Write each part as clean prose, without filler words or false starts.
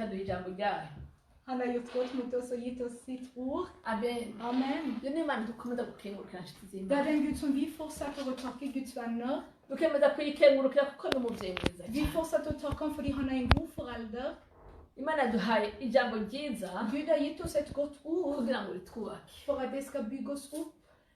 ikaduha ijambo ryayo. Han har gjort godt mot oss og gitt oss sitt ord. Amen. Amen. Iyo ni Imana dukomeza gukengurukira nshuti Det z'Imana. er den Gud som vi fortsetter å takke, Guds venner. Dukemeza kuyikengurukira kuko ni umuvyeyi mwiza Vi cyane. fortsetter å takke ham fordi han er en god forelder. Imana yaduhaye ijambo ryiza Gud har gitt oss et godt ord kugira ngo ritwubake. for at det skal bygge oss opp.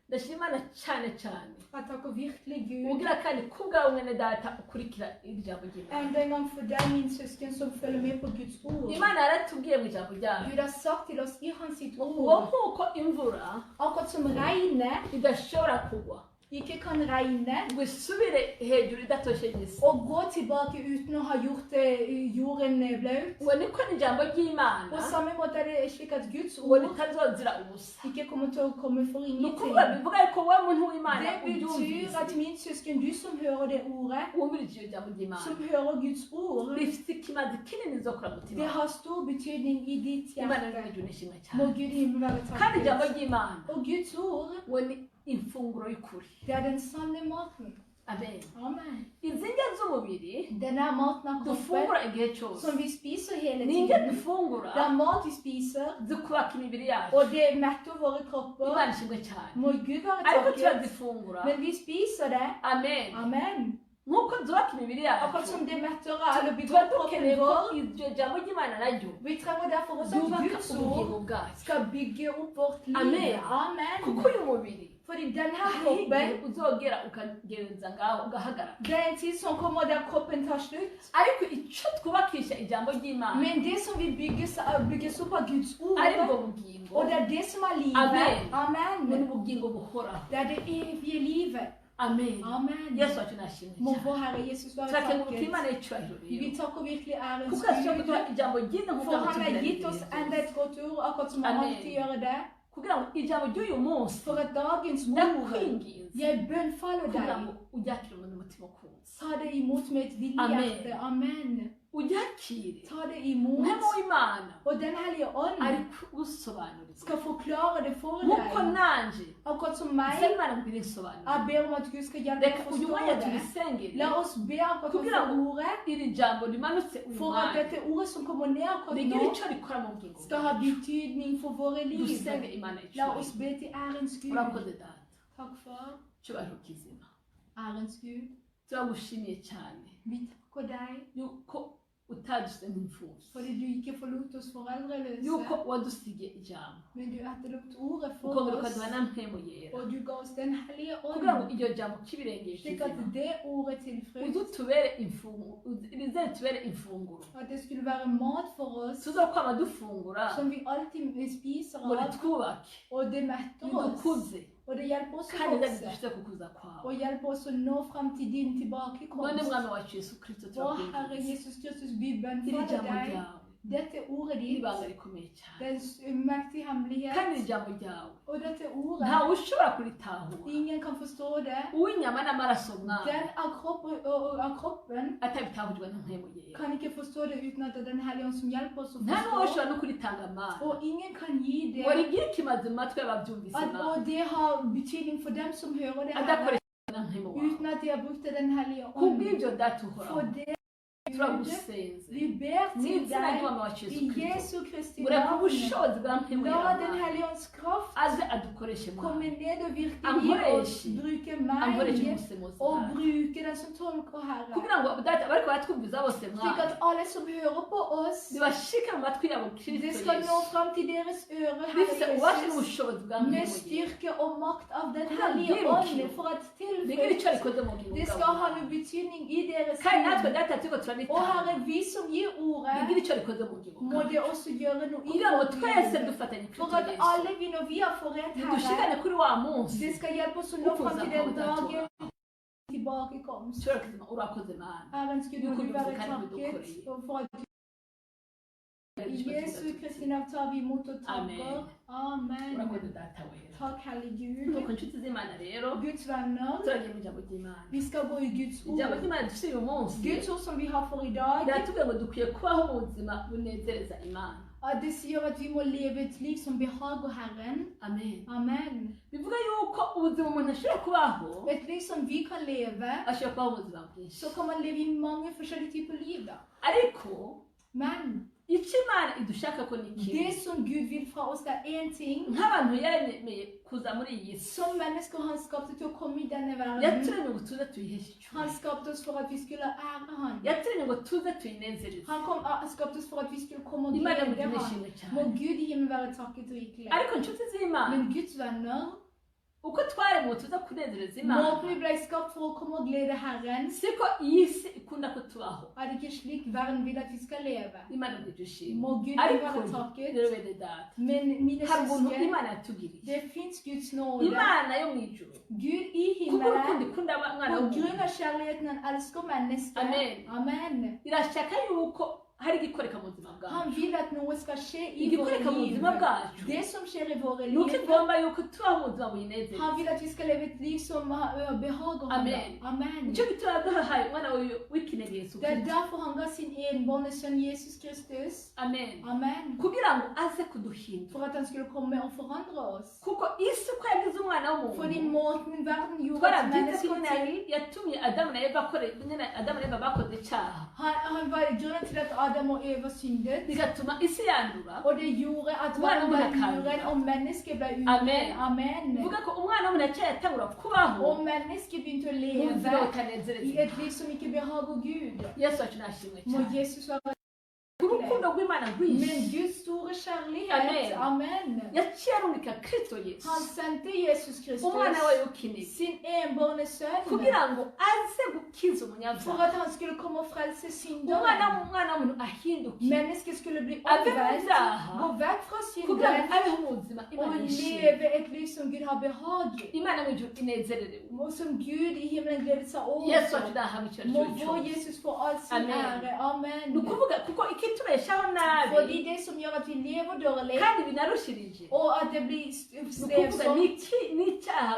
Ndashima Imana cyane cyane. Jeg takker virkelig Gud. Ugira kandi kubwawe mwene data ukurikira iri jambo ry'Imana. Enda en gang for deg, min søsken, som følger med på Guds ord. Imana yaratubwiye mu ijambo ryayo. Gud har sagt til oss i hans sitt Uwo ord, nk'uko imvura akkurat som regnet idashobora kugwa ikke kan regne ngo isubire hejuru idatosheje isi, og gå tilbake uten å ha gjort jorden blaut. ngo niko n'ijambo ry'Imana På samme måte er det slik at Guds ngo ord ritazozira ubusa. ikke kommer til å komme for Ni ingenting. ukuvuga bivuga yuko wowe muntu w'Imana Det betyr ubyumvise at min søsken, du som hører det ordet, wumvirije iryo jambo ry'Imana som hører Guds ord, rifite ikimazi kinini izokora mutima det har stor betydning i ditt Imana hjerte. n'ijuru nishimwe Må cyane. Gud i himmelen være Kandi ijambo takket. ry'Imana Og Guds ord, ngo ni imfunguro y'ukuri. det er den sanne maten. Amen. Amen. Izi ndya z'umubiri Den er maten av kroppen dufungura igihe cyose, som vi spiser hele ni indya tiden. dufungura Det er mat vi spiser, zikubaka imibiri yacu. og det metter våre kropper. Imana ishimwe cyane. Må Gud være Ariko takket. turazifungura, Men vi spiser det. amen, Amen. nk'uko zubaka imibiri Akkurat yacu, som det metter eller bygger tuba opp kroppen dukeneye ko vår. iryo jambo ry'Imana naryo Vi trenger derfor også at ryubaka Guds ubugingo ord bwacu. skal bygge opp vårt liv. Amen. Amen. Kuko uyu mubiri Fordi denne hari kroppen, igihe uzogera ukagereza ngaho ugahagarara. det er en tid som kommer der kroppen tar slutt. Ariko icyo twubakisha ijambo ry'Imana Men det som vi bygges opp av Guds ari bwo ord, bugingo, og det er det som er livet. Amen. Amen. ni ubugingo buhoraho. Det er det evige livet. Amen. Amen. Yesu wacu nashimwe Må cyane. vår Herre Jesus være Turakenguruka takket. Imana y'icyubahiro Vi rero, takker virkelig ærens kuko ashobora Gud. kuduha ijambo ryiza nk'uko For han har amutubwira gitt oss ibihe enda byose. et godt ord, akkurat som han Amen. alltid gjør det. Kugira ngo ijambo ry'uyu munsi For at dagens ord, ndakwinginze jeg bønnfaller kugira deg. ngo uryakire mu mutima ukunze, Ta det imot med et villig Amen. hjerte. Amen. uryakire Ta det imot. umuhemu w'Imana Og den hellige ari ånd kugusobanurira skal forklare det for nk'uko deg. nanje Akkurat som nsaba meg, Imana ngo irisobanurire. jeg ber om at Gud skal hjelpe Reka meg å uyu forstå mwanya det. tubisengere La oss be akkurat kugira for ngo ordet, iri jambo rimanutse uyu for at mwanya dette ordet som kommer ned akkurat rigira nå, icyo rikora mu bugingo skal ha bwacu. betydning for våre liv. Dusenge Imana La oss icyubahiro. be til ærens Gud. Urakoze data, Takk far, icyubahiro kizima. ærens Gud. Turagushimiye cyane Vi takker deg yuko utadusize nk'imfubyi, fordi du ikke forlot oss foreldreløse, yuko wadusigiye ijambo men du etterlot ordet for ukongera oss, ukaduha na mpemu yera og du ga oss den hellige kugira ngo ånd, iryo jambo kibirengeshe slik at izima det ordet tilfredsstiller, uzutubere imfunguro, rize ritubere imfunguro at det skulle være mat for oss, tuzokwama dufungura som vi alltid spiser ngo av, ritwubake og det metter oss, ridukuze og det hjelper oss å kandi vokse, ridufite kukuza kwawe. og hjelper oss å nå frem til din None tilbakekomst. mwami wacu Yesu Kristo Å Herre turakwinginze, Jesus Kristus, vi iri bønnfaller jambo deg, ryawe dette ordet ni ditt, ibanga rikomeye cyane, den mektige hemmelighet, kandi iri jambo ryawe og dette ordet, ntawe ushobora kuritahura. ingen kan forstå det. Uw'inyama n'amaraso mwami Den av kroppen atabitahurijwe na mpemu yera, kan ikke forstå det uten at det er den hellige ånd som hjelper oss å nta n'uwo forstå. ushobora no kuritanga amana Og ingen kan gi det. ngo rigire ikimazi mu matwi y'ababyumvise At, imana og det har betydning for dem som hører det her, adakoresheje na mpemu wawe. uten at de har brukt den hellige ånd. Kubw'ibyo data uhoraho For det turagusenze vi ber mu til izina deg ry'umwami wacu i Yesu Kristo, Jesu Kristi ureka navn. ubushobozi bwa mpemu La yera den mwami hellige ånds kraft aze adukoreshe komme mwami, ned og virke i Ankoreshe. oss, bruke ankoreshe meg umusemuzi og mwami, bruke den som tolker Herre. kugira ngo data bariko baratwumviza bose Slik mwami at alle som hører på oss, zibashike mu matwi yabo det Kristo skal nå Yesu, frem til deres ører, bifite Herre ububasha Jesus, n'ubushobozi bwa med mpemu yera, styrke og makt av den Kugira hellige byiruke. ånd, for at rigire icyo tilfredsstille. rikoze mu bugingo Det skal bwawe ha mwami. noe betydning i deres kandi natwe liv. data turiko Og turabitanga Herre, vi som gir ordet, rigire icyo rikoze mu bugingo må bwawe det også gjøre noe i kugira ngo vårt twese liv. dufatanye For Kristo at Yesu alle vi, når vi har forent nidushikane Herre, kuri wa munsi det skal hjelpe oss å nå frem til den dagen tilbakekomst. ushobora kuzima urakoze mana Herrens Gud, må du være takket, og for at i Jesu Kristi navn tar vi imot og takker. Amen. urakoze data wera. Takk, Hellige nuko Gud. inshuti z'Imana rero Guds venner, turagiye mu ijambo ry'Imana. vi skal gå i Guds Ijambo ord. ry'Imana dufite uyu munsi Guds ord som vi har for i dag, riratubwira ngo dukwiye kubaho mu buzima bunezereza Imana. at det sier at vi må leve et liv som behager Herren. Amen. Amen. Bivuga yuko ubuzima umuntu ashobora kubaho Et liv som vi kan leve, ashobora kubaho ubuzima bwinshi, så kan man leve i mange forskjellige typer liv da. ariko Men icyo Imana idushaka ko ni kimwe Det som Gud vill fra oss är en ting. nk'abantu yaremeye kuza muri iyi si Som människor han skapade till att komma i denna världen. yaturemye ngo tuze tuyiheshe Han icyubahiro skapade oss för att vi skulle ära honom. yaturemye ngo tuze tuyinezereze Han skapade oss för att vi skulle komma och Imana glädja mugira honom. ishimwe cyane Må Gud i himlen vara tacket rikligt. ariko inshuti z'Imana Men Guds vänner, uko twaremwe tuza kunezereza må Imana vi bli skapt för att komma och glädja Herren. siko iyi si ikunda ko tubaho Är det inte slik världen vill att vi ska leva? Imana mugira ishimwe Må Gud ariko vara tacket. rero bene data Men mina hari ubuntu syskon, Imana yatugiriye det finns Guds nåde. Imana yo mu ijuru Gud i kuko urukundo himmelen. ikunda umwana På w'umuntu grund av kärleken han älskar människor. Amen. Amen. irashaka yuko hari igikoreka mu buzima bwacu Han vill att något ska ske i igikoreka mu våra liv. buzima bwacu Det som sker i våra nuko liv. igomba yuko tubaho mu buzima buyinezeza Han vill att vi ska leva ett liv som behagar honom. Amen. Amen. nicyo gituma yaduhaye umwana w'ikinege Yesu Det är Kristo därför han gav sin enbarne son Jesus Kristus. amen Amen. kugira ngo aze kuduhindura För att han skulle komma och förändra oss. kuko isi uko yagize umwana För din w'umuntu måten världen gjorde twarabyitse ko människor till. yatumye Adamu na Eva Adamu na Eva bakoze icyaha Han var grunden till att Adam och Eva syndet. bigatuma isi yandura Och det gjorde att Mwana världen blev w'umuntu djuren och människor blev Amen. djuren. Amen. bivuga ko umwana w'umuntu yaciye yatangura kubaho Och människor begynte att mu buzima leva butanezereza i ett liv som inte behagar Gud. Yesu wacu nashimwe Må cyane Jesus vara. urukundo rw'Imana Men rwinshi Guds stora kärlek. Amen. Amen. yaciye arungika Kristo Yesu Han sände Jesus Kristus, umwana we w'ikinege sin enbarne son, kugira ngo aze gukiza för umunyabyaha att han skulle komma och frälsa syndaren. umwana w'umuntu ahindukiye Människor skulle bli Ave omvänt, mubyaha. gå väck från kugira ngo synden abeho mu buzima och Imana yishimye leva ett liv som Gud har behag i. Imana mu ijuru inezererewe Och som Gud i himlen gläder sig Yesu wacu åt. ndahamya icyo Må ari cyo vår cyose Jesus få all sin Amen. ära. Amen. ni ukuvuga kuko ikitubeshaho För nabi det är det som gör att vi lever dåligt kandi binarushirije och att det blir ni ukuvuga strävsamt. n'icyaha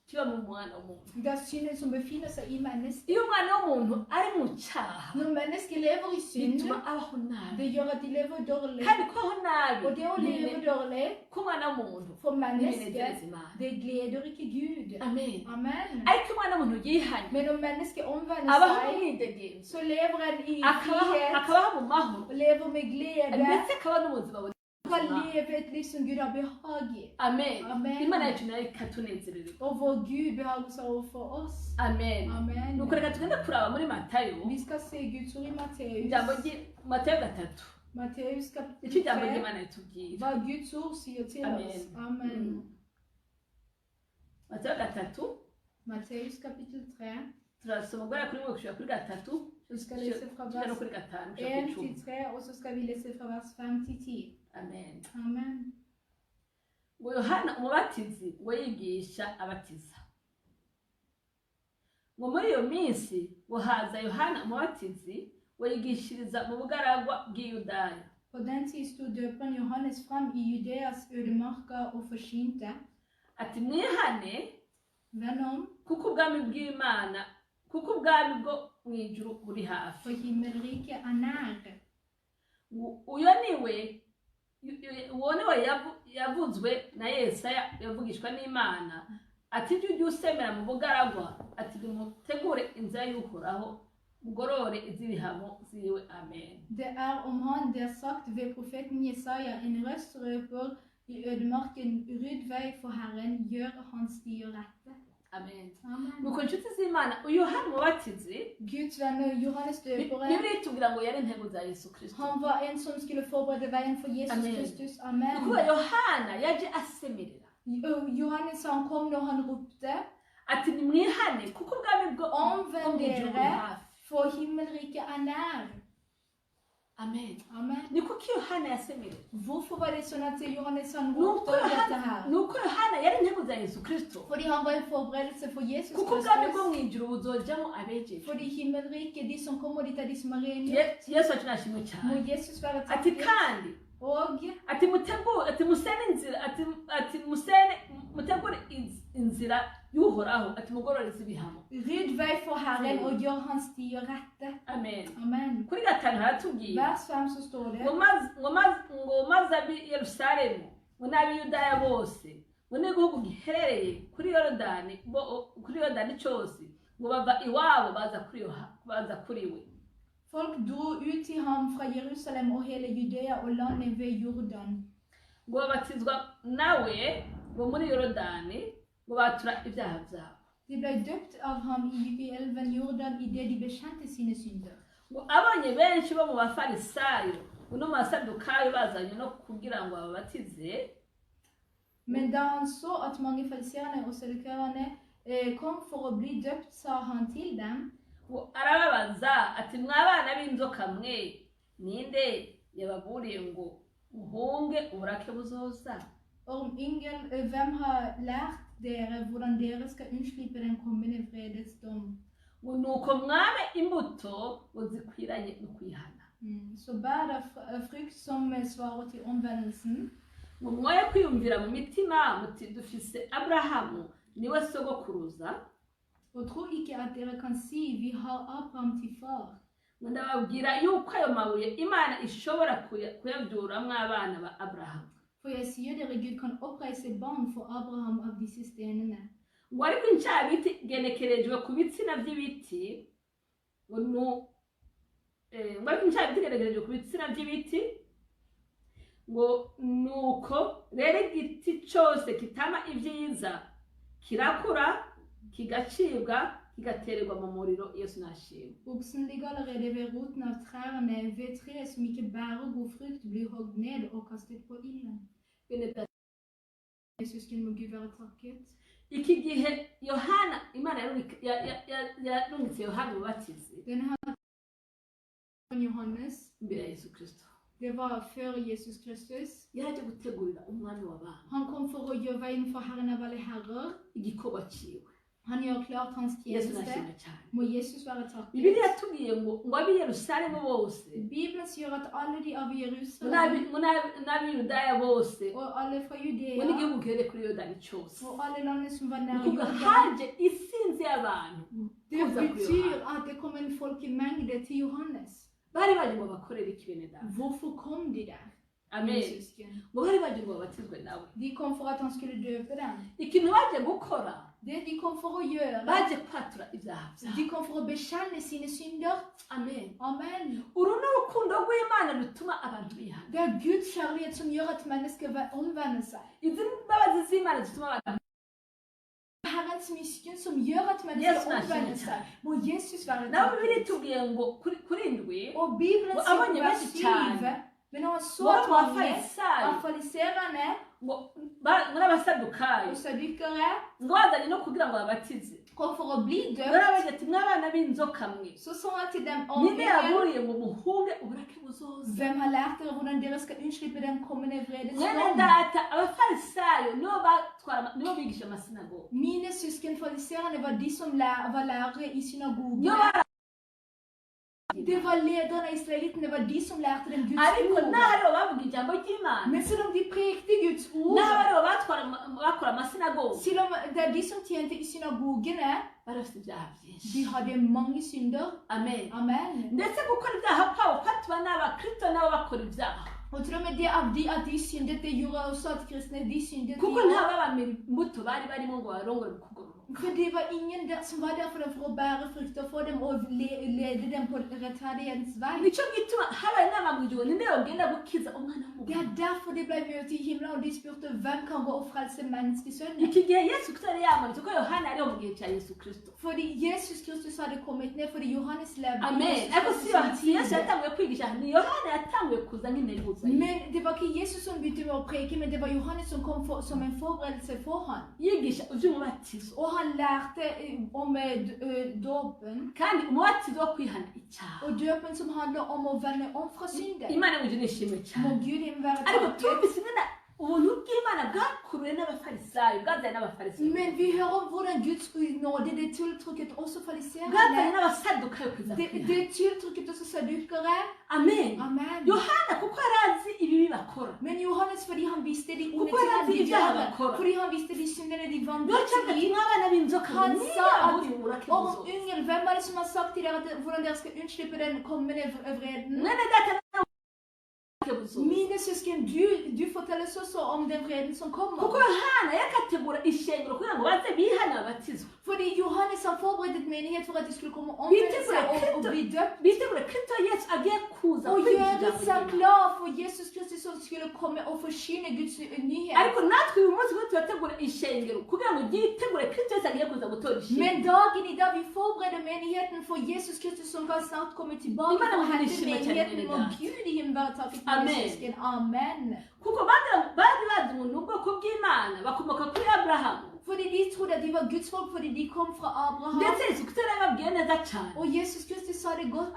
kiba mu mwana w'umuntu Det är synden som befinner sig i människan. iyo umwana w'umuntu ari mu cyaha När människor lever i synd, bituma abaho nabi det gör att de lever dåligt. kandi kubaho nabi Och det att leva dåligt k'umwana w'umuntu för ntibinezereza människor, Imana det gläder inte Gud. amen Amen. ariko umwana w'umuntu yihanye Men om människor omvänder abaho mu sig, mwidegenzo så lever en i akabaho frihet mu mahoro och lever med glädje. ndetse akaba no mu buzima buzima Han lever ett liv som Gud har behag i. amen Amen. Imana yacu nayo ikatunezererwa Och vår Gud behagar sig för oss. amen Amen. nuko reka tugende kuraba muri Matayo Vi ska se Guds ord i ijambo Matteus. Matayo 3 Matteus icyo kapitel ijambo 3. ry'Imana ritubwira Vad Guds ord säger till Amen. oss. Amen. Matayo 3 Matteus kapitel 3. turasoma guhera kuri 1 gushika kuri 3 Vi ska läsa från tugera no vers kuri 5 gushika 1 kuri till 10 3 och så ska vi läsa från vers 5 till 10. amen Amen. ngo Yohana umubatizi ngo yigisha abatiza ngo muri iyo minsi ngo haza Yohana umubatizi ngo yigishiriza mu bugaragwa bw'i Yudaya På den tid stod döparen Johannes fram i Judeas ödemarker och försynte: ati mwihane Vänd om, kuko ubwami bw'Imana kuko ubwami bwo mu ijuru buri hafi för himmelriket är nära. uyo niwe yavuzwe na Yesaya yavugishwa n'Imana ati ibyo ujye usemera mu bugaragwa ati mutegure inzira y'Uhoraho mugorore iz'ibihamo ziwe amen Det är om han det sagt ved profeten Jesaja: En röst röper i ödemarken, rydd väg för Herren, gör hans stier rätta. amen Amen. nuko inshuti z'Imana uyu Yohana umubatizi Guds vänner, Johannes döparen, Biblia itubwira ngo yari intego za Yesu Kristo han var en som skulle förbereda vägen för Jesus Amen. Kristus. nuko Amen. Yohana yaje asemerera Johannes han kom när han ropte: ati nimwihane kuko ubwami bwo Omvänd mu ijuru buri er, hafi för himmelriket är nära. amen Amen. ni kuko Yohana yasemerera Varför var det så att Johannes han nuko ropte detta här? Yohana yari intego za Yesu Kristo För han var en förberedelse för Jesus kuko ubwami bwo Kristus. mu ijuru buzojamo abejeje För himmelriket, de som kommer dit är de som är rena. Yesu wacu nashimwe Må cyane Jesus vara ati tackad. kandi Och ati mutegure ati musene inzira ati musene mutegure inzira y'Uhoraho ati mugororeze ibihamo rydd väg för Herren och gör hans stier rätta. amen Amen. kuri 5 haratubwira Vers 5 så står det: ngo maze ab'i Yerusalemu ngo n'ab'i Yudaya bose ngo n'igihugu giherereye kuri Yorodani cyose ngo bava iwabo baza kuri we Folk dro ut til ham fra Jerusalem og hele Judea og landet ved Jordan. ngo babatizwa nawe ngo muri yorodani ngo batura ibyaha byabo. De ble døpt av ham i elven Jordan idet de bekjente sine synder. ngo abonye benshi bo mu bafarisayo no mu basadukayo bazanye no kugira ngo babatize, Men da han så at mange fariserene og sedukørene kom for å bli døpt, sa han til dem, ngo arababaza ati mwabana b'inzoka mwe, ninde yababuriye ngo muhunge uburake buzoza? om ingen, hvem har lært dere hvordan dere skal unnslippe den kommende vredesdom? ngo nuko mwame imbuto ngo zikwiranye no kwihana. Så bær da frukt som svarer til omvendelsen. ngo mwoye kwiyumvira mu mitima muti dufise Abrahamu niwe sogokuruza, Og tro ikke at dere kan si, vi har Abraham til far. ngo ndababwira yuko ayo mabuye Imana ishobora kuyabyuramwo abana ba Abrahamu. For jeg sier dere, Gud kan oppreise barn for Abraham av disse stenene. ngo ariko incabiti igenekerejwe ku bitsina by'ibiti, ngo ariko incabiti igenekerejwe ku bitsina by'ibiti, ngo nuko rero igiti cyose kitama ibyiza kirakura kigacibwa kigatererwa mu muriro. Yesu nashimwe. Oksen ligger allerede ved roten av trærne, ved tre som ikke bærer god frukt, blir hogd ned og kastet på ilden. Søsken, må Gud være takket. Iki gihe Yohana, Imana yarungitse Yohana umubatizi Denne her Johannes, imbere ya Yesu Kristo, det var før Jesus Kristus. yaje gutegurira umwami w'abantu Han kom for å gjøre veien for Herren av alle herrer. igikorwa ciwe. Han gjør klart hans Yesu tjeneste. nashimwe cyane. Må Jesus være takket. Bibiliya yatubwiye ngo ab'i Yerusalemu bose Bibelen sier at alle de av Jerusalem n'ab'i Yudaya bose og alle fra ngo Judea n'igihugu gihereye kuri Yorodani cyose, og alle landene som var nær ukuvuga Jordan. haje isinzi y'abantu Det kuza kuri betyr Yohana. at det kom en folkemengde til Johannes. Bari baje ngo bakorere iki bene data? Hvorfor kom de der? Amen. Søsken? ngo bari baje ngo babatizwe nawe. De kom for at han skulle døpe dem. Ikintu baje gukora, Det de kom for å gjøre, baje kwatura ibyaha byabo. de kom for å bekjenne sine synder. Amen. Amen. uru ni urukundo rw'Imana rutuma abantu bihana. Det er Guds kjærlighet som gjør at mennesker omvender seg. izi mbabazi z'Imana zituma abantu Herrens miskunn som gjør at Yesu mennesker nashimwe omvender seg. cyane. Må Jesus være nawe Bibiliya takket. itubwiye ngo kuri indwi Og Bibelen Og sier abonye på vers benshi cyane. 7, men når han så ngo at mu mange bafarisayo av fariserene ngo n'abasadukayo og sadukere ngo bazanye no kugira ngo babatize, kom for å bli ngo døpt, arabagira ati mwabana b'inzoka mwe, så sa han til dem, ninde yaburiye ngo muhunge uburake buzoza? hvem har lært dere hvordan dere skal unnslippe den kommende mwene vredesdom? data abafarisayo nibo bigisha amasinagogi, Mine søsken fariserene var de som var lærere i synagogen. nibo Det var lederne av israelittene, var de som lærte dem Guds ariko ord. n'aho aribo bavuga ijambo ry'Imana, Men selv om de prekte Guds ord, n'aho aribo bakora amasinagogi, selv om det er de som tjente i synagogene, bari bafite ibyaha byinshi. de hadde mange synder. Amen. Amen. ndetse gukora ibyaha kwabo kwatuba n'abakristo nabo bakora ibyaha, Og til og med det at de syndet, det gjorde også at kristne, de syndet. kuko nta babamira imbuto bari barimo ngo barongore ukugororoka. For det var ingen der som var der for dem for å bære frukter for dem og lede dem på rettferdighetens vei. nicyo gituma habaye inama mu gihe ninde yogenda gukiza umwana Det w'umuntu. er derfor de ble møtt i himmelen, og de spurte hvem kan gå og frelse menneskesønnen. iki gihe Yesu Kristo yari yamanutse kuko Yohana ariho mu gihe cya Yesu Kristo. Fordi Jesus Kristus hadde kommet ned, fordi Johannes levde. Amen. Jesus ariko Kristus si sin Yesu tid. yatanguye kwigisha, ni Yohana yatanguye kuza nk'integuza. Men det var ikke Jesus som begynte med å preke, men det var Johannes som kom som en forberedelse for han. yigisha iby'umubatizo, Og han lærte om dåpen, kandi umubatizo wo kwihana icyaha. og døpen som handler om å vende om fra synden. Imana muje nishimwe Må cyane. Gud himmel være ariko takket. twumvise ingana ubuntu bw'Imana bwakuruwe n'abafarisayo, bwazanye n'abafarisayo, Men vi hører om hvordan Guds nåde, det tiltrykket også bwazanye fariserene. n'abasadukayo kuza Det kwihana. tiltrykket også sadukere. Amen. Amen. Yohana kuko yari azi ibibi bakora, Men Johannes, fordi han visste de onde Kuko tingene de yari ibyaha gjorde, bakora. fordi han visste de syndene de niyo vandret cyangwa ati i. mwabana b'inzoka Han mwe, sa at niyaburiye uburake om buzoza. yngel, hvem er det som har sagt til dere hvordan dere skal unnslippe den kommende vreden? mwene data nawe buzuza Mine søsken, du forteller oss også om den vreden som kuko kommer. yohana yakategura ishengero kugira ngo baze bihane babatizwe Fordi Johannes har forberedt menighet for at de skulle komme og omvende seg og bli døpt. bitegure kristo yesu agiye kuza Og kwigisha gjøre ijambo seg ry'Imana. klar for Jesus Kristus som skulle komme og forsyne Guds nyhet. ariko natwe uyu munsi kuko turategura ishengero kugira ngo ryitegure kristo yesu agiye kuza gutora ishengero Men dagen i dag vi forbereder menigheten for Jesus Kristus som kan snart komme tilbake Imana for å må hente lyssna till menigheten. henne Må idag. Gud i himmelen være takket Amen. for søsken. Amen. kuko bari bazi ngo ni ubwoko bw'imana bakomoka kuri aburahamu Fordi de trodde at de var Guds folk fordi de kom fra Abraham. ndetse yesu kristo yarababwiye neza cyane Og Jesus Kristus sa det godt.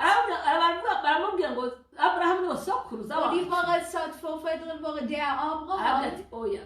baramubwira ngo aburahamu niwe sokuruza Og de wacu bare sa at forfedrene våre det er aravuga Abraham. ati oya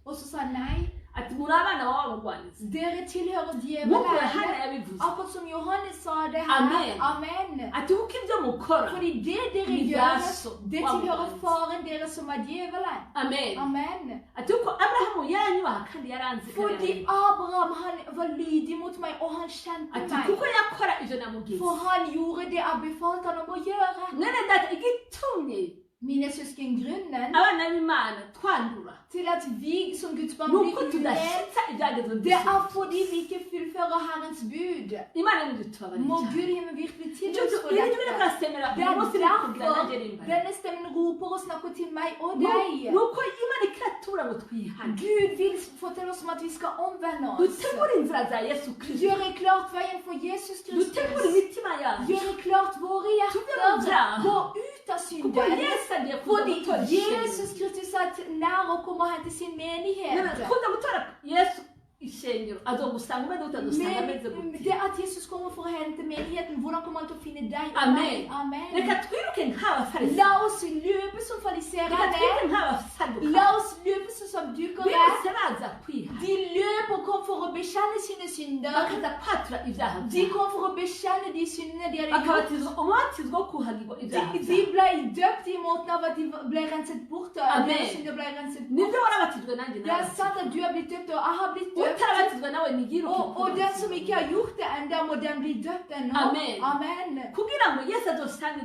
Og så sa han nei, ati muri abana b'abagwaneza dere tilhører nk'uko yohana djevelen. yabivuze Akkurat som Johannes sa det her. Amen. Amen. ati kuko ibyo mukora Fordi det dere Ni gjør, verso. det tilhører faren deres som er djevelen. amen Amen. ati kuko aburahamu yaranyubaha kandi yaranzi Fordi Abraham han var lydig mot meg, og han kjente ati meg. kuko yakora ibyo namubwiye For han gjorde det jeg befalte han om å gjøre. mwene data igitumye Mine søsken, grunnen abana b'imana twandura til at vi som Guds barn nuko blir ulendt, tudashyitsa ibyagezo det er fordi vi ikke fullfører Herrens bud. imana nidutubabarire Må cyane Gud i himmelen virkelig icyo tilgi oss for iri turi dette. kurasemera Det uyu er munsi iri kugira derfor nanjye rimba denne stemmen roper og snakker til meg og deg. nuko imana ikiratura ngo twihane Gud vil fortelle oss om at vi skal omvende oss. dutegure inzira za yesu kristo Gjøre klart veien for Jesus dutegure Kristus. imitima yacu Gjøre klart våre hjerter. Gå ut av kuko synden. yesu agiye kuza Fordi gutora Jesus Kristus er nær å komme og hente sin menighet. kuza gutora yesu ishengero azogusanga umeze gute azosanga ameze Men gute det at Jesus kommer for å hente menigheten, hvordan kommer han til å finne deg og Amen. meg? Amen. reka twiruke nk'abafarisi La oss løpe som reka fariserene. twiruke nk'abasaduka La oss løpe som sabdukere. bose baza kwihana De løp og kom for å bekjenne sine synder. bakaza kwatura ibyaha De byabo kom for å bekjenne de syndene de hadde gjort. bakabatizwa umubatizo wo kuhagirwa ibyaha De byabo ble døpt i måten av at de ble renset bort. Amen. Deres synder ble renset bort. nibyo warabatijwe nanjye Det er nawe sant at du har blitt døpt, og jeg har blitt døpt. utarabatizwa nawe nigiruke Og den som ikke har gjort det enda, må den bli døpt ennå. Amen. Amen. kugira ngo yesu azosange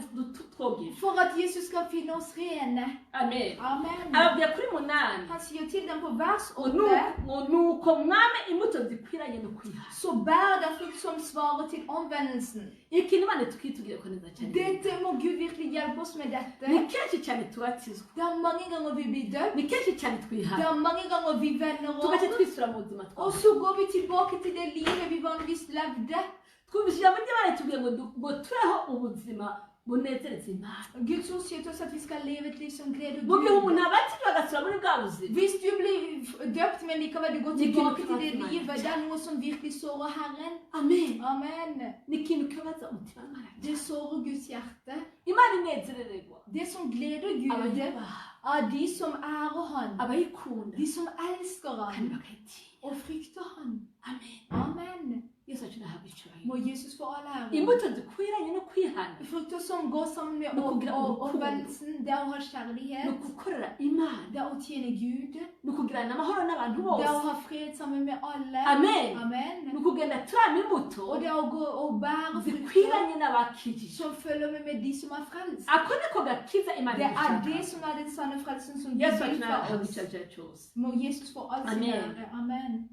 twogera For at Jesus skal finne oss rene. amen Amen. ababwira kuri munani Han sier til dem på vers ngo 8, nuko mwame imbuto zikwiranye no kwihana så bær der frukt som svarer til omvendelsen. ikintu imana tukitubwira ko neza cyane Dette må Gud virkelig hjelpe oss med dette. ni kenshi cyane tubatizwa Det er mange ganger vi blir døpt. ni kenshi cyane Det twihana er mange ganger vi vender tugace om. twisura mu buzima Og twawe så går vi tilbake til det livet vi vanligvis levde. twumvise ijambo ry'imana tubwiye ngo tubeho ubuzima bunezereza imana Guds ord sier til oss at vi skal leve et liv som gleder mu gihe umuntu Gud. abatijwe agasura muri bwa buzima Hvis du blir døpt, men likevel du går tilbake til det Amen. livet, det er noe som virkelig sårer Herren. amen Amen. ni ikintu kibaza umutima w'imana Det sårer Guds hjerte. imana inezerererwa Det som gleder Gud, abayubaha er de som ærer Han. abayikunda De som elsker kandi Han bakayitinya og frykter Han. amen Amen. yesu acu nahabwa icyubahiro Må Jesus få all ære. imbuto zikwiranye no kwihana Frukter som går sammen med Nå kugira urukundo. omvendelsen, det er å ha ni kjærlighet. ugukorera imana Det er å tjene Gud. ni ukugirana amahoro n'abantu Det er bose å ha fred sammen med alle. Amen. Amen. ni ukugenda turama imbuto Og det er å gå og bære frukter zikwiranye n'abakijije som følger med de som er frelst. ako niko gakiza imana Det er ishaka det som er den sanne frelsen som Gud yesu acu vil nahabwa fra oss. icyubahiro cyose Må Jesus få all sin Amen. ære. Amen.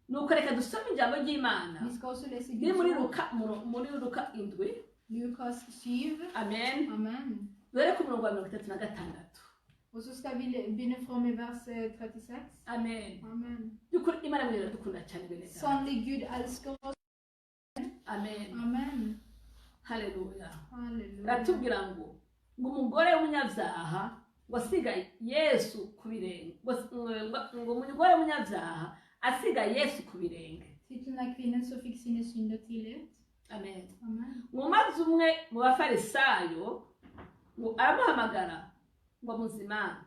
nuko reka dusome ijambo ry'imana Vi skal også lese riri muri Guds ord. luka muri luka indwi Lukas 7. amen Amen. duhere ku murongo wa 36 Og så skal vi begynne fra med vers 36. amen Amen. by'ukuri imana mwe iradukunda cyane bene data. Sannelig Gud elsker oss. amen Amen. haleluya Halleluja. ratubwira ngo umugore w'umunyabyaha ngo asiga yesu ku birenge ngo umugore w'umunyabyaha asiga yesu ku birenge Tittelen er kvinnen som fikk sine synder tilgitt. amen Amen. ngo maze umwe mu bafarisayo ngo aramuhamagara ngo muzimana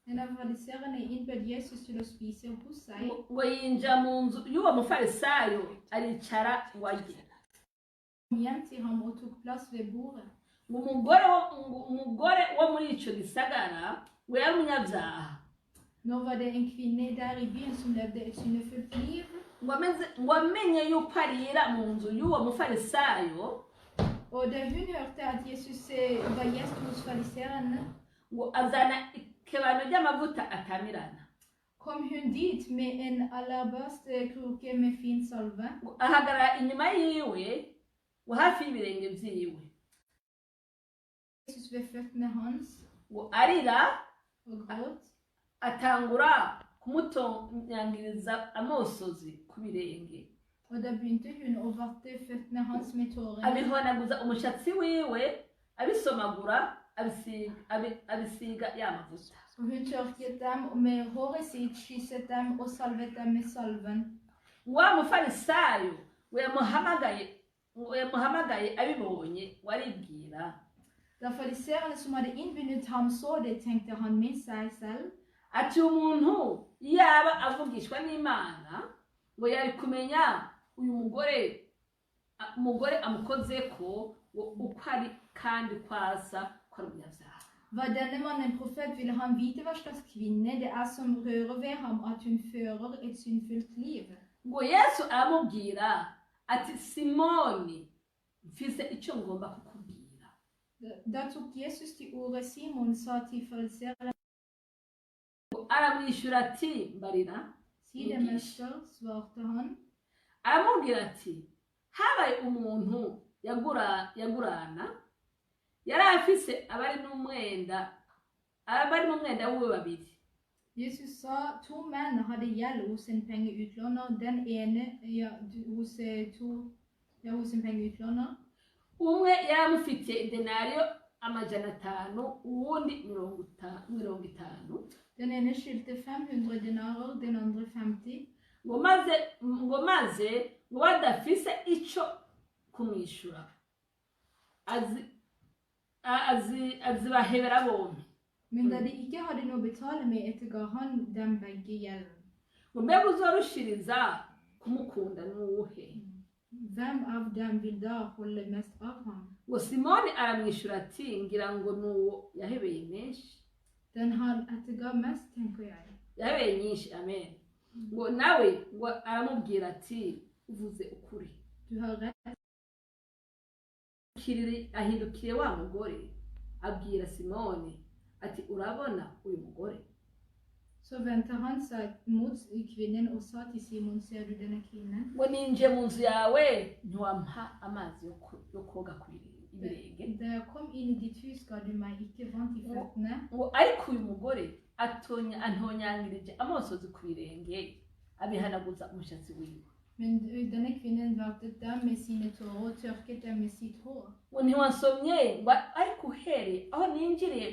En av fariserene innbød Jesus til å spise hos seg. ngo yinjira mu nzu y'uwo mufarisayo aricara ngo arye Kom hjem til ham og tok plass ved bordet. ngo umugore wo muri icyo gisagara ngo yari umunyabyaha Nå var det en kvinne der i byen som levde et syndefullt liv. ngo amenye yuko arira mu nzu y'uwo mufarisayo Og da hun hørte at Jesus var gjest hos fariserene, ngo azana ikebano ry'amavuta atamirana. kom hun dit med en alabasterkrukke med fin salve. Ngo ahagarara inyuma yiwe ngo hafi y'ibirenge vyiwe. Jesus ved føttene hans Ngo arira og gråt. atangura kumutonyangiriza amosozi ku birenge. Og da begynte hun å vatte føttene hans med tårene. Abihonaguza umushatsi wiwe, abisomagura, abisiga ya mavuta. Og hun tørket dem, og med håret sitt kysset dem og salvet dem med salven. Wa mufarisayo yamuhamagaye abibonye waribwira Da fariserene som hadde innbundet ham så det, tenkte han med seg selv. ati umuntu yaba avugishwa n'Imana ngo yari kumenya uyu umugore amukozeko uko ari kandi kwasa ko ari umunyabyaha. Var denne mannen profet, ville han vite hva slags kvinne det er som rører ved ham, at hun fører et syndfullt liv. Ngo Yesu aramubwira ati Simoni, mfise icyo ngomba kukubwira. Da tok Jesus til orde. Simon sa til fariserene, Aramwishyura ati mbarira. si det, mester, svarte han. Aramubwira ati habaye umuntu yagurana yari afise abari mu mwenda wiwe babiri. Jesus sa, 2 menn hadde gjeld hos en pengeutlåner. Den ene hos en pengeutlåner. Umwe yari amufitiye denariyo 500, uwundi 50. Den ene skyldte 500 denarer, den andre 50. Ngo maze badafise ico kumwishura azibahebera bombi. Men da de ikke hadde noe å betale med, etterga han dem begge gjelden. Ngo mbega uzorushiriza kumukunda n'uwuhe? Hvem av dem vil da holde mest av ham? Ngo Simoni aramwishyura ati ngira ngo n'uwo yahebeye menshi. Den han etterga mest, tenker jeg. Yahebeye nyinshi, amen. Ngo nawe ngo aramubwira ati uvuze ukuri. Du har rett. Ahindukiriye wa mugore abwira Simoni ati urabona uyu mugore? Så vendte han seg mot kvinnen og sa til Simon, ser du denne kvinnen? Ngo ninje mu nzu yawe ntiwampa amazi yo koga ku ibirenge. Da jeg kom inn i ditt hus, ga du meg ikke vann til føttene. Ngo ariko uyu mugore antonyangirije amosozi ku birenge, abihanaguza umushatsi wiwe. Men denne kvinnen vaktet dem med sine tårer og tørket dem med sitt hår. Ngo ntiwansomye ngo ariko uhereye aho ninjiriye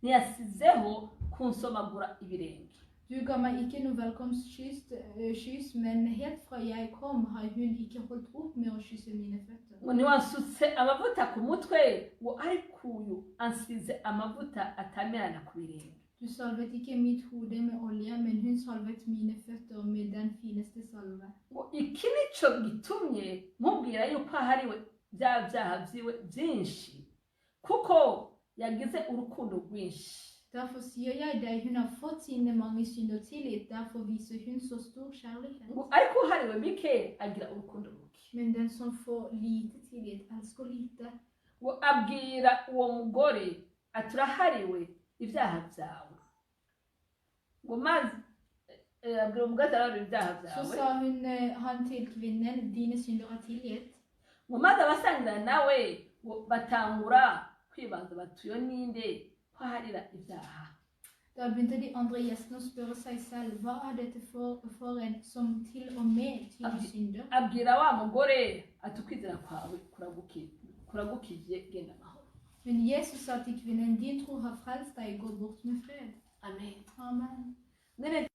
ntiyasizeho kunsomagura ibirenge. Du ga meg ikke noe velkomstkyss, men helt fra jeg kom, har hun ikke holdt opp med å kysse mine føtter. Ngo ntiwansutse amavuta ku mutwe ngo ariko uyu ansize amavuta atamirana ku birenge. Du salvet ikke mitt hode med olje, men hun salvet mine føtter med den fineste salve. Ngo iki nico gitumye mubwira yuko ahariwe bya byaha vyiwe byinshi, kuko yagize urukundo rwinshi. Derfor sier jeg deg, hun har fått sine mange synder tilgitt, derfor viser hun så stor kjærlighet. Ngo ariko uhariwe bike agira urukundo ruke. Men den som får lite tilgitt, elsker lite. Ngo abwira uwo mugore ati urahariwe ibyaha byawe. Ngo maze abwira umugore ati ibyaha Så byawe. sa han til kvinnen, dine synder er tilgitt. Ngo maze abasangira nawe ngo batangura kwibaza bati uyo ninde ko aharira ibyaha. Da begynte de andre gjestene å spørre seg selv, hva er dette for en som til og med tilgir synder? Abwira wa mugore ati ukwizera kwawe kuragukije, genda amahoro. Men Jesus sa til kvinnen, din tro har frelst deg, gå bort med fred. Amen. Amen. Nene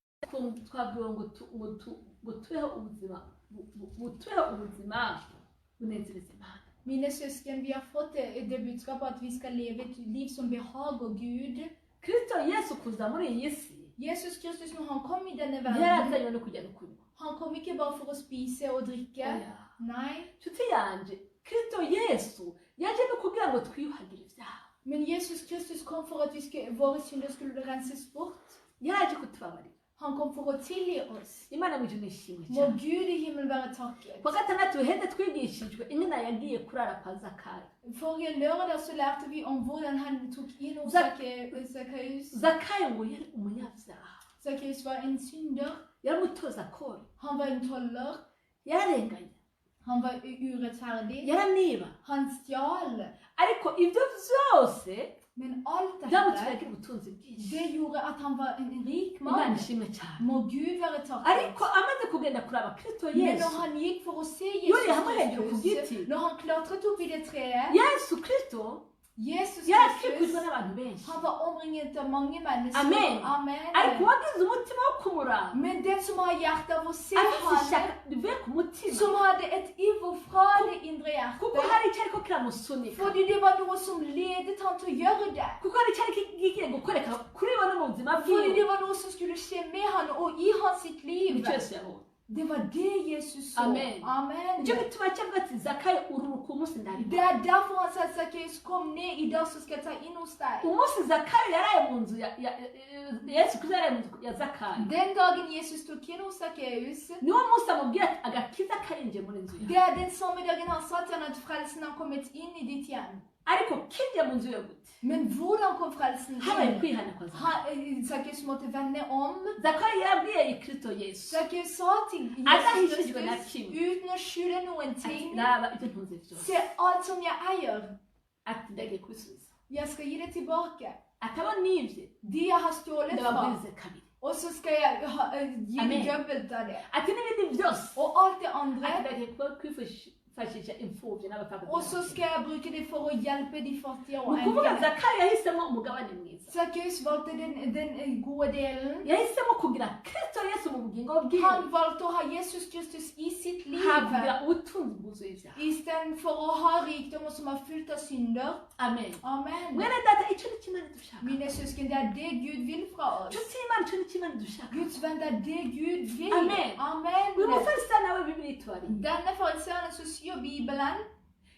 twabwiwe ngo tubeho ubuzima bunezereza Imana. Mine søsken, vi har fått det budskapet at vi skal leve et liv som behager Gud. Kristo Yesu kuza muri iyi si Jesus Kristus, når han kom i denne verden, yarazanywe no kujya no kunywa. han kom ikke bare for å spise og drikke. Oya. Nei, Nshuti yanje, Kristo Yesu yaje no kugira ngo twiyuhagire ibyaha. men Jesus Kristus kom for at våre synder skulle renses bort. Yaje kutubabarira. Han kom for å tilgi oss. imana mu ijuru nishimwe Må cyane Gud i himmelen være takket. ku wa gatandatu hede twigishijwe ingene yagiye kurara kwa zakayo Forrige lørdag så lærte vi om hvordan han tok inn hos Zacchaeus. zakayo ngo yari umunyabyaha Zacchaeus var en synder. yari umutoza kori Han var en toller. yararenganye Han var urettferdig. yaraniba Han stjal. ariko ibyo byose Men alt byamuteye dette, agira ubutunzi bwinshi det gjorde at han var en rik imana mann. ishimwe cyane Må Gud være ariko takket. amaze kugenda kuraba kristo Men yesu når han gikk for å se Yuri, han var helt på Jesus giti. Kristus, når han klatret opp i det treet, yesu kristo Jesus yarakikujwe Kristus, n'abantu benshi han var omringet av mange mennesker. Amen. Amen. ariko wagize umutima wo kumuraba Men den som har hjerte av å se afite han, ishyaka rivuye ku mutima som hadde et iver fra det indre kuko hjertet, hari icyo ariko kiramusunika fordi det var noe som ledet han til å gjøre det. kuko hari icyo ariko kigiye gukoreka kuri we no mu buzima Fordi bwiwe det var noe som skulle skje med han og i hans sitt liv. nicyo yesu yabonye Det var det Jesus så. Amen. Amen. nicyo gituma cyavuga ati zakayo ururuka umunsi ndari Det er derfor han sa Zacchaeus, kom ned i dag, så skal jeg ta inn hos deg. umunsi zakayo yaraye mu nzu yesu kristo yaraye mu nzu ya zakayo Den dagen Jesus tok inn hos Zacchaeus, niwo munsi amubwira ati agakiza karinjiye muri nzu det yawe er den samme dagen han sa til han at frelsen har kommet inn i ditt hjem. ariko kinjiye mu nzu yawe gute Men hvordan kom frelsen habaye inn? kwihana kwa zakayo Zacchaeus måtte vende om. zakayo yarabwiye i kristo yesu Zacchaeus sa til Adahishijwe na Jesus kimwe. Kristus uten å skjule noen ati ting, raba ibyo ntunze byose se alt som jeg eier, ati ndagiye kubisubiza jeg skal gi det tilbake. ataba nibye De jeg har stjålet fra, ndababwirize kabiri og så skal jeg gi Amen. det dobbelt av det. ati n'ibindi byose Og alt det andre, ati ndagiye kwifashisha imfubyi n'abapfakazi og så skal jeg bruke det for å hjelpe de fattige og ni ukuvuga enlige. zakayo yahisemo umugabane mwiza Zacchaeus valgte den gode delen. yahisemo kugira kristo yesu mu bugingo bwiwe Han valgte å ha Jesus Kristus i sitt liv, hakugira ubutunzi bwuzuye ibyaha istedenfor å ha rikdommer som er fullt av synder. amen Amen. mwene data icyo ni kimana dushaka Mine søsken, det er det Gud vil fra oss. nshuti y'imana icyo ni kimana dushaka Guds venn, det er det Gud vil. Amen. Amen. uyu mufarisayo nawe bibiri itwariye Denne fariseeren som sier Bibelen,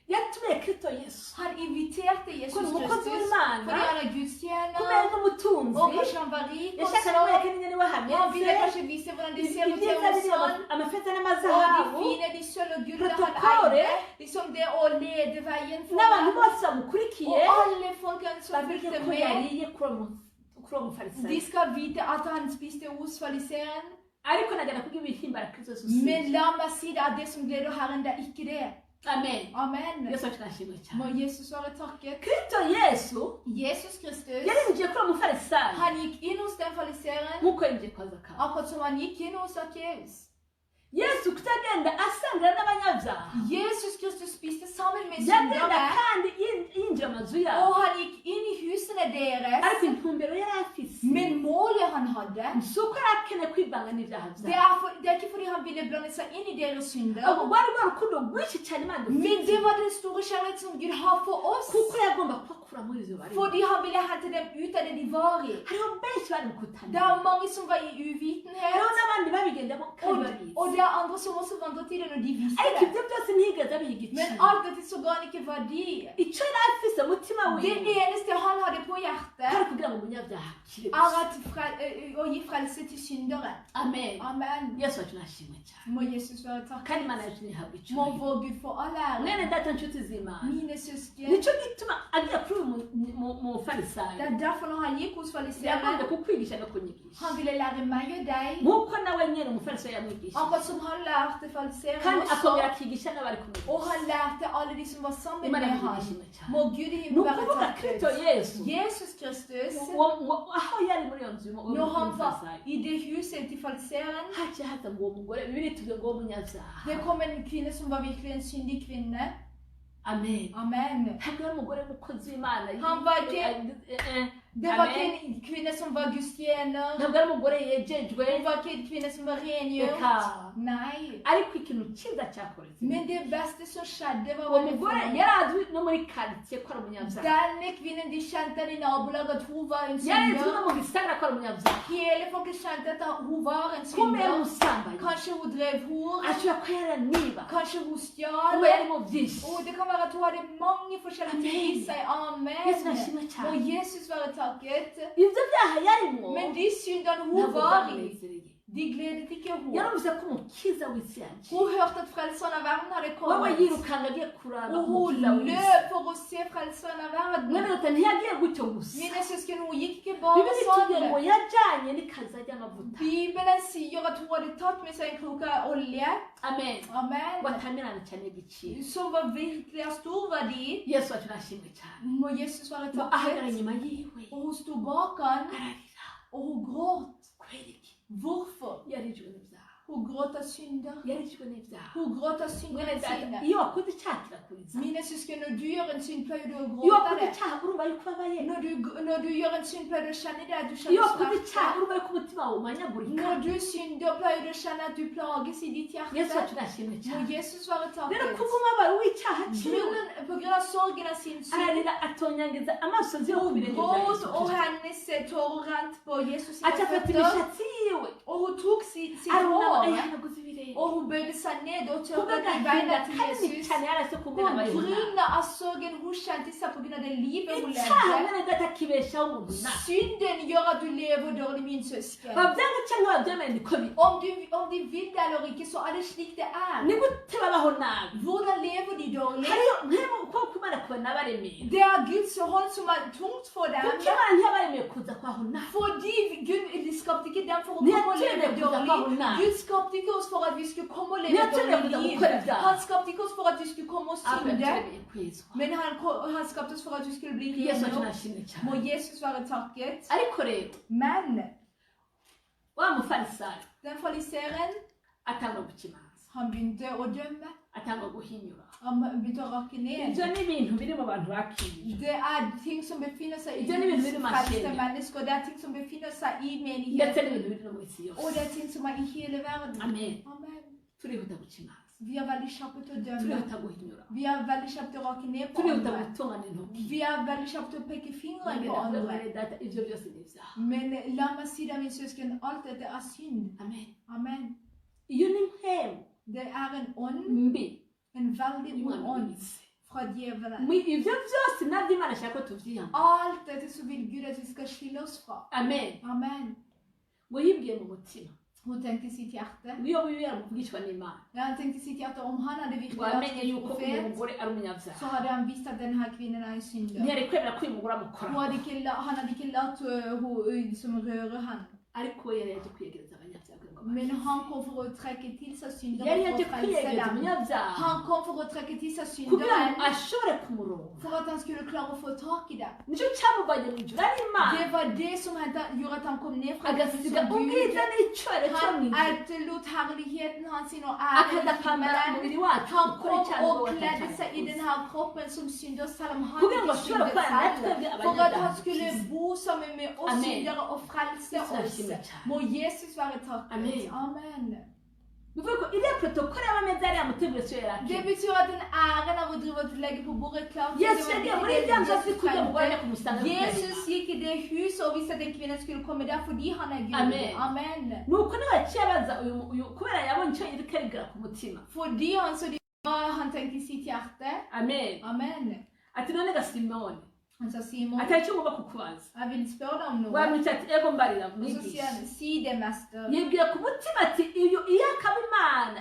yatumiye kristo yesu han inviterte Jesus Kun umukozi Kristus w'Imana, fordi han er Guds kubera tjener, n'umutunzi og kanskje han var rik yashaka også. nawe yakanye niwe Og han ville hameze kanskje vise hvordan det ser ut ibyiza hos biriho han. amafeza Og de n'amazahabu fine, de sølv og gull han Protokole. eide, liksom det å lede veien for n'abantu ham. bose bamukurikiye Og alle folkene som bavuge fulgte ko med, yariye kuri uwo mufarisayo de skal vite at han spiste hos fariseeren. ariko nagana kubwo ibihimbara kristo yesu Men si la meg si det er det som gleder Herren, det er ikke det. amen Amen. yesu wacu nashimwe Må cyane Jesus være takket. kristo yesu Jesus Kristus, yarinjiye kuri uwo mufarisayo han gikk inn hos den fariseeren, nk'uko yinjiye kwa zakayo akkurat som han gikk inn hos Zacchaeus. yesu kutagenda asangira n'abanyabyaha Jesus Kristus spiste sammen med yagenda syndere, kandi yinjira amazu yabo og han gikk inn i husene deres. ariko intumbero yari afise Men målet han hadde, si uko yari akeneye kwivanga n'ibyaha det byabo er ikke fordi han ville blande seg inn i deres synder, ahubwo rwari rwa rukundo rwinshi cyane imana men ifite det var den store kjærlighet som Gud har for oss. kuko yagomba kubakura muri izo bari Fordi han ville hente dem ut av det de var i. hariho benshi bari mu Det kutamenya er mange som var i uvitenhet, hariho n'abandi babigendamo kandi og babizi det er andre som også vandret i det når de visste ariko det. ibyo byose ntiyigeze abiha Men igiciro alt dette så ga han ikke verdi. icyo yari afise umutima Det wiwe eneste han hadde på hjertet, kari kugira ngo umunyabyaha akire er gusa å gi frelse til syndere. amen Amen. yesu wacu nashimwe cyane Må Jesus være takket. kandi imana yacu ntihabwa Må icyubahiro vår Gud få all ære. mwene data nshuti z'imana Mine søsken, nicyo gituma agiye kuri uyu mufarisayo det er derfor når han gikk hos yagombye fariseeren, kukwigisha no kunyigisha han ville lære meg og deg, nk'uko nawe nyine umufarisayo yamwigisha akkurat som han lærte fariseeren kandi akongera også, akigisha n'abari og kumwigisha han lærte alle de som var sammen imana med ham. yamwigishije cyane Må Gud i ni himmelen være ukuvuga kristo takket. yesu Jesus Kristus, aho yari muri iyo nzu når han var y'umufarisayo i det huset til fariseeren, haciye haza ngo uwo mugore bibiri tuvuge ngo uwo munyabyaha det kom en kvinne som var virkelig en syndig kvinne. amen Amen. ntabwo ari umugore w'umukozi w'imana Han var ikke- Det var Amen. ikke en kvinne som var gudstjener. ntabwo ari umugore yejejwe Det var ikke en kvinne som var rengjort. Eka. Nei. ariko ikintu cyiza cyakoretse Men det beste som skjedde var uwo veldig mugore fint. yari azwi no muri karitsiye ko ari umunyabyaha Denne kvinnen, de kjente i nabolaget at hun var en yari azwi no synder. mu gisagara ko ari umunyabyaha Hele folket kjente at hun var en kumbe yari synder. umusambanyi Kanskje hun drev hor. ashobora kuba yaraniba Kanskje hun kuba stjal. yarimo byinshi Og det kan være at hun hadde mange forskjellige ting i seg. Amen. yesu nashimwe Må cyane Jesus være takket. ibyo byaha yarimwo Men de syndene hun ntabwo var i, byamunezereye de gledet ikke henne. yaravuze ko umukiza w'isi yaje Hun hørte at frelseren av verden hadde wowe kommet. yirukanga agiye kuraba Og hun umukiza w'isi løp for å se frelseren av verden. mwene data ntiyagiye gutyo gusa Mine søsken, hun gikk ikke bare bibiri itubwiye ngo sånn. yajyanye n'ikaza ry'amavuta Bibelen sier at hun hadde tatt med seg en krukke olje. amen Amen. watamirana cyane igiciro Som var virkelig av stor verdi. yesu wacu nashimwe cyane Må Jesus være ngo ahagarara takket. inyuma yiwe Og hun sto bak han, ararira og hun gråt. kubera iki Hvorfor? yarijwe n'ibyaha Hun gråt av synder. yarijwe n'ibyaha Hun gråt av mwene syndene data sine. iyo wakoze icyaha kirakuriza Mine søsken, når du gjør en synd, pleier du å iyo gråte wakoze det. icyaha urumva yuko ubabaye Når du gjør en synd, pleier du å kjenne det, at du iyo kjenner wakoze icyaha smerte. urumva yuko umutima wawe umanyagurika Når du synder, pleier du å kjenne at du plages i ditt yesu hjerte. wacu nashimwe Må cyane Jesus være rero takket. kubw'umubabaro w'icyaha cyiwe På grunn av sorgen av sin synd, ararira atonyangiza amaso yo ku hun birenge bya gråt, yesu og kristo hennes tårer rant på Jesus sine aca afata føtter. imishatsi yiwe Og hun tok sitt arunama hår, yahanaguza ibirenge og hun bøyde seg ned og tørket kubw'agahinda beina til kanini Jesus. cyane yarase På kubwira abayuda grunn av sorgen hun kjente seg på grunn av det livet hun icyaha levde. mwene data kibeshaho umuntu na Synden gjør at du lever dårlig, min søsken. babyanga cyangwa babyemeye niko biri Om de vil det eller ikke, så er det slik det er. ni gute babaho nabi Hvordan lever de dårlig? hariyo nk'ubu ukuboko kw'imana kubona baremeye Det er Guds hånd som er tungt for dem. kuko imana ntiyabaremeye kuza kwaho nabi Fordi Gud skapte ikke dem for å komme og leve dårlig. Gud skapte ikke oss for at vi skulle komme og leve dårlig liv. Han skapte ikke oss for at vi skulle komme og ahubwo synde. yaturemeye kwezwa Men han skapte oss for at vi skulle bli yesu wacu rene. nashimwe cyane Må Jesus være takket. ariko rero Men wa mufarisayo den faliseren, atanga gukimanza han begynte å dømme. atanga guhinyura Han begynte å rakke ned. ibyo ni ibintu biri mu bantu bakiriye Det er ting som befinner seg i Det er det vi Guds vil frelste markere. mennesker. Det er ting som befinner seg i ndetse menigheten. n'ibintu biri no mu isi Og yose det er ting som er i hele verden. amen Amen. turihuta gukimanza Vi er veldig kjappe til å dømme. turihuta guhinyura Vi er veldig kjappe til å rakke ned på turihuta andre. gutungana intoki Vi er veldig kjappe til å peke fingeren på Mwene andre. mwene data ibyo byose ni ibyaha Men la meg si deg, min søsken, alt dette er synd. amen Amen. iyo ni nk'ewe Det er en ånd, mbi en veldig ond y'umwana ånd w'isi fra djevelen. ibyo byose nabyo imana ashaka ko tuvyiyama Alt dette så vil Gud at vi skal skille oss fra. amen Amen. ngo yibwiye mu mutima Hun tenkte i sitt hjerte. iyo wiwe yaramuvugishwa n'imana Ja, han tenkte i sitt hjerte, om han hadde virkelig ngo amenye vært yuko uyu profet, mugore ari umunyabyaha så hadde han visst at denne kvinnen er en synder. ntiyari kwemera ko uyu mugore amukora Han hadde ikke latt hun som rører han. ariko we yari yaje kwiyegereza abanyabyaha kugira ngo Men abakize. han kom for å trekke til seg syndere yari for yaje å frelse kwiyegereza dem. umunyabyaha Han kom for å trekke til seg kugira ngo synderen ashobore kumuronga for at han skulle klare å få tak i dem. nicyo cyamuvanye mu ijuru ari imana Det var det som gjorde at han kom ned fra agasiga som Gud. ubwiza n'icyubahiro cyo mu Han ijuru etterlot herligheten hans sin og æren i akadapambara himmelen. umubiri wacu Han ukora kom icyaha og ngo kledde batacana seg i denne kroppen som synder, selv om han kugira ngo ikke ashobore syndet kubana natwe selv. For at han skulle abanyabyaha bo sammen med oss Amen. syndere og frelse Jesus oss. ashimwe cyane. Må Jesus være takket. Amen. Amen. bivuga ko iriya protokole y'amameza yari yamuteguriye siyo yari Det akiri betyr at den æren av å drive og legge på bordet klart. yesu yagiye muri irya nzu azi ko uyu mugore ajya kumusanga Jesus gikk i det huset og visste at den kvinnen skulle komme der fordi han er Gud. Amen. Amen. nuko niwe yaciye abaza uyu kubera yabonye icyo iri karigara ku mutima Fordi han så hva han tenkte i sitt hjerte. amen Amen. ati none ga simoni Han sa Simon, ati hari icyo ngomba kukubaza jeg vil spørre deg om noe. wamwica ati ego mbarira Og så sier mwigisha han, si det, mester. yibwira ku mutima ati iyo akaba imana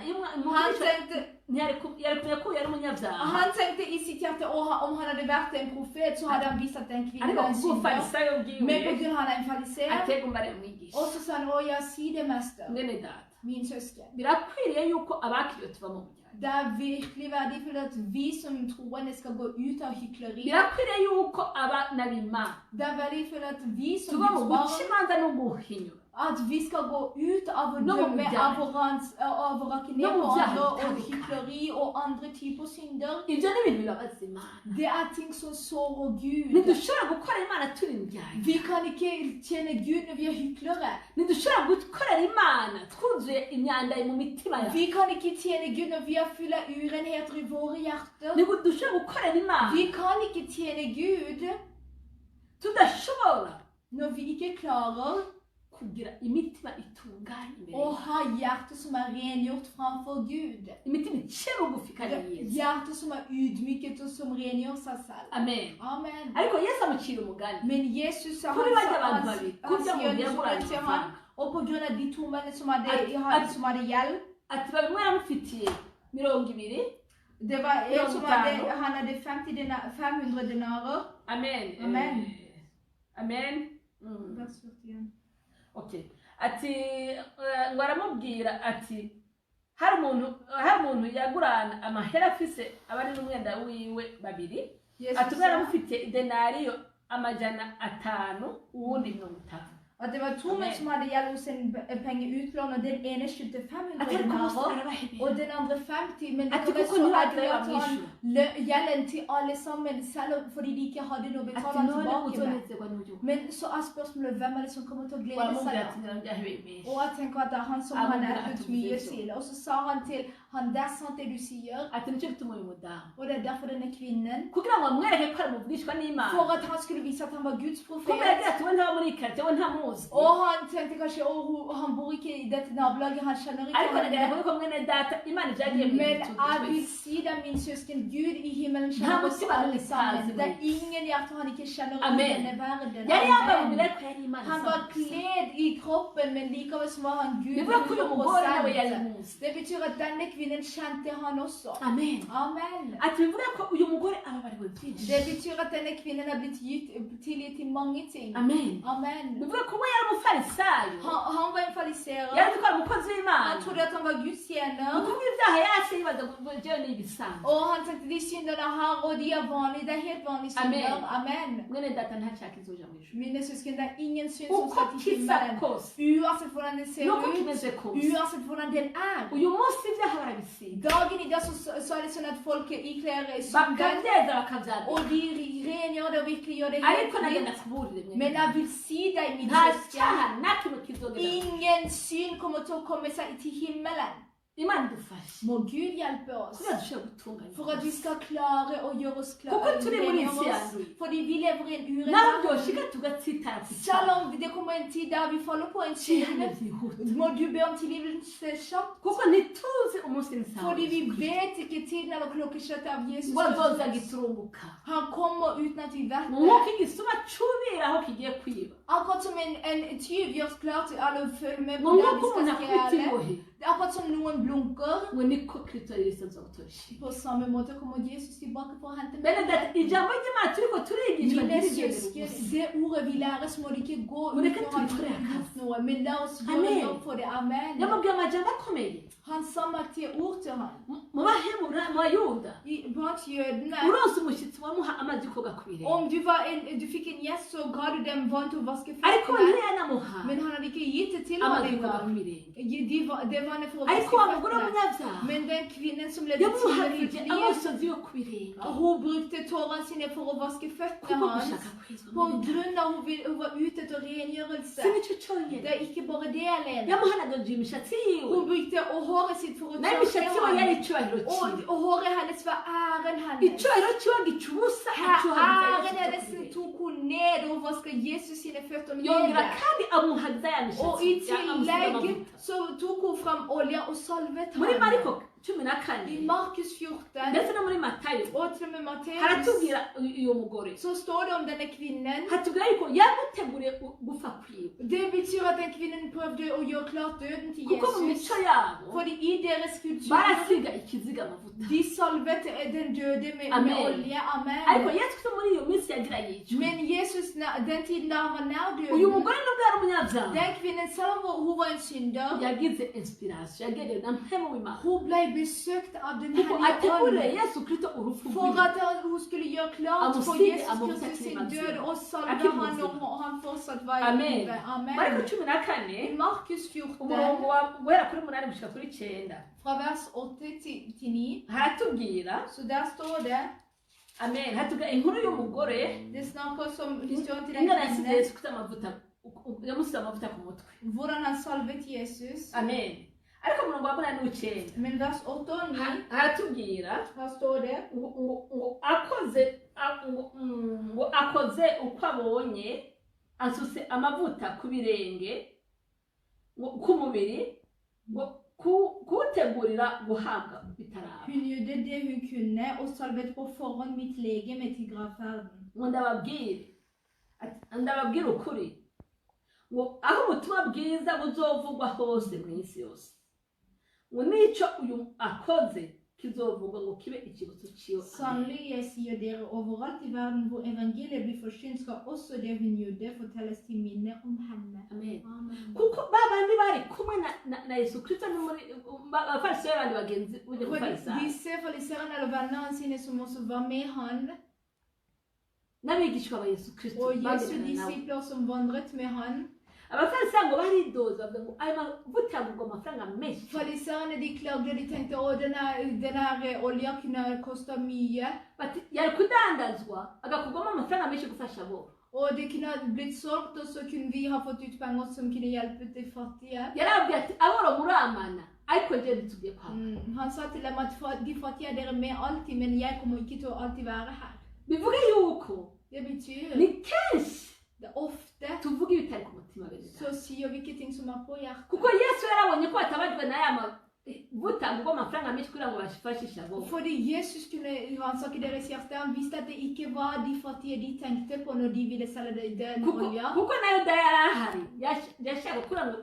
Han tenkte, yari kumenya ko yari umunyabyaha han tenkte i sitt hjerte, om han hadde vært en profet, så hadde han visst at den kvinnen ariko var en synder. kubw'ubufarisayo Men på bwiwe grunn av han er en fariser. ati ego mbarira mwigisha Og så sa han, å ja, si det, mester. mwene data Min søsken. birakwiriye yuko abakiriye tuva mu muryango Det er virkelig verdifullt at vi som troende skal gå ut av hykleri. birakwiriye yuko abana b'imana Det er verdifullt at vi som tuva mu Guds guca barn, imanza no guhinyura at vi skal gå ut av å Nå må dømme, vi av å rakke ned Nå må på vi andre, og gjøre det. hykleri og andre typer synder. ibyo ni ibintu bibabaza imana Det er ting som sårer Gud. ntidushobora gukora imana turi indyanyi Vi kan ikke tjene Gud når vi er hyklere. ntidushobora gukorera imana twuzuye imyanda mu mitima yacu Vi kan ikke tjene Gud når vi er fulle av urenheter i våre hjerter. ntidushobora gukorera imana Vi kan ikke tjene Gud tudashobora når vi ikke klarer kugira imitima itunganye imbere Å ha hjerte som rengjort framfor Gud. imitima iciye bugufi kandi yiza Hjerte som ydmyket og som rengjør seg selv. amen Amen. ariko yesu amucira umugani Men Jesus sa kuri bajya abantu han babiri sier kurya umuntu det yaguranye til han, amafaranga og på grunn av de to mennene som At- hadde gjeld, ati bamwe yaramufitiye 20 det var en som hadde, Tano. han hadde 500 denarer. amen Amen. amen Vers 41. okay ati ngo aramubwira ati hari umuntu yagurana amahera afise abari n'umwenda wiwe babiri Jesus ati umwe sa aramufitiye idenariyo 500 uwundi 50 at det var to Amen. menn som hadde gjeld hos en pengeutlån, og den ene skyldte 500 ati ariko bose denarer, arabahebera og den andre 50, men ati likevel kuko så ntibagire hadde han bamwishyura gjelden til alle sammen, selv fordi de ikke hadde noe å ati betale han none tilbake med. uzonezerwa n'uburyo Men så er spørsmålet, hvem er det som kommer til å glede waramubwira seg ati da? narabyahebeye menshi Og jeg tenker at det er han som Amen. han er ut mye til. Og så sa han til han, det er sant det du sier, ati nicyo gituma uyu mudamu og det er derfor denne kvinnen, kugira ngo amwereke ko ari umuvugishwa n'imana for at han skulle vise at han var Guds kuko profet. yagira ati we ntaba muri iyi karitsiye we ntamuzi Og han tenkte kanskje, han bor ikke i dette nabolaget, han kjenner ikke ariko nagira henne. ngo ko mwene data imana ibyagiye mu Men gihe jeg vil si deg, min søsken, Gud i himmelen kjenner oss alle sammen. Det er ingen hjerter han ikke kjenner i Amen. denne verden. yari yambaye Amen. umubiri ariko yari imana Han var isanzwe kledd i kroppen, men likevel så var han Gud. bivuga ko uyu mugore nawe yari 100%. muzi Det betyr at denne kvinnen kjente han også. amen Amen. ati bivuga ko uyu mugore ababariwe byinshi Det betyr at denne kvinnen er blitt tilgitt i mange ting. amen Amen. bivuga ko we yari umufarisayo Han var en fariserer. yari azi ko ari umukozi w'imana Han trodde at han var Guds tjener. ni ukuvuga ibyaha yase yibaza ngo jewe ni ibisanzwe Og han tenkte de synderne her, og de er vanlige. Det er helt vanlige synder. Amen. mwene data nta cyaha kizoja mu ijuru Mine søsken, det er ingen synd som uko skal til kisa himmelen. kose Uansett hvordan den ser nuko ut, kimeze kose uansett hvordan den er. uyu munsi ibyaha barabisiga Dagen i dag så er det sånn at folk ikler synden, bakabyeza bakabyandika og de rengjør det og virkelig gjør det ariko helt nagenda fint. kuburire Men mwene jeg vil si deg, min nta søsken, cyaha na kimwe kizogera ingen synd kommer til å komme seg til himmelen. imana idufashe Må Gud hjelpe oss, kugira dushobore gutunganya for at vi skal klare å gjøre oss kuko klare. turi muri rengjøre isi oss, yanduye fordi vi lever i en naho uredd byoshika verden. tugatsitara ku Selv cyaha om det kommer en tid der vi faller på en cyane synd, byihuta må du be om tilgivelse kjapt. kuko ntituzi umunsi Fordi vi nsanzwe vet ikke tiden eller klokkeslettet av Jesus ngo azoza Kristus. giturumbuka Han kommer uten at vi vet nk'uko det. igisuma cubira aho kigiye kwiba Akkurat som en tyv gjør klar til alle å følge med på ngo der nk'uko de umuntu skal akwita stjele. imbohe Det er akkurat som noen blunker. ngo niko kristo yesu azogutoresha På samme måte kommer Jesus tilbake for å hente bene meg. data ijambo ry'imana turiko turigishwa Mine ntirigende søsken, gusa det ordet vi lærer, så må det ikke gå ut Men det kan når han ikke har gjøre gjort noe. Men la oss gjøre Amen. jobb for det. Amen. yamubwiye amajambo akomeye Han sa mektige ord til han. mu bahebura mu bayuda Blant jødene. uronse umushyitsi wamuha amazi koga ku birenge Om du fikk en gjest, så ga du dem vann til å vaske ariko føttene. ntiyanamuha Men han hadde ikke gitt det til ham amazi koga ku engang. birenge Det vannet for å ariko vaske wa mugore føttene. w'umunyabyaha Men den kvinnen som levde et yamuhafije synderig liv, amosozi yo ku birenge hun brukte tårene sine for å vaske kuko føttene hans. gushaka kwezwa På mwene grunn av hun var ute etter rengjørelse. si nicyo cyonyine Det er ikke bare det alene. yamuhanagaje imishatsi yiwe Hun brukte håret sitt for å nayo imishatsi we tørke yari ham. icyubahiro cyiwe Og håret hennes var æren hennes. icyubahiro cyiwe gica ubusa Æren hennes tok hun ned og vasket Jesus sine føtter med yongera det. kandi amuhagiza ya Og i mishatsi tillegg så tok hun fram olje og salvet muri ham. mariko 14 I Markus 14 ndetse no muri matayo og til og med Matteus haratubwira uyu mugore så står det om denne kvinnen. hatubwira yuko yamuteguriye gupfa kwiwe Det betyr at den kvinnen prøvde å gjøre klart døden til kuko mu Jesus. mico yabo Fordi i deres kultur barasiga ikiziga amavuta de salvet den døde med Amen. olje. ariko Amen. yesu kristo muri iyo minsi yagira yicwa Men Jesus, den tiden da han var nær uyu døden, mugore nubwo yari umunyabyaha den kvinnen, selv om hun var en synder, yagize inspiration yagereye na mpemu w'imana hun ble besøkt av den kuko hellige ateguriye ånd. yesu kristo urupfu For rwiwe at hun skulle gjøre klart for Amusige, Jesus amusa Kristus sin til død og salve Akimuzima. han og han fortsatt var i Amen. livet. mariko Amen. 14 I Markus 14, umurongo guhera kuri 8 gushika kuri 9 fra vers 8 til 9, haratubwira så der står det, amen hatubwira inkuru y'umugore det snakker som historien til den ingana yasize kvinnen, yesu kristo amavuta yamusize amavuta ku mutwe hvordan han salvet Jesus. amen ariko umurongo wa 8 n'u9 Men vers 8 og 9, haratubwira her står det, ngo akoze uko abonye asuse amavuta ku birenge k'umubiri ngo kuwutegurira guhabwa bitaraba. Hun gjorde det hun kunne og salvet på forhånd mitt legeme til gravferden. Ngo ndababwira ukuri ngo aho ubutumwa bwiza buzovugwa hose mu isi yose, ngo n'icyo uyu akoze kizovugwa ngo kibe ikibutso ciwe. Sannelig, jeg sier dere, overalt i verden hvor evangeliet blir forsynt, skal også det hun gjorde fortelles til minne om henne. Amen. Amen. Kuko babandi bari kumwe na Yesu Kristo abafarisayo bandi bagenzi uje For gufarisayo disse fariserene eller vennene sine som også var med han, n'abigishwa ba Yesu Kristo og Jesu bagendana nawe, disipler som vandret med han. abafarisayo ngo baridoza bavuga ngo ayo mavuta yagurwa amafaranga menshi. Fariserene de klagde, de tenkte at denne olja kunne koste mye, Bati yari kudandazwa agakurwamo amafaranga menshi gufasha abo. og det kunne blitt solgt, og så kunne vi ha fått ut penger som kunne hjelpe de fattige. Yarabwiye ati aboro muramana ariko je ntitugiye kwa. Han sa til dem at de fattige er dere med alltid, men jeg kommer ikke til å alltid være her. Bivuge yuko Det betyr, ni kenshi det er ofte, tuvuga ibitari ku mutima bene så sier vi ikke ting som er på hjertet. kuko Yesu yarabonye ko batabajwe n'aya mavuta ngo amafaranga menshi kugira ngo bafashishe abo. Fordi Jesus kunne ransake deres hjerte, han visste at det ikke var de fattige de tenkte på når de ville selge den olja. kuko nayo da yari ahari yashaka kugira ngo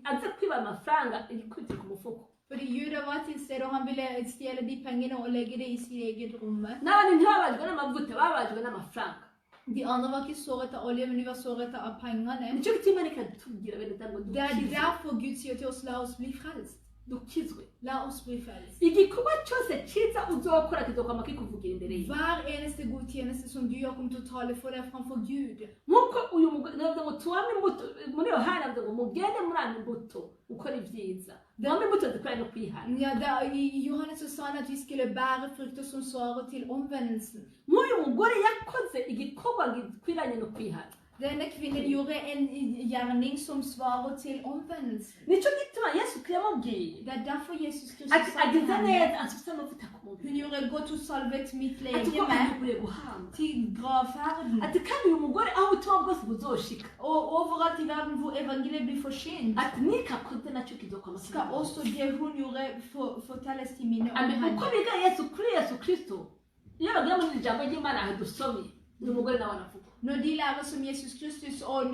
aze kwiba amafaranga ikubitire ku mufuko. Fordi Juda var til stede, og han ville stjele de pengene og legge det i sitt eget rom. N'abandi ntibabajwe n'amavuta babajwe n'amafaranga. De andre var ikke såret av olje, men de var såret av pengene. Nicyo gituma reka tubwira bene data ngo Det er derfor Gud sier til oss, la oss bli frelst. dukizwe. La oss bli frelst. Igikorwa cyose cyiza uzokora kizokwama kikuvugira imbere ye. Hver eneste god tjeneste som du gjør, kommer til å tale for deg framfor Gud. Nk'uko uyu mugore ngo tuwame imbuto muri Yohana avuga ngo mugende murana imbuto ukora ibyiza. Mwame imbuto zikorera no kwihana. Ja, i Johannes så sa han at vi skulle bære frukter som svarer til omvendelsen. Nk'uyu mugore yakoze igikorwa gikwiranye no kwihana. Denne kvinnen gjorde en gjerning som svarer til omvendelsen. Nicyo gituma Yesu yamubwiye Det er derfor Jesus Kristus ati sa til agize henne, neza ansutse amavuta ku mubiri. hun gjorde godt, hun salvet mitt Ati ko legeme agikwiye guhamba. til gravferden. Ati kandi uyu mugore aho ubutumwa bwose buzoshika. Og overalt i verden hvor evangeliet blir forsynt, Ati nikakoze nacyo kizokwama skal også det hun gjorde fortelles til minne om Amen. Uko henne. biga Yesu Kristo. Iyo bagiye muri iri jambo ry'Imana aho dusomye, uyu mugore nawe aravuga. Når de lærer som Jesus Kristus og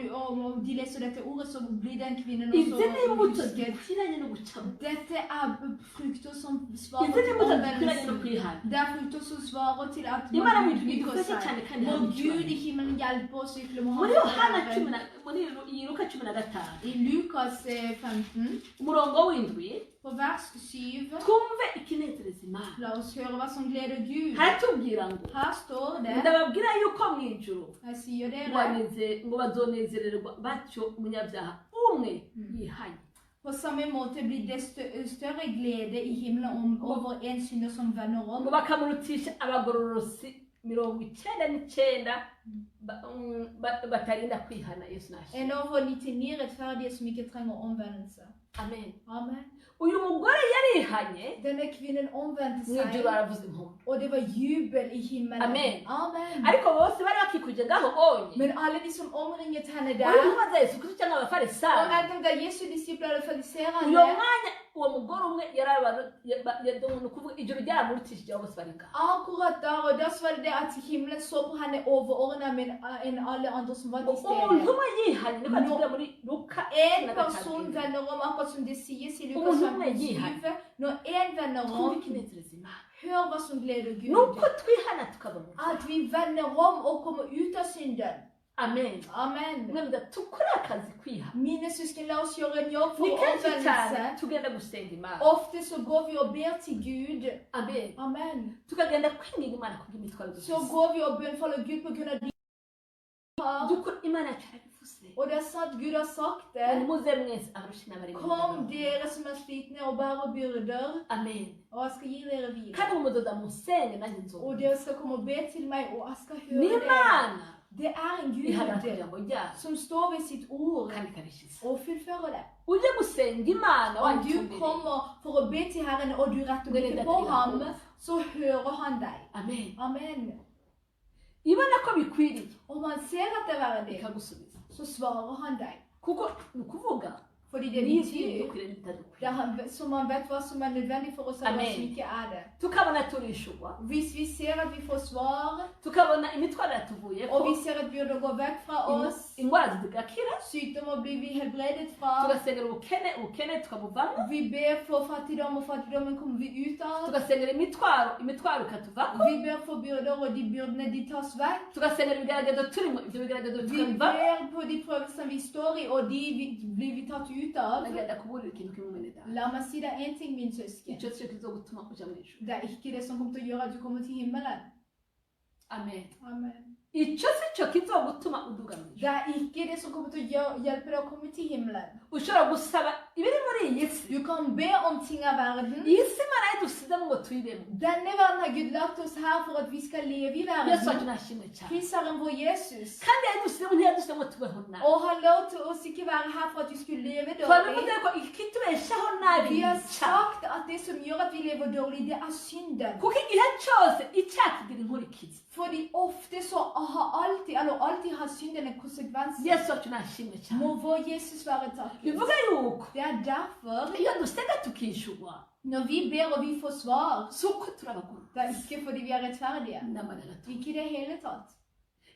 de leser dette ordet, så blir den kvinnen Izi ni også imbuto husket. zikwiranye no gucamo. Dette er frukter som svarer Izi ni til imbuto zikwiranye no omvendelsen. kwihana. Det er frukter som svarer til at Imana man idufashe utvikler cyane seg. kandi Må hari Gud icyubahiro. i himmelen hjelpe oss virkelig må Muri Yohana ha cumi na- muri Luka 15 I Lukas 15, umurongo w'indwi på vers 7, twumve ikinezereza Imana. la oss høre hva som gleder Gud. Haratubwira ngo Her står det, ndababwira yuko mu ijuru jeg sier dere, ngo bazonezererwa batyo umunyabyaha umwe yihanye. på samme måte blir det større glede i himmelen over en synder som vender Ngo om, bakamurutisha abagororosi 99 batarinda kwihana. Yesu nashe. enn over 99 rettferdige som ikke trenger omvendelse. Amen. Amen. Uyu mugore yarihanye Denne kvinnen omvendte mu ijuru seg, baravuza impundu. og det var jubel i himmelen. Amen. Amen. Ariko bose bari bakikuje ngaho onye. Men alle de som omringet henne der, Uri kubaza Yesu Kristo cyangwa og abafarisayo. enten det er Jesu disipler eller Uyo fariserene, mwanya uwo mugore umwe ni ukuvuga ijuru ryaramurutishije abo bose bari ngaho. akkurat der og da så var det det at himmelen så på henne overordnet enn alle andre som var til Umuntu stede. umwe yihanye niko atubwira muri Luka En person 15. vender om, akkurat som det sies i Lukas Umuntu umwe 15, yihanye. 7. Når en vender Twumve om, ikinezereza Imana. hør hva som gleder Nuko Gud. twihana tukava mu At vi vender om og kommer ut av synden. Amen. Amen. Mwemeza tukore akazi kwihana. Mine søsken, la oss gjøre en jobb for Ni kenshi cyane omvendelse. tugenda gusenga Imana. Ofte så går vi og ber til Gud. Amen. Amen. Tukagenda kwinginga Imana kubw'imitwaro Så dufise. går vi og bønnfaller Gud på grunn av de har. Dukore Imana yacu yarabivuze. Og det er sant, Gud har sagt Ngo det. muze mwese abarusha n'abaremerewe. Kom dere som er slitne og bærer byrder, Amen. og jeg skal gi dere hvile. Kandi umudoda musenge nanjye Og nzoga. dere skal komme og be til meg, og jeg skal høre Ni dere. Imana Det er en ihagara ku Gud ijambo ryayo som står ved sitt ord kandi ikabishiza. og fullfører det. Uje gusenga Imana Om du wayitumbiriye. kommer for å be til Herren, og du retter blikket på ham, så hører han deg. Amen. Amen. Ibona ko bikwiriye Om han ser at det er verdig, ikagusubiza. så svarer han deg. Kuko ni ukuvuga Fordi det n'iby'iyi betyr dukwiriye n'ibitadukwiriye det er, så man vet hva som er nødvendig for oss, og hva Amen. som ikke er det. tukabona turishurwa Hvis vi ser at vi får svar, tukabona imitwaro yatuvuyeko og vi ser at byrder går vekk fra oss, indwara zigakira sykdommer blir vi helbredet fra, tugasengera ubukene tukabuvamo vi ber for fattigdom, og fattigdommen kommer vi ut av. tugasengera imitwaro ikatuvako Vi ber for byrder, og de byrdene de tas vekk. tugasengera ibigeragezo turimo ibyo bigeragezo Vi tukabivamo ber på de prøvelsene vi står i, og de blir vi tatt ut av. nagenda kuburira ikintu kimwe mwene data La meg si deg en ting, min søsken. icyo cyo kizogutuma uja mu ijuru Det er ikke det som kommer til å gjøre at du kommer til himmelen. amen Amen. icyo si cyo kizogutuma uduga mu ijuru Det er ikke det som kommer til å hjelpe deg å komme til himmelen. ushobora gusaba ibiri muri iyi si Du kan be om ting av verden. iyi si imana yadusizemo ngo tuyibemo Denne verden har Gud lagt oss her for at vi skal leve i yesu wacu verden. nashimwe cyane Pris Herren vår Jesus. kandi yadusizemo ntiyadusizemo ngo tubeho nabi Og han la til oss ikke være her for at vi skulle leve twabivuze dårlig. ko ikitubeshaho nabi Vi har cyane sagt at det som gjør at vi lever dårlig, det er synden. kuko igihe cyose icyaha kigira inkurikizi Fordi ofte så alltid har synden en konsekvens. yesu wacu nashimwe cyane Må vår Jesus være takket. bivuga yuko Det er derfor, iyo dusenga tukishurwa når vi ber og vi får svar, si uko turabagorora det er ikke fordi vi er rettferdige. n'amanagato Ikke i det hele tatt.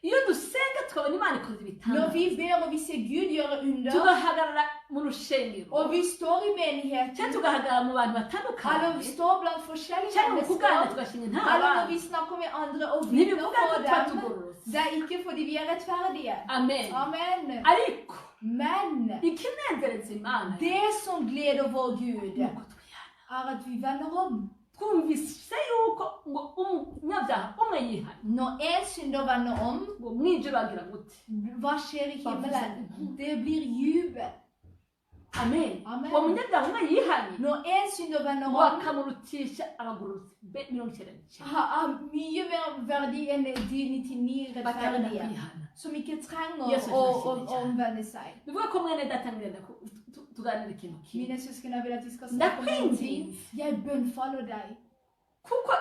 iyo dusenga tukabona imana ikoze Når ibitangaza vi ber og vi ser Gud gjøre under, tugahagarara mu rushengero og vi står i cyangwa menigheten, tugahagarara mu bantu eller batandukanye vi står blant forskjellige cyangwa mu kuganira mennesker, tugashinga eller når intabana vi snakker med andre og vitner ntibivuga for ko tuba dem, tugororotse det er ikke fordi vi er rettferdige. amen Amen. ariko Men ikinezereza imana det som gleder vår Gud, ni uko twihana er at vi vender om. twumvise yuko ngo umunyabyaha umwe yihana Når en synder vender om, ngo mwinjira bagira gute hva skjer i himmelen? Det blir jubel. amen Amen. uwo munyabyaha umwe yihanye Når en synder vender ngo om, akamurutisha abagororotse mirongo icyenda n'icyenda har mye mer verdi enn de 99 batabona rettferdige, kwihana som ikke trenger Jesus å Kristus. omvende seg. bivuga ko mwene data ngenda tuganira ikintu kimwe Mine søsken, jeg vil at vi skal snakke om en ting. ndakwinginze Jeg bønnfaller deg. kuko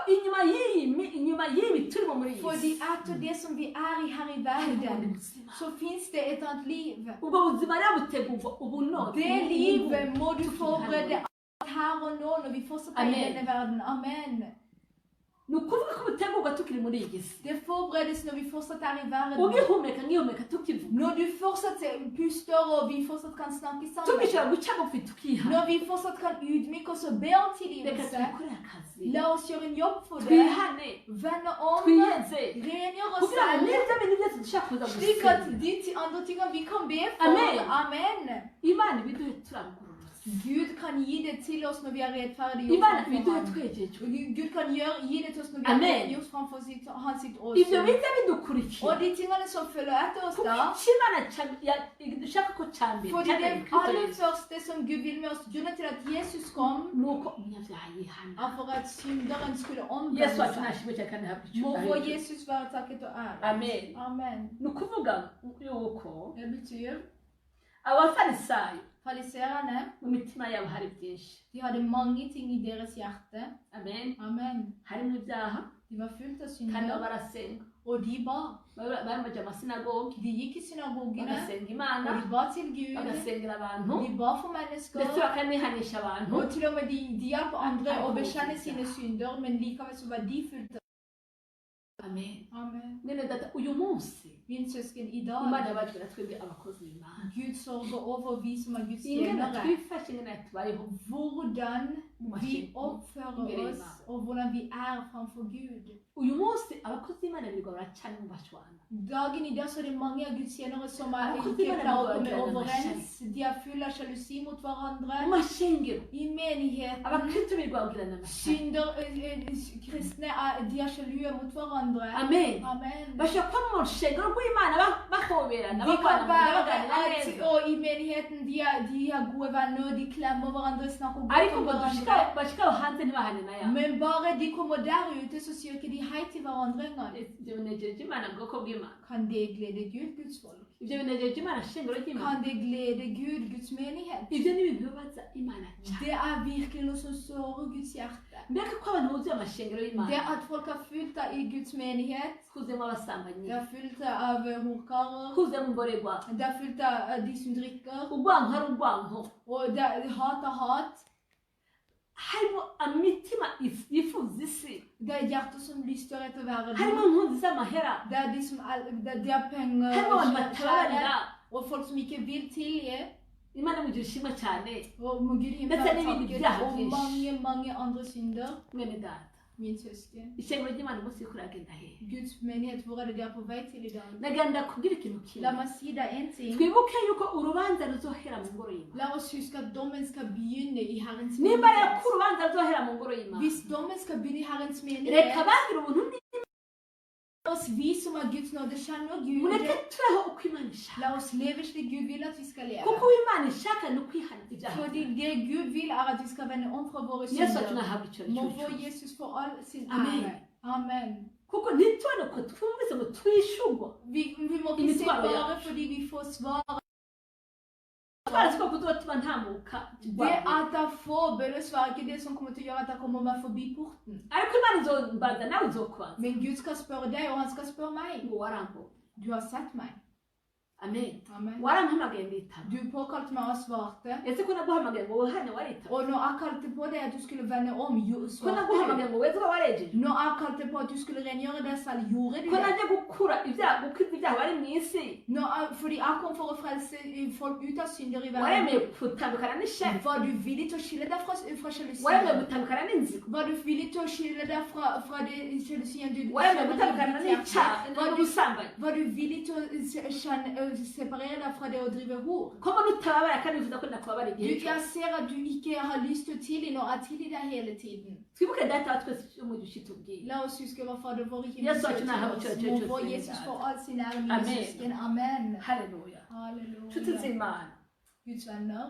inyuma y'ibi turimo muri iyi Fordi si etter det som vi er i her i hari ubundi verden, buzima så fins det et annet liv. ubwo buzima rero butegurwa ubu none Det livet må du forberede her og nå når vi fortsatt er i Amen. denne verden. Amen. ni ukuvuga ko butegurwa tukiri muri iyi si Det forberedes når vi fortsatt er i verden. ngihumeka tukivuga Når du fortsatt puster og vi fortsatt kan snakke sammen. tubishobora guca bugufi tukihana Når vi fortsatt kan ydmyke oss og be om reka tilgivelse. tubikorere akazi La oss gjøre en jobb for det. twihane Vende om. twiyeze Rengjøre oss kugira ngo selv. n'ibyo bintu byose dushaka kuza Slik at gusenga de andre tingene vi kan be for. Amen. Amen. imana ibiduhe turabugororotse Gud kan gi det til oss når vi er rettferdige. imana ibiduhe twejejwe Gud kan gi det til oss når vi Amen. er gjort framfor hans sitt ibyo åsyn. biza bidukurikira Og de tingene som følger etter oss kuko da, icyo imana dushaka ko cya mbere fordi det cyabereye Kristo aller Yesu første som Gud vil med oss, grunnen til at Jesus kom, ni uko umunyabyaha yihana er for at synderen skulle yesu omvende wacu seg. ntashimwe cyane kandi ahabwa Må vår icyubahiro Jesus være takket og ære. amen Amen. ni ukuvuga yuko Det betyr abafarisayo fariserene, mu mitima yabo hari byinshi de hadde mange ting i deres hjerte. amen Amen. harimo ibyaha De var fullt av kandi nabo synder, barasenga og de ba. bari baje amasinagogi De gikk i synagogene, bagasenga imana og de ba til Gud. bagasengera abantu De ba for mennesker. ndetse bakanihanisha abantu Og til og med de hjalp andre å bekjenne sine synder, men likevel så var de fullt av. amen Amen. mwene data uyu munsi Min søsken, i imana dag, yabajwe na twebwe abakozi b'imana Gud sørger over vi som er Guds ingene tjenere. twifashe ingene tubayeho Hvordan mu vi mashingo oppfører oss, og hvordan vi er framfor Gud. uyu munsi abakozi b'imana birirwa baracana mu bashwana Dagen i dag så er det mange av Guds tjenere som er Akkurat ikke det klarer å var komme det overens. De er fulle av sjalusi mot mu hverandre. mashengero I menigheten. abakristo birirwa bagirana amashanyarazi Synder, kristne, de er sjalue mot hverandre. amen Amen. bashobora kuba mu rushengero rw'imana bahoberana De kan babana være baganira at, neza og i menigheten de er gode venner, de klemmer hverandre, snakker godt ariko om ngo hverandre. bashikaho hanze ntibahane na yabo Men bare de kommer der ute, så sier ikke de hei til hverandre engang. ibyo binejeje imana bwoko bw'imana Kan det glede Gud, Guds folk? ibyo binejeje imana shengero ry'imana Kan det glede Gud, Guds menighet? ibyo ni ibintu bibabaza imana cyane Det er virkelig noe som sårer Guds hjerte. mbega ko abantu buzuye amashengero Det y'Imana at folk har fulgt av i Guds menighet. huzuyemo abasambanyi Det er fulgt av horkarer. huzuyemo imborerwa Det er fulgt av de som drikker. urwanko ari urwanko Og det er hat av hat. harimo imitima yifuza isi Det er hjerter som lyster etter verden. harimo impunzi z'amahera Det er de som det er penger harimo og abantu batabarira og folk som ikke vil tilgi. Imana mugira ishimwe cyane Og må Gud Dette er himmelen n'ibindi takke byaha og byinshi. mange andre synder. mwene data Min søsken. ishengero ry'Imana umunsi y'ukuri agenda hehe Guds menighet, hvor er det de er på vei til i dag? nagenda kubwira ikintu La kimwe meg si deg en ting. twibuke yuko urubanza ruzohera mu ngoro y'Imana La oss huske at dommen skal begynne i Herrens nimba rero menighet. ko urubanza ruzohera mu ngoro y'Imana Hvis dommen skal begynne i Herrens reka menighet, bagira ubuntu la oss vi som er Guds nåde kjenner mureke Gud. tubeho uko Imana ishaka La oss leve slik Gud vil at vi skal leve. kuko uwo Imana ishaka ni ukwihana ibyaha Fordi det Gud vil er at vi skal vende om fra våre yesu wacu synder. nahabwa icyubahiro Må cy'ubushobozi. få Jesus for all sin Amen. ære. Amen. kuko ntitubone ko twumvise ngo twishugwa Vi må ikke se Imitwaro bare yacu. fordi vi får svar. twarazi ko kuzuba tuba ntamuka Det at det er få bønnesvar er ikke det som kommer til å gjøre at jeg kommer meg forbi porten. ariko Imana izombaza nawe uzokubaza Men Gud skal spørre deg, og han skal spørre meg. ngo warambonye Du har sett meg. amen Amen. warampamagaye nditaba Du påkalte meg og svarte. ese ko naguhamagaye ngo wohane waritaba Og når jeg kalte på deg at du skulle vende om, ko svarte naguhamagaye du. ngo weze uba warejeje Når jeg kalte på at du skulle rengjøre deg selv, gjorde du ko det. najya gukura ibyaha gukiza ibyaha bari mu isi Fordi jeg kom for å frelse folk ut av synder i waremeye verden. gutandukana n'ishyari Var du villig til å skille deg fra waremeye sjalusien? gutandukana n'inzigo Var du villig til å skille deg fra det sjalusien du waremeye kjenner i gutandukana ditt hjerte? n'icyaha n'ubusambanyi Var du villig til å separere deg fra det å drive hor? ko mbona utababara kandi wifuza ko nakubabara igihe Jeg cyose ser at du ikke har lyst til å tilgi når jeg tilgir deg hele tiden. twibuke data wa twese cyo mu gihe tubwira La oss huske hva Fader vår i Yesu wacu himmelen nahabwe sier icyubahiro til oss. Må få cyose Jesus cyose. for all sin ære, mine Amen. søsken. Amen. haleluya nshuti Halleluja. z'Imana Guds venner,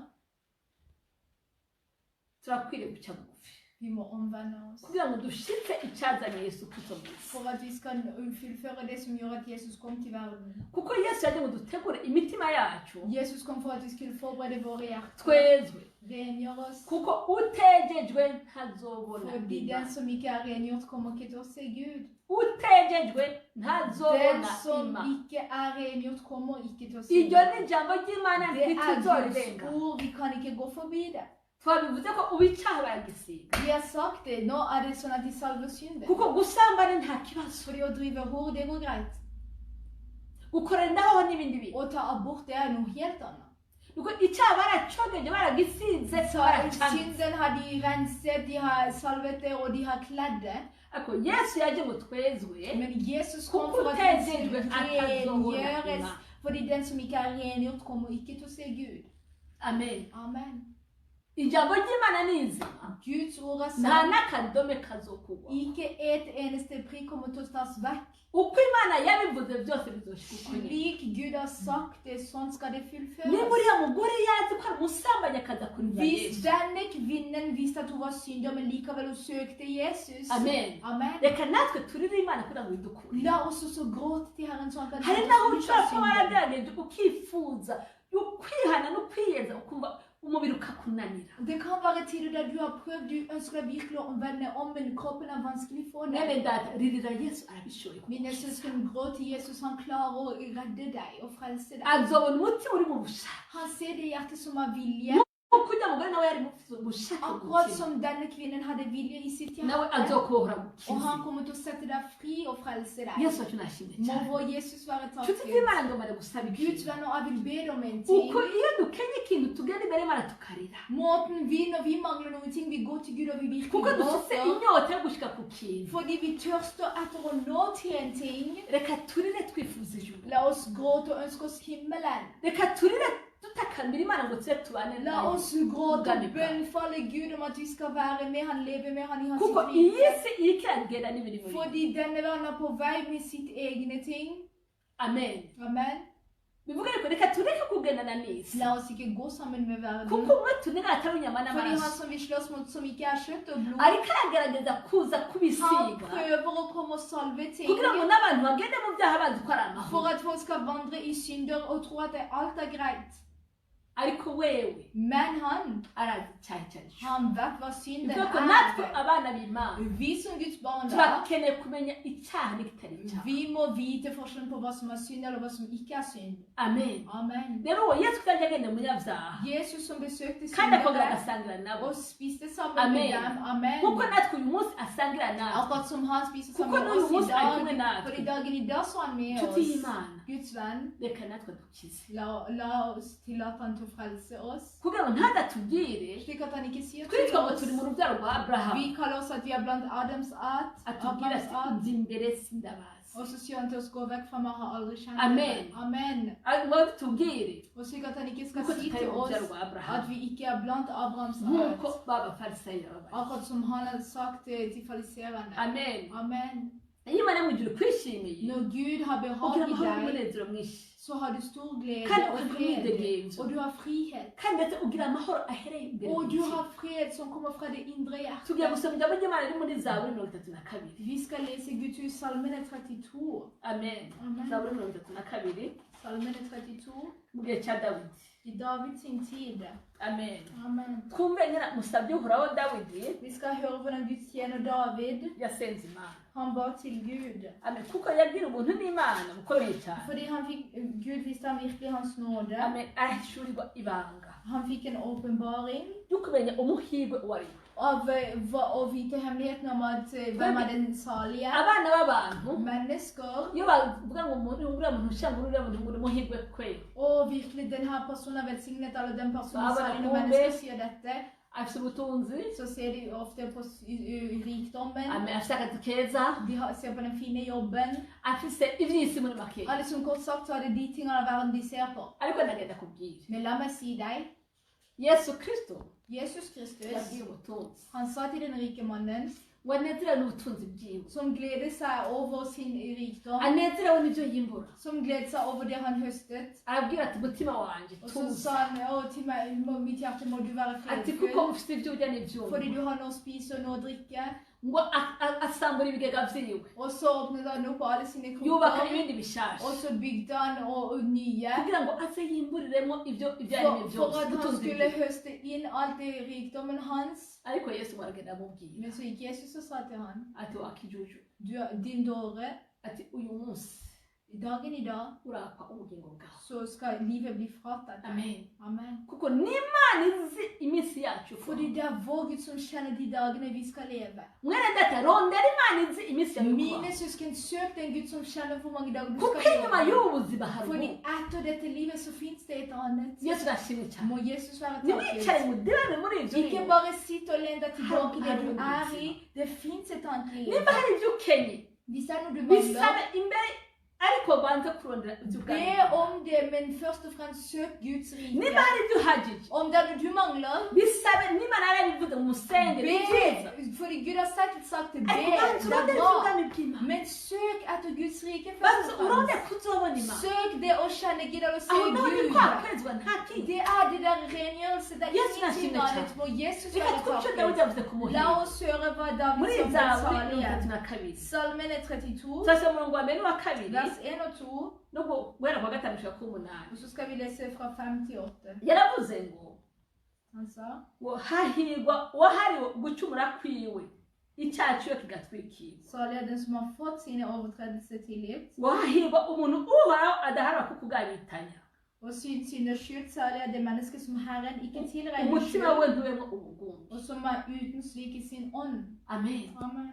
turakwiriye guca bugufi vi må omvende oss. kugira ngo dushitse icyazanye Yesu Kristo mu isi For at vi skal fullføre det som gjør at Jesus kom til verden. kuko Yesu yaje ngo dutegure imitima yacu Jesus kom for at vi skulle forberede våre hjerter. twezwe Rengjøre oss. kuko utejejwe ntazobona Fordi Imana. den som ikke er rengjort, kommer ikke til å se Gud. utejejwe Den ntazobona som Imana. ikke er rengjort, kommer ikke til å se iryo Gud. ni ijambo ry'Imana Det er Guds ntituzorenga ord, vi kan ikke gå forbi det. twabivuze ko ubicaha baragisiga Vi har sagt det, nå er det sånn at de salver synder. kuko gusambana nta kibazo Fordi å drive hor, det går greit. gukorera indaho n'ibindi bintu Å ta abort, det er noe helt annet. nuko icyaha baracogeje baragisize baracanze Synden har de renset, de har salvet det, og de har kledd det. ariko Yesu yaje ngo twezwe Men Jesus kom kuko for at vi utejejwe skulle atazobona rengjøres. Imana. Fordi den som ikke er rengjort, kommer ikke til å se Gud. amen Amen. ijambo ry'Imana ni izima Guds ord er nta sant. n'akadome kazokugwa Ikke et eneste prikk kommer til å tas vekk. uko Imana yabivuze byose bizoshika uko nyene Slik Gud har sagt det, sånn skal det niba fullføres. uriya mugore yazi ko ari umusambanyi akaza kuriza Hvis Yesu denne kvinnen visste at hun var synder, men likevel hun søkte Jesus. amen Amen. reka natwe turire Imana kugira ngo idukure La oss også gråte til Herren så han kan hari ta naho oss ut ushobora av kuba synden. waragerageje ukifuza ukwihana no kwiyeza ukumva umubiri ukakunanira Det kan være tider der du har prøvd, du ønsker virkelig å vende om, men kroppen er vanskelig for deg. mwene data ririra Yesu arabishoboye Mine søsken, gråt til Jesus, han klarer å redde deg og frelse deg. azobona umutima uri mu bushake Han ser det hjertet som har vilje. kuko ujya mugore nawe yari mufite ubushake mu Akkurat mutima som denne kvinnen hadde vilje i sitt nawe hjerte. azokubohora Og gukiza han kommer til å sette deg fri og frelse deg. Yesu wacu nashimye Må cyane vår Jesus være nshuti takket. z'Imana ngomara gusaba Guds ikintu venner, jeg vil be deg om en ting. uko iyo dukenye ikintu tugenda imbere y'Imana tukarira Måten vi, når vi mangler noen ting, vi går til Gud og vi kuko virkelig dufite gråter. inyota yo gushika ku kintu Fordi vi tørster etter å nå til en ting. reka turire twifuza ijuru La oss gråte og ønske oss himmelen. reka turire dutakambira Imana ngo tube tubane La nayo oss gråte og Ubwami bwawe. bønnfalle Gud om at vi skal være med han, leve med han i hans kuko sitt iyi rike. si iriko iragenda n'ibiri muri Fordi denne verden er på vei med sitt egne ting. amen Amen. bivuga ariko reka tureke kugendana n'isi La oss ikke gå sammen med verden. kuko umwe tunira atari inyama Fordi han n'amaraso som vi slåss mot, som ikke er kjøtt og blod, ariko aragerageza kuza han kubisiga prøver å komme og salve ting. kugira ngo n'abantu bagende mu byaha bazi ko ari For amahoro at folk skal vandre i synder og tro at alt er greit. ariko wewe Men han, arazi icyaha icyo ari cyo. han vet vad synden Ivuga ko natwe är. abana b'Imana Vi som Guds barn då, turakeneye kumenya icyaha n'ikitari icyaha. vi må vite forskjellen på vad som är synd eller vad som inte är synd. Amen. Amen. Rero uwo Yesu kandi yagenda umunyabyaha Jesus som besökte kandi akongera syndare agasangira nabo och spiste samman Amen. med dem. Amen. kuko natwe uyu munsi asangira nawe. Akkurat som han spiser Kuko samman med n'uyu oss munsi ari kumwe idag. natwe. För i dagen idag så är han med Nshuti oss. y'Imana Guds vän, reka natwe dukize la oss tillåta han till att frälsa oss. kugira ngo ntadatubwire Slik att han inte säger till twitwa ngo oss. turi mu rubyaro rwa Aburahamu Vi kallar oss att vi är bland Adams art. atubwira Abrahams ati art. ndi imbere sindabazi. Och så säger han till oss, gå väck från mig, jag har aldrig känt Amen. er. Amen. ngo bitubwire Och så att han inte ska kuko säga tutari till mu oss rubyaro rwa Aburahamu att vi inte är bland Abrahams nk'uko art. b'abafarisayo babaye. Akkurat som han har sagt till fariséerna. Amen. Amen. iyo Imana yamugiriye kwishimiye När Gud har ugira behag i amahoro dig n'umunezero mwinshi så har du stor kandi glädje och ukagira fred. umwidegenzo Och du har frihet. kandi ndetse ugira amahoro ahereye imbere Och mu du mutima. har fred som kommer från det inre tugiye hjärtat. gusoma ijambo ry'Imana riri muri Zaburi 32. Vi ska läsa Guds ord, Salmen 32. Amen. Amen. Zaburi 32 Salmen 32. mu gihe cya Dawidi. I Davids sin tid. Amen. Amen. twumve nyine musabye uhoraho Dawidi Vi ska höra hvordan Guds tjänar David, yasenze Imana. han bad till Gud. Amen. kuko yagira ubuntu n'Imana bukomeye cyane. För han fick, Gud visste han virkelig hans nåde. Amen. Arahishurirwa ibanga Han fick en uppenbaring ryo kumenya umuhirwe uwo ari we. av och vita hemligheten om att vem är den saliga. abana b'abantu Människor. iyo bavuga ngo umuntu uriya muntu ushanga uriya muntu ngo ni umuhirwe kwe Och virkelig den här personen är välsignad eller den personen Ja, är men salig. När hon människor vet- ser detta afite ubutunzi. så ser de ofta på rikdomen. Amen. afite akazi keza Ser på den fina jobben. afite iby'isi muri make Eller som kort sagt så är det de tingene av världen de ser på. ariko ndagenda kubwira Men låt mig säga dig, Yesu Kristo Jesus Kristus, yabwiye ubutunzi han sa till den rike mannen ngo anezerewe n'ubutunzi bwiwe, som glädde sig över sin rikdom, anezerewe n'ibyo yimbura. som glädde sig över det han höstet. arabwira ati mutima wanjye Och så tuza sa han, åh till mig, mitt hjärta må du vara ati kuko fredfull. ufite ibyo urya n'ibyo För du unywa. har något att spisa och något att dricka. ngo asambura ibigega byiwe Och så öppnade han upp alla sina yubaka krukkor. ibindi bishasha Och så byggde han och nya. kugira ngo aze yimburiremo ibyo aremye För byose att han ubutunzi skulle bwiwe. hösta in allt det rikdomen hans. ariko Yesu ngo aragenda amubwira Men så gick Jesus och sa till han, ati wakijuju din dåre, ati uyu munsi dagen idag urakwa ubugingo bwawe. så ska livet bli fratat. Amen. Amen. kuko n'Imana izi iminsi yacu För det är där vår Gud som känner de dagarna vi ska leva. mwene data rondera Imana izi iminsi yawe Mina kubaho. syskon, sök den Gud som känner hur många dagar du kuko ska inyuma leva. y'ubu buzima hari För ubu. efter detta livet så finns det ett annat. Yesu arashimwe cyane. Må Jesus vara Nimwicare tacklig. mudirane muri ibyo Inte bintu. bara sitta och lända tillbaka i det du Har- är i. Det finns ett annat liv. niba hari ibyo ukenye Visst är det du bisabe manglar? imbere ariko banze kurondera ibyo Be ukeneye. om det, men först och främst sök Guds niba rike. hari ibyo uhagije Om det du manglar, bisabe niba narabivuze mu musenge ni byiza be. För Gud har säkert sagt det. Be, ariko banze det är urondere bra. ubwami bw'Imana. Men sök efter Guds rike banze först och urondere främst. kuzobona Imana. Sök det och känn Gud och aho se naho ni Gud. kwakwezwa nta kindi. Det är det där rengörelse, där Jesus ingenting nashimwe annat. Må Jesus reka vara twumve icyo Dawidi tacklig. yavuze ku muhimba Låt oss höra vad David muri sa om Zaburi saliga. 32. Salmen är 32, turasoma umurongo wa mbere n'uwa kabiri vers 1 och 2. no guhera kwa gatanu gushika ku munani. Och så ska vi läsa från 5 till 8. yaravuze ngo Han sa, ngo hahirwa uwahariwe gucumura kwiwe icyaha ciwe kigatwikira. salig är den som har fått sina överträdelser tillgift ngo hahirwa umuntu uhoraho adaharwa kukugabitanya, och synder skyld. Salig är det människa som Herren icke tillregnar umutima skyld we ntuwemo ubugunge. och som är utan svik i sin ond. Amen. Amen.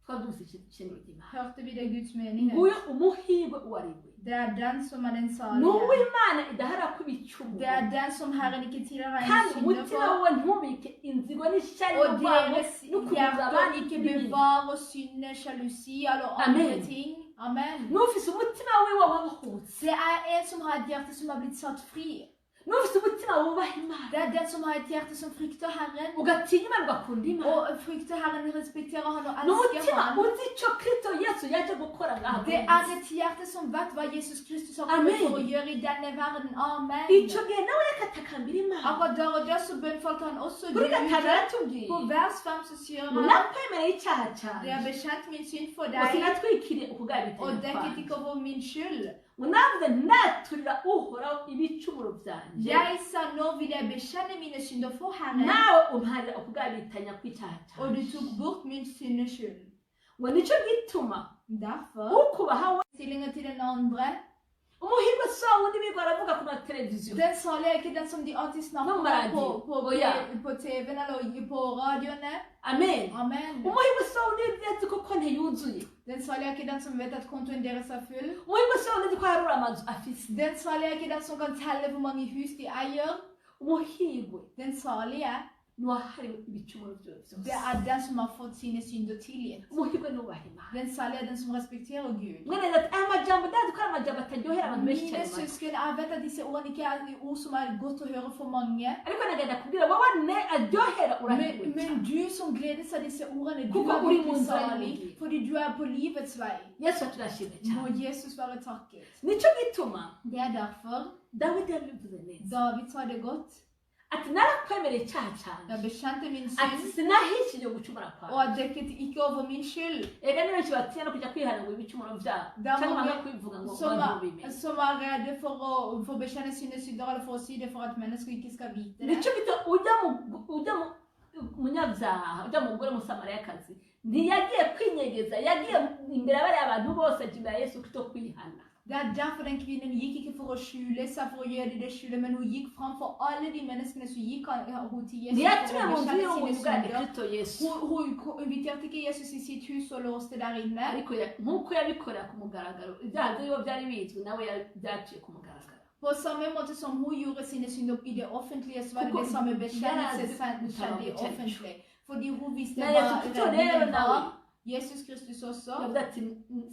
twabyumvise ishingiro ry'Imana. Hörte vi det Guds mening? nguyu umuhirwe uwo ari we. Det är den som är den ni saliga. uw'Imana idaharwa kw'ibicumuro Det är den som Herren icke tillregnar kandi synder umutima för. we ntubike inzigo n'ishyari Och n'urwango deras no kubuza hjärta abandi icke n'ibindi. bevarar synder, jalusi eller Amen. andra ting. Amen. n'ufise umutima wiwe wabohotse, Det är en som har ett hjärta som har blivit satt fri. n'ufise umutima wubaha Imana Det är den som har ett hjärta som fruktar Herren. ugatinya Imana ugakunda Imana, Och fruktar Herren, respekterar honom och älskar n'umutima honom. uzi icyo Kristo Yesu yaje gukora ngaha Det muri är iyi si. ett hjärta som vet vad Jesus Kristus har Amen. kommit för att göra i denna världen. Amen. icyo gihe nawe yakatakambira Imana. Akkurat där och där så bönfallte han också kuri gatanu Gud. yaratubwiye På vers 5 så säger ngo han, nakwemereye icyaha det cyanjye har bekänt min synd för ngo dig sinatwikiriye och ukugabitanya däcket kwanjye. icke över min skyld. ngo navuze ndaturira uhoraho ibicumuro byanjye Jeg sa, nå vil jeg bekjenne mine synder for Herren, nawe umparira ukugabitanya kw'icyaha og du cyanjye tok bort min syndeskyld. ngo nicyo gituma Derfor, ukubaha we stillingen til den andre, umuhirwe si wundi birirwa aravuga ku mateleviziyo den salige er ikke den som de alltid snakker Nå om må jeg på ja. TV-en eller på radioene. amen Amen. umuhirwe si wundi uzi ko konti yuzuye Den salige er ikke den som vet at kontoen deres er full. umuhirwe si wundi uzi ko harura amazu afise Den salige er ikke den som kan telle hvor mange hus de eier. umuhirwe Den salige, n'uwahariwe ibicumuro byawe det byose er den som har fått sine synder tilgitt. umuhirwe n'ubaha imana Den salige er den som respekterer Gud. mwene ati aya majambo ndazi ko ari amajambo ataryohera abantu benshi Mine cyane mu matwi. søsken, jeg vet at disse ordene ikke er ord som er godt å høre for mange. ariko nagenda kubwira wowe ne aryohera urahirwe Men cyane du som gleder seg disse ordene, du Hvorfor er uri virkelig munzira salig, y'Imana? fordi du er på livets vei. yesu turashimye Må cyane Jesus være takket. nicyo gituma Det er derfor dawidi yabivuze neza David sa det godt. ati narakwemereye icyaha cyanjye Jeg bekjente min ati synd, sinahishije gucumura og kwawe jeg dekket ikke over min skyld. ega ni benshi batinya no kujya kwihanagura ibicumuro byabo Det er cyangwa banga mange kwivuga ngo som abantu bimenye er redde for å bekjenne sine synder, eller for å si det for at mennesker ikke skal vite det. nicyo gituma ujya mu munyabyaha ujya mu mugore musamariyakazi ntiyagiye kwinyegeza yagiye imbere y'abariya bantu bose ajya imbere ya yesu kristo kwihana Det er derfor den kvinnen gikk ikke for å skjule seg, for å gjøre det skjule, men hun gikk framfor alle de menneskene som gikk hun til Jesus ntiyatumye for mu å nzu bekjenne y'uwo sine bwa synder. kristo yesu Hun inviterte ikke Jesus i sitt hus og låste der inne. ariko nk'uko yabikorera ku mugaragaro ibyaha byo byari bizwi nawe byaciye ku mugaragaro På samme måte som hun gjorde sine synder i det offentlige, så var det Kuko det samme yarazi bekjennelse gutanga skjedde bekjennelse. offentlig. Fordi hun visste Na hva Yesu Kristo rero redningen nawe var. Jesus Kristus også. yavuze ati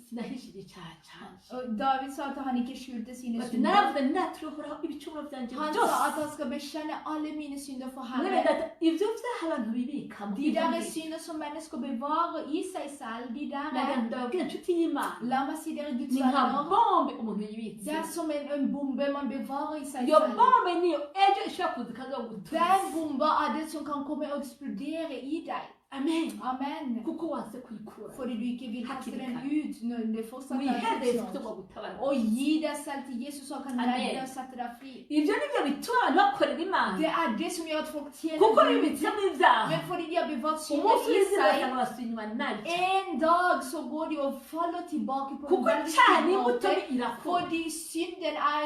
sinahishije icyaha cyanjye Og David sa at han ikke skjulte sine ati synder. naravuze naturohoraho ibicumuro byanjye Han sa byose at han skal bekjenne alle mine synder for mwene Herren. data ibyo byaha abantu bibikamo De der synder som mennesker bevarer i seg selv, de der ndababwira inshuti y'imana La meg si dere Guds ni nka venner. bombe umuntu yibitse Det er som en bombe man bevarer i seg iyo selv. bombe niyo ejo ishobora kuza ikazagutuza Den bomba er det som kan komme og eksplodere i deg. amen Amen. kuko wanse kuyikura Fordi du ikke vil kaste den ut når det fortsatt er wihede yesu kristo sånn. ngo gutabara Og gi deg selv til Jesus, så han kan Amen. redde deg og sette deg fri. ibyo nibyo bituma abantu bakorera imana Det er det som gjør at folk tjener kuko Gud. bibitsemo ibyaha Men fordi de har bevart umunsi synder i w'izina seg, basanga basubiye inyuma nabyo en dag så går de og faller tilbake på en kuko veldig icyaha stor ni imbuto måte. irakura Fordi synden er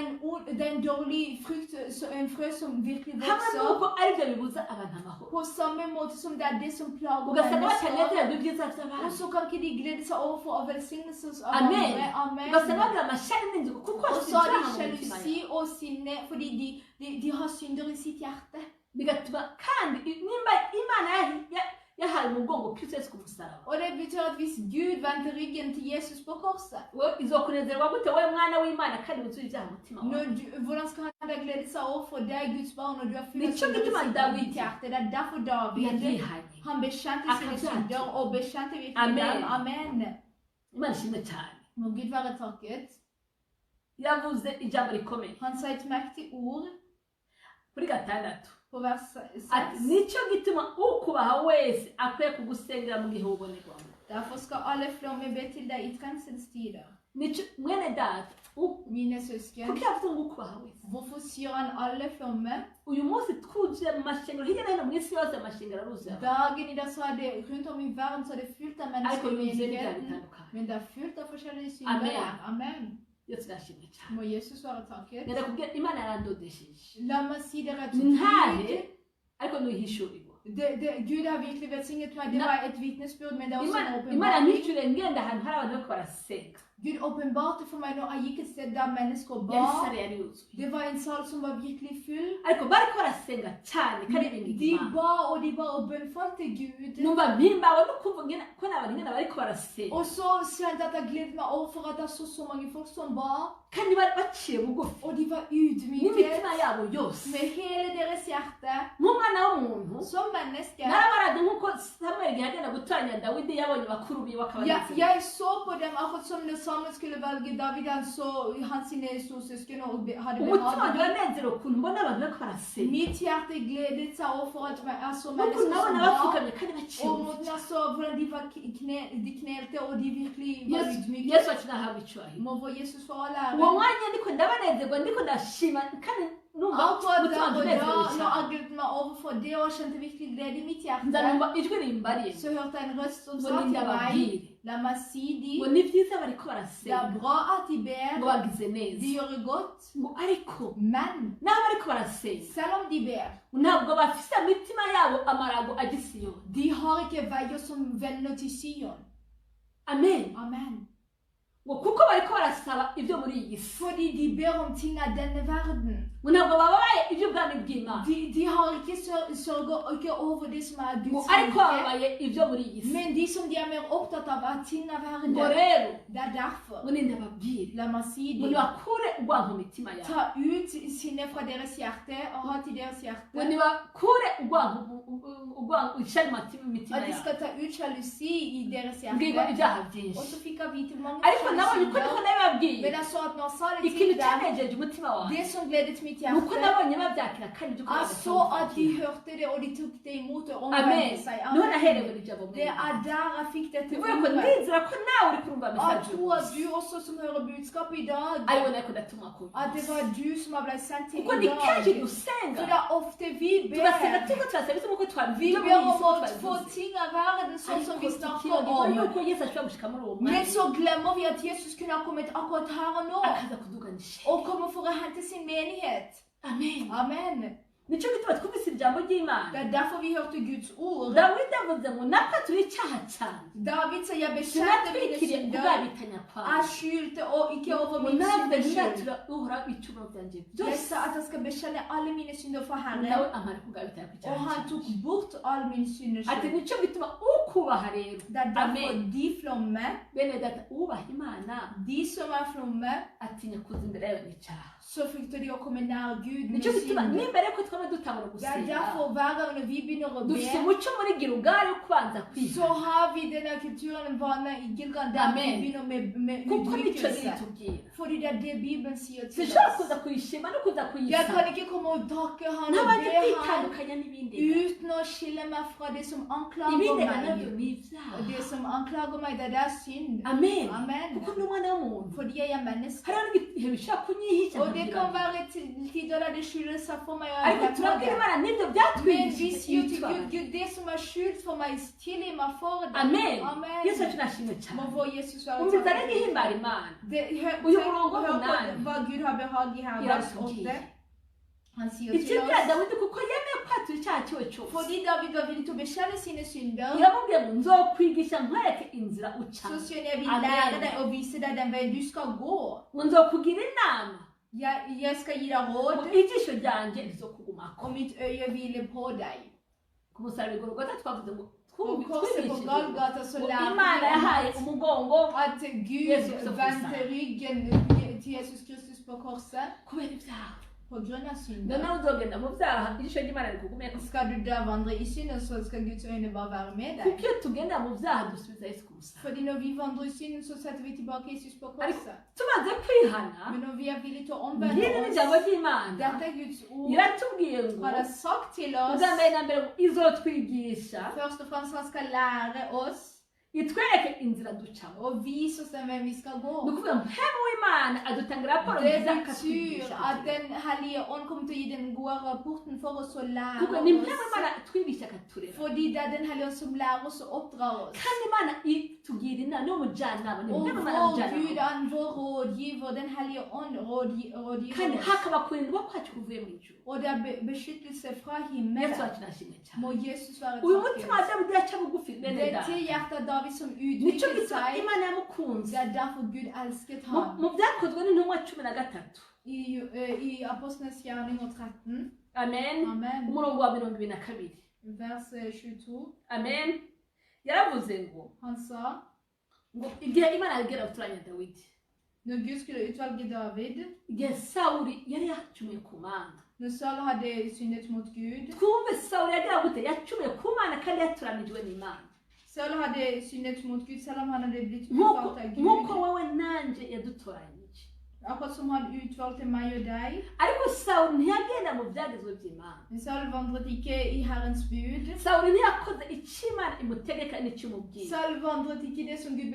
det er en dårlig frukt, en frø som virkelig hamwe vokser. n'uko aribyo bibuza abantu amahoro På samme måte som det er det som plager ugasanga mennesker. batanezererwa ibyiza Og by'abantu så kan ikke de glede seg overfor av velsignelser av Amen. andre. Amen. ugasanga bagira amashyari n'inzigo kuko Og bafite så har de ibyaha mu mitima sjalusi yabo og sinne fordi de har synder i sitt hjerte. bigatuma kandi nimba imana yahaye umugongo kristo yesu ku musaraba Og det betyr at hvis Gud vendte ryggen til Jesus på korset, izokunezerwa gute wowe mwana w'imana kandi wuzuye ibyaha mu mutima wawe hvordan skal han da glede seg overfor deg, Guds barn, når du er full av Nicyo synder i gituma sitt David eget hjerte? Det er derfor David yagihanye han bekjente sine Akkurat. synder og bekjente virkelig Amen. dem. Amen. imana ishimwe cyane Må Gud være takket. yavuze ijambo rikomeye Han sa et mektig ord kuri gatandatu på vers ati 6. nicyo gituma ukubaha wese akwiye kugusengera mu gihe ubonerwamo Derfor skal alle flommer be til deg i trengselstider. nicyo mwene data Mine søsken, kuko yavuze ngo ukubaha wese hvorfor sier han alle flommer? uyu munsi twuzuye mu mashengero hirya no hino mu isi yose amashengero aruzuye Dagen i dag så er det rundt om i verden så er det fullt av ariko mennesker i yuzuye n'ibyaha menigheten. bitandukanye Men det er fullt av forskjellige synder Amen. der. Amen. yesu arashimwe cyane Må Jesus være takket. ngenda kubwira imana yarandodesheje La meg si dere at ni ntahe ariko nuyihishurirwa Gud har virkelig velsignet meg. Det var et vitnesbyrd, men det er også en imana åpenbaring. ntishuriye ngenda ahantu hari abantu bariko barasenga Gud åpenbarte for meg når jeg gikk et sted der mennesker yari ba. sare yari yuzuye Det var en sal som var virkelig full. ariko bariko barasenga cyane kandi ibintu De imana ba og de ba og bønnfalte Gud. numva mpimbawe no kumva ko n'abantu nyine bariko barasenga Og så kjente jeg at jeg gledet meg over for at jeg så mange folk som ba. kandi bari baciye bugufi Og de var ydmyket n'imitima yabo yose med hele deres hjerte. nk'umwana w'umuntu Som menneske. narabaraga nk'uko samweli igihe agenda gutoranya dawidi yabonye bakuru biwe akabanezerwa Jeg så på dem akkurat som når Samuel skulle velge David. Han så hans sine storsøsken og hadde umutima wanjye behaget. uranezerewe ukuntu mbona abantu bariko barasenga Mitt hjerte gledet seg over for at jeg så n'ukuntu mennesker som nabona ba. bapfukamye kandi baciye Og bugufi måten jeg så hvordan de knelte og de virkelig var yesu ydmyke. yesu akinahabwa icyubahiro Må vår Jesus få all ære. uwo uwo mwanya ndiko ndabanezerwa ndiko ndashima kandi numva Akkurat umutima der og wanjye da, unezerewe når cyane jeg gledet meg overfor det og kjente virkelig glede i mitt hjerte, nzanumva ijwi rimbariye så hørte jeg en røst som ngo sa til meg, nindababwire la meg si ngo de, ni byiza bariko det er barasenga bra at de ngo ber, bagize de neza gjør det godt, ngo ariko men n'abo bariko barasenga selv om de ber, ntabwo bafise imitima yabo amarago agisiyoni de har ikke veier som vender til Sion. amen Amen. ngo kuko bariko barasaba ibyo muri iyi si Fordi de ber om ting av denne verden. ngo ntabwo bababaye iby'ubwami bw'imana De har ikke sørger ikke over det som er ngo Guds ariko rike, bababaye ibyo muri iyi si men de som de er mer opptatt av er ting av ngo verden. rero Det er derfor. ngo nindababwire La meg si ngo det. nibakure urwango mu mitima yabo Ta ut sinne fra deres hjerte og ha til deres ngo hjerte. nibakure urwango ishari mu mitima At de yabo skal ta ut sjalusi i deres mbwirwa hjerte. ibyaha Og byinshi så fikk jeg vite mange ariko nabonye uko niko sjalusier. nabibabwiye Men jeg så at når jeg sa det ikintu til dem, cyanejeje umutima wanjye det som gledet mitt ni uko hjerte, nabonye babyakira kandi ibyo jeg så at de hørte det og de tok det imot og amen omvendte seg. niho naherewe Amen. ijambo Det er der jeg fikk dette bivuye ko ordet. ndizera ko nawe uri kurumva Jeg mesaje tror at du også som hører budskapet i dag, ariwe nako ndatuma ku at det var du som har blitt sendt til kuko i ni kenshi dag. dusenga For det er ofte vi tugasenga ber. turiko turasaba isi nk'uko Vi twabibwiye ber om å få ting av verden sånn som vi snakker om. yuko yesu ashobora gushika muri uwo Men mwanya så glemmer vi at Jesus kunne ha kommet akkurat her og nå, akaza kuduganisha og kommer for å hente sin menighet. amen Amen. nicyo gituma twumvise ijambo Det ry'imana er derfor vi hørte Guds ord. dawidi avuze ngo napfa turi icyaha cyane David sier, jeg bekjente mine sinatwikiriye synder, kubwabitanya jeg kwawe skjulte og ikke over ngo min ntabwo synders skyld. nzatura uhora ibicumuro byanjye Jeg byose sa at jeg skal bekjenne alle mine synder for nawe Herren, amara kubwabitanya ku og cyaha han cyanjye tok bort all min synders ati skyld. nicyo gituma ukubaha rero Det er derfor amen de flomme, bene data ubaha imana de som er flomme, atinya kuza imbere yayo n'icyaha så frykter de å komme nær Gud med nicyo gituma synd. n'imbere yuko twaba dutangura Det er gusenga derfor hver gang når vi begynner å dufite be, umuco muri girugali wo kubanza så kwiha har vi denne kulturen vane i Gilgal der vi Amen. begynner med kuko nicyo ydmykelse. ritubwira Fordi det er det Bibelen sier til sinshobora oss. kuza kuyishima no kuza Jeg kuyisaba kan ikke komme og takke han og ntabanje be han kwitandukanya n'ibindi uten å skille meg fra det som anklager ibindega nabyo meg. ni ibyaha Og det som anklager meg, det er synd. amen Amen. kuko ni umwana w'umuntu Fordi jeg er menneske. hariho n'igihe bishobora kunyihisha Og det kan nkabyibagirwa. være til tider der det skjuler seg for meg, og jeg ariko glemmer turabwira det. imana n'ibyo Men vi byatwigishije sier til yitwara Gud, Gud, det som er skjult for meg, tilgi meg for det. amen Amen. yesu wacu nashimwe Må cyane vår Jesus være umviza takknemlig. rero ihimbara imana Hør Uyu murongo på munani. hva Gud har behag i her, vers iratubwiye 8. Han sier til ikibwira oss, dawidi kuko yemeye kwatura icyaha cyiwe cyose fordi David var villig til å bekjenne sine synder, iramubwiye ngo nzokwigisha nkwereke inzira så ucamo sier jeg vil Amen. lære deg og vise deg den veien du skal gå. ngo nzokugira inama Jeg skal gi deg ngo råd, ijisho ryanjye rizokugumako og mitt øye hviler på deg. ku musaraba igorogota twavuze ngo På korset på Galgata så ngo lærte imana yahaye vi umugongo at Gud Jesus Kristus. vendte ryggen til Jesus Kristus på korset kubera ibyaha på grunn av ngo synder. nawe uzogenda mu byaha ijisho ry'imana rikugumeko Skal du da vandre i synden, så skal Guds øyne bare være med deg. kuko iyo tugenda mu byaha dusubiza yesu ku musaraba Fordi når vi vandrer i synden, så setter vi tilbake Jesus på korset. tumaze kwihana Men når vi er villige til å ngiri omvende n'ijambo oss, ry'imana dette er Guds ord, iratubwiye ngo han har sagt til oss, ubwa mbere na mbere ngo izotwigisha først og fremst han skal lære oss itwereke inzira ducamo og vise oss den veien vi skal gå. ni ukuvuga ngo mpemu w'imana adutangira raporo Det nziza betyr akatwigisha at Den hellige ånd kommer til å gi den gode rapporten for oss å lære kuko ni mpemu oss. w'imana twigisha akaturera Fordi det er Den hellige ånd som lærer oss og oppdrar oss. kandi imana itugira inama ni umujyanama ni Og mpemu w'imana vår Gud umujyanama er vår rådgiver. Den hellige ånd rådgiver kandi oss. hakaba kurindwa kwacu kuvuye mu ijuru Og det er beskyttelse fra yesu himmelen. wacu nashimwe cyane Må Jesus være uyu mutima wa takket. dawidi yaca bugufi bene Det data til hjertet av David som nicyo utviklet gituma seg. imana yamukunze Det er derfor Gud elsket Mu- ham. mu byakozwe n'intumwa 13 I Apostlenes gjerninger 13, amen Amen, umurongo wa 22 vers 22, amen yaravuze ngo han sa, ngo igihe imana yabwira guturanya dawidi når Gud skulle utvelge David, igihe sawuli yari yacumuye ku mana når Saul hadde syndet mot Gud, twumve sawuli yagira gute yacumuye ku mana kandi yaturanijwe n'imana Saul hadde syndet mot Gud, selv om han hadde blitt nk'uko utvalgt av nk'uko Gud, wowe nanjye yadutoranyije akkurat som han utvalgte meg og deg. ariko sawuli ntiyagenda mu byagezwe by'imana. Men Saul vandret ikke i Herrens bud. sawuli ntiyakoze icyo imana imutegeka n'icyo imubwiye. Saul vandret ikke det som Gud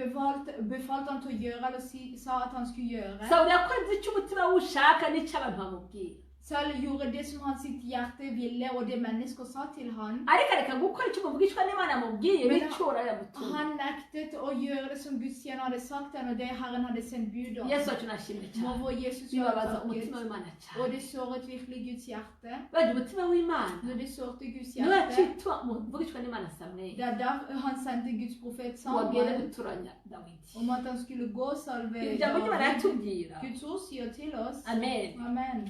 befalte han til å gjøre, eller sa at han skulle gjøre. sawuli yakoze icyo umutima we ushaka n'icyo abantu bamubwira. Saul gjorde det som hans sitt hjerte ville, og det mennesker sa til han. ariko areka gukora icyo umuvugishwa n'imana amubwiye n'icyura yamutumye. Han nektet å gjøre det som Guds tjener hadde sagt han, og det Herren hadde sendt bud om. yesu wacu nashimye Må cyane. vår Jesus være bibabaza takket. umutima w'imana cyane. Og det såret virkelig Guds hjerte. baje umutima w'imana Når det sårte Guds niwe hjerte, yacitwa umuvugishwa n'imana samweli det er der han sendte Guds profet ngo agende Samuel guturanya dawidi. om at han skulle gå og salve ijambo ry'imana David. yatubwira. Guds ord sier til oss. amen. Amen.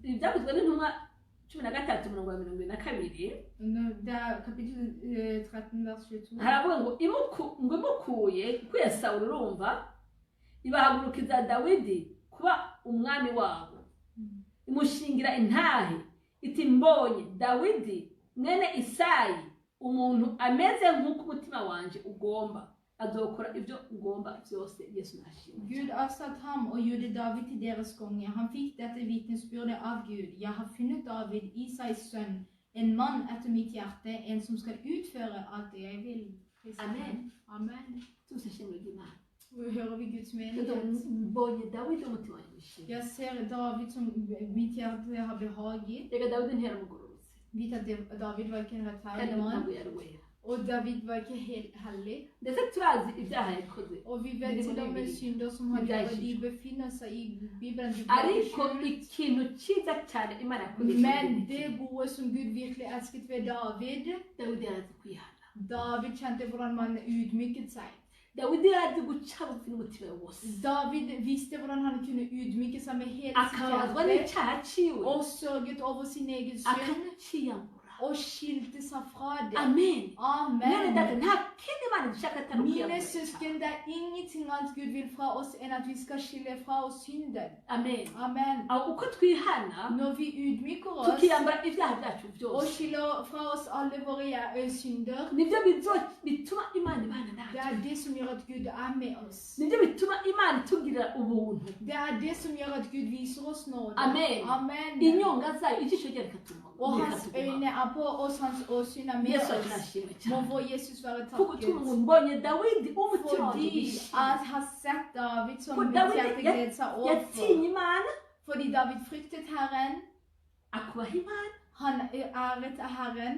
ibyavuzwe n'intumwa 13:22 Det er kapittel 13, vers 22. haravuga ngo ikuye sawuli urumva ibahagurukiza dawidi kuba umwami wabo, imushingira intahe iti mbonye dawidi mwene isayi umuntu ameze nk'uko umutima wanje ugomba, azokora ibyo ugomba byose. yesu nashimye. Gud avsatte ham og gjorde David til deres konge. Han fikk dette vitnesbyrdet av Gud. Jeg har funnet David, Isais sønn, en mann etter mitt hjerte, en som skal utføre alt det jeg vil. Amen. Amen. tuzashimira imana. Og hører vi Guds menighet. mbonye dawidi umutima wanjye wishimye. Jeg ser David som mitt hjerte har behag i. reka dawidi ntiyaramugororotse Vet at David var ikke en kandi rettferdig mann, ntabwo yari wera, og David var ikke helt hellig. ndetse turazi ibyaha yakoze. Og vi vet til og med synder som han gjør, de befinner seg i Bibelen. De ariko blir skjult. ikintu cyiza cyane imana yakoze Men det gode som Gud virkelig elsket ved David, dawidi yarazi kwihana. David kjente hvordan man ydmyket seg. dawidi yarazi guca bugufi n'umutima we wose, David visste hvordan han kunne ydmyke seg med hele sitt akababazwa hjerte, n'icyaha ciwe og sørget over sin egen synd, akaciyambura. og skilte seg fra det. amen. mwene Amen. data nta kindi imana dushaka atari Mine ukwiyambura icyaha. søsken, det er ingenting annet Gud vil fra oss enn at vi skal skille fra oss synden. amen. Amen. aho uko twihana Når vi ydmyker oss tukiyambura ibyaha byacu og byose, skiller fra oss alle våre synder, nibyo bituma imana ibana det natwe, er det som gjør at Gud er med oss. nibyo bituma imana itugirira ubuntu. Det er det som gjør at Gud viser oss nåde. Amen. Amen. inyonga zayo ijisho rye Og hans øyne er på oss, hans åsyn er med yesu oss. tunashimye Må cyane vår Jesus være kuko takket. tuma mbonye dawidi umutima wanjye Fordi wishimye. at har sett David som For mitt David hjerte gledet seg over. yatinye imana, Fordi David fryktet Herren, akubaha imana, han æret Herren,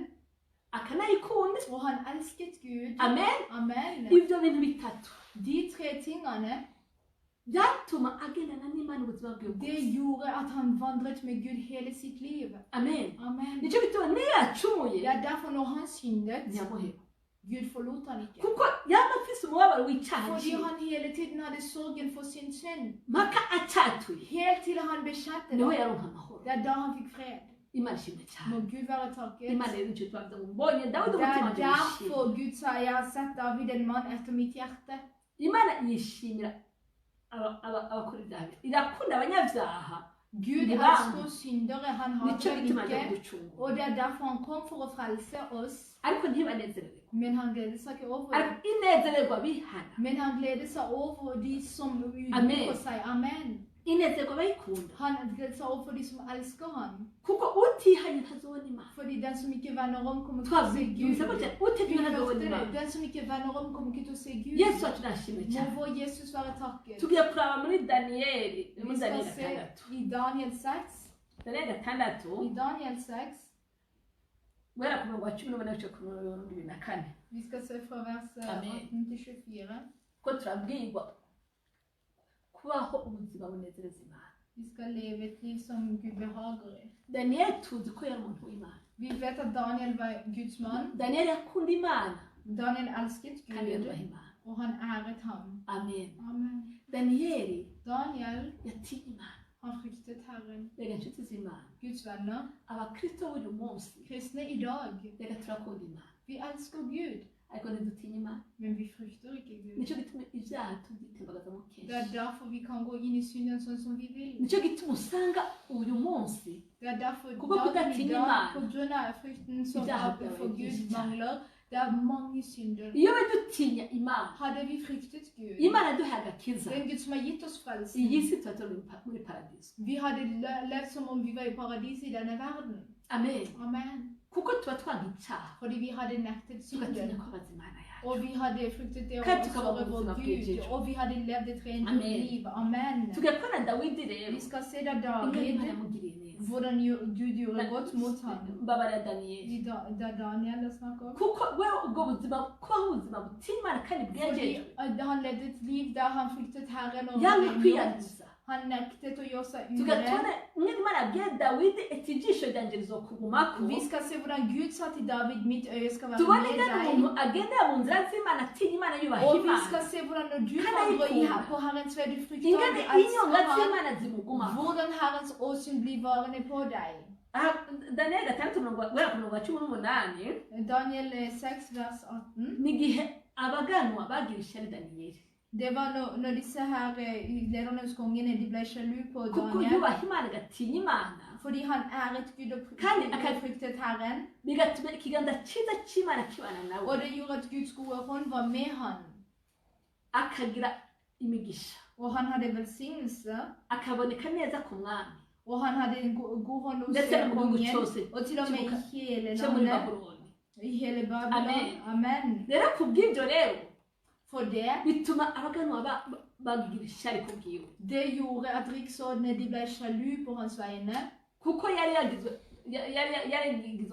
akanayikunda. og han elsket Gud. amen. Amen. ibyo bintu bitatu De tre tingene, byatuma agendana n'imana ubuzima bwe det bwose. gjorde at han vandret med Gud hele sitt liv. amen. Amen. nicyo bituma niyo yacumuye Det er derfor når han syndet, ntiyamuheba, Gud forlot han ikke. kuko yaba afise umubabaro w'icyaha Fordi ciwe han hele tiden hadde sorgen for sin synd. mpaka acatuye, Helt til han bekjente niho det. yaronka amahoro. Det er da han fikk fred. imana ishimwe cyane. Må Gud være takket. imana rero nicyo twavuze ngo mbonye dawidi Det umutima er wanjye derfor wishimye. Gud sa jeg har sett David, en mann etter mitt hjerte. imana yishimira abakora ibyaha, irakunda abanyabyaha, Gud Det var- elsker syndere, han nicyo hater bituma ajya ikke. kuducungura, Og det er derfor han kom for å frelse oss. ariko ntibanezererwe, Men han gleder seg ikke over ariko det. inezererwa bihana, Men han gleder seg over de som Amen. ydmyker seg. Amen. inezererwa bayikunda, Han gleder seg over de som elsker han. kuko utihanye ntazobona imana. Fordi den som ikke vender om, kommer til å se Gud. twabivuze gutya, uteguye Gud ntazobona hørte imana. det. Den som ikke vender om, kommer ikke til å se Gud. yesu wacu nashimwe Må cyane. vår Jesus være takket. tugiye kuraba muri daniyeli, Vi muri skal daniyeli se 6, i Daniel 6. daniyeli 6 I Daniel 6. guhera ku murongo wa 18 gushika ku murongo wa 24, Vi skal se fra vers Amen. 18 til 24. ko turabwirwa kubaho ubuzima bunezereza imana. Vi skal leve et liv som Gud behager i. daniyeli tuzi ko yari umuntu w'imana. Vi vet at Daniel var Guds mann. daniyeli yakunda imana Daniel elsket kandi yubaha Gud, imana. og han æret ham. amen. Amen. daniyeli Daniel, yatinye imana. han fryktet Herren. reka inshuti z'imana, Guds venner, abakristo b'uyu munsi kristne i dag, reka turakunda imana, vi elsker Gud, ariko ntidutinya imana. men vi frykter ikke Gud. nicyo gituma ibyaha tubyitembagazamo Det er kenshi. derfor vi kan gå inn i synden sånn som vi vil. nicyo gituma usanga uyu munsi Det er derfor Kuko dagen i kudatinya dag, Imana. på grunn av frykten som Ibyaha for byawe Gud byinshi cyane. mangler, Det er mange synder. iyo dutinya imana Hadde vi fryktet Gud, imana duha agakiza den Gud som har gitt oss frelsen, iyi si tuba turi muri paradiso vi hadde levd som om vi var i paradis i denne verden. amen Amen. kuko tuba twanka icyaha Fordi vi hadde nektet tugatinya synden. kubaza imana yacu Og vi hadde fryktet det å Kan du komme såre på vår siden av Gud. Gud? Og vi hadde levd et rent Amen. liv. Amen. tugakora dawidi rero Vi skal se da ingene David, imana yamugiriye neza hvordan Gud gjorde godt mot ham. mbabara daniyeli Da Daniel snakker om. kuko we ubwo buzima kubaho ubuzima butinya imana kandi Fordi bwejejwe han levde et liv der han fryktet Herren og yanga var kwiyanduza han nektet å gjøre seg tugatore uredd. umwe imana yabwiye dawidi ati ijisho ryanjye rizokugumako Vi skal se hvordan Gud sa til David, mitt øye skal være tubone med ingene deg. umuntu agendera mu nzira z'imana atinya imana yubaha Og vi imana skal se hvordan når du Kan vandrer jeg på Herrens vei, du frykter ingene og du inyonga elsker ham, z'imana zimugumako hvordan Herrens åsyn blir varende på deg. daniyeli gatandatu guhera ku mirongo cumi n'umunani Daniel 6, vers 18. ni igihe abaganwa bagira ishyari daniyeli Det var når disse her lederne hos kongene de ble sjalu på kuko Daniel. yubaha imana agatinya imana Fordi han æret Gud og Kan jeg- fryktet Herren. bigatuma ikiganza cyiza cy'imana kibana nawe Og det gjorde at Guds gode hånd var med han. akagira imigisha Og han hadde velsignelse. akaboneka neza ku mwami Og han hadde en god hånd hos ndetse no mu gihugu kongen. cyose Og til og med i hele cyo muri landet. babuloni I hele Babylon. Amen. Amen. rero ku bw'ibyo rero For det, bituma abaganwa bagira ishyari ku bwiwe det gjorde at riksrådene de ble sjalu på hans vegne. kuko yari yagize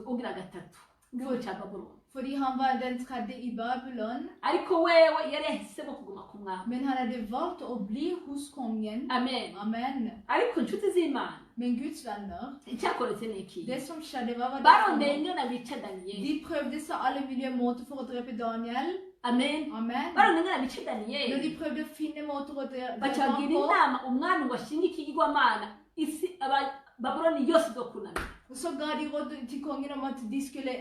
ugira gatatu igihugu cya babuloni Fordi han var den tredje i Babylon. ariko wewe yari yahisemo kuguma ku mwami Men han hadde valgt å bli hos kongen. amen Amen. ariko inshuti z'imana Men Guds venner, icyakoretse ni iki det som skjedde var at barondeye ingana bica daniyeli de prøvde seg alle mulige måter for å drepe Daniel. amen Amen. barondeye ingana bica Når daniyeli de prøvde å finne måter å drepe ham bacagira på, inama umwami ngo ashinge ikigirwamana isi babuloni yose izokunamira så ga de råd til kongen om at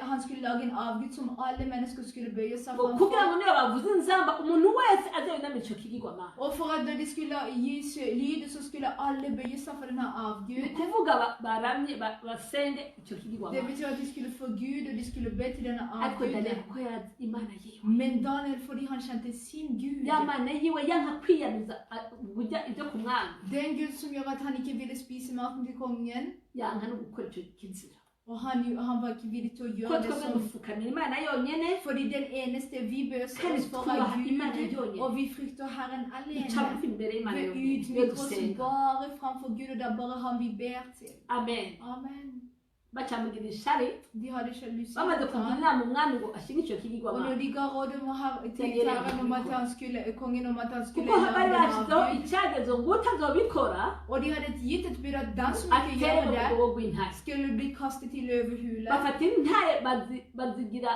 han skulle lage en avgud som alle mennesker skulle bøye seg ngo kugira ngo framfor. niyo bavuze inzamba umuntu wese azayunamira icyo kigirwamana Og for at når de skulle gi lyd, så skulle alle bøye seg for denne ni avgud. ukuvuga baramye basenge icyo Det kigirwamana betyr at de skulle få Gud, og de skulle be til denne ariko daniyeli avguden. kuko yari azi imana yiwe Men Daniel, fordi han kjente sin Gud, ya mana yiwe yanka kwiyamiza burya ibyo ku mwami den Gud som gjør at han ikke ville spise maten til kongen, yanka no gukora icyo kizira og han var ikke villig til å ko gjøre det twebwe som. dufukamira imana yonyene Fordi den eneste vi bør se Kan oss vi for tro er at Imana Gud, gjør og vi frykter Herren duca alene. bugufi imbere y'imana Vi yonyene iyo ydmyker oss dusenga bare framfor Gud, og det er bare han vi ber til. amen Amen. bacamugira ishari De hadde sjalusi bamaze mot kugira han. inama umwami ngo ashinge icyo Og kigirwamana når de ga råd om til Herren om at han skulle, kongen om at han skulle kuko lage bari en bashyizeho avgud, icyagezo ngo utazobikora og de hadde gitt et bud at den som ikke atere gjør mu det, kuboko rw'intare skulle bli kastet i løvehule. bafata intare bazigira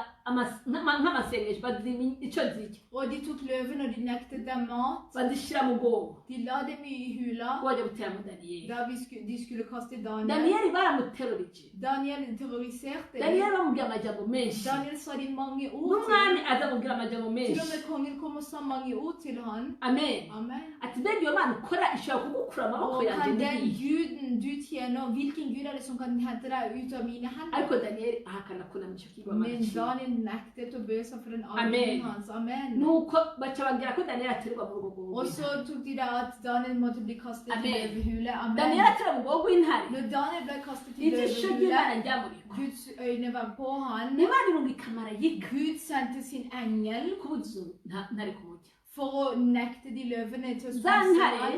nk'amasengesho bazimya icyo zirya Og de tok løven og de nektet dem mat. bazishyira mu bwobo De la dem i hula ngo bajya guteramo daniyeli da de skulle kaste Daniel. daniyeli baramuterorije Daniel terroriserte dem. daniyeli bamubwira amajambo menshi Daniel sa de mange ord n'umwami til. aza mubwira amajambo Til og menshi med kongen kom og sa mange ord til han. amen Amen. ati mbega iyo mana ukora ishobora kugukura amaboko Og yanjye kan den n'iyi guden du tjener, hvilken gud er det som kan hente deg ut av mine ariko hender? daniyeli ahakana kunama icyo kigirwamana Men cyiwe Daniel nektet å bøye seg for den Amen. avguden hans. Amen. nuko baca babwira ko daniyeli aterwa mu rugo Og så tok de da at Daniel måtte bli kastet i Amen. løvehule. Amen. daniyeli atera mu bwoko bw'intare Når Daniel ble kastet i ijisho løvehule, ry'imana ryamurikwa Guds øyne var på han. imana irungika marayika Gud sendte sin engel kubuza ntare kumurya for å nekte de løvene til å za spise ntare han.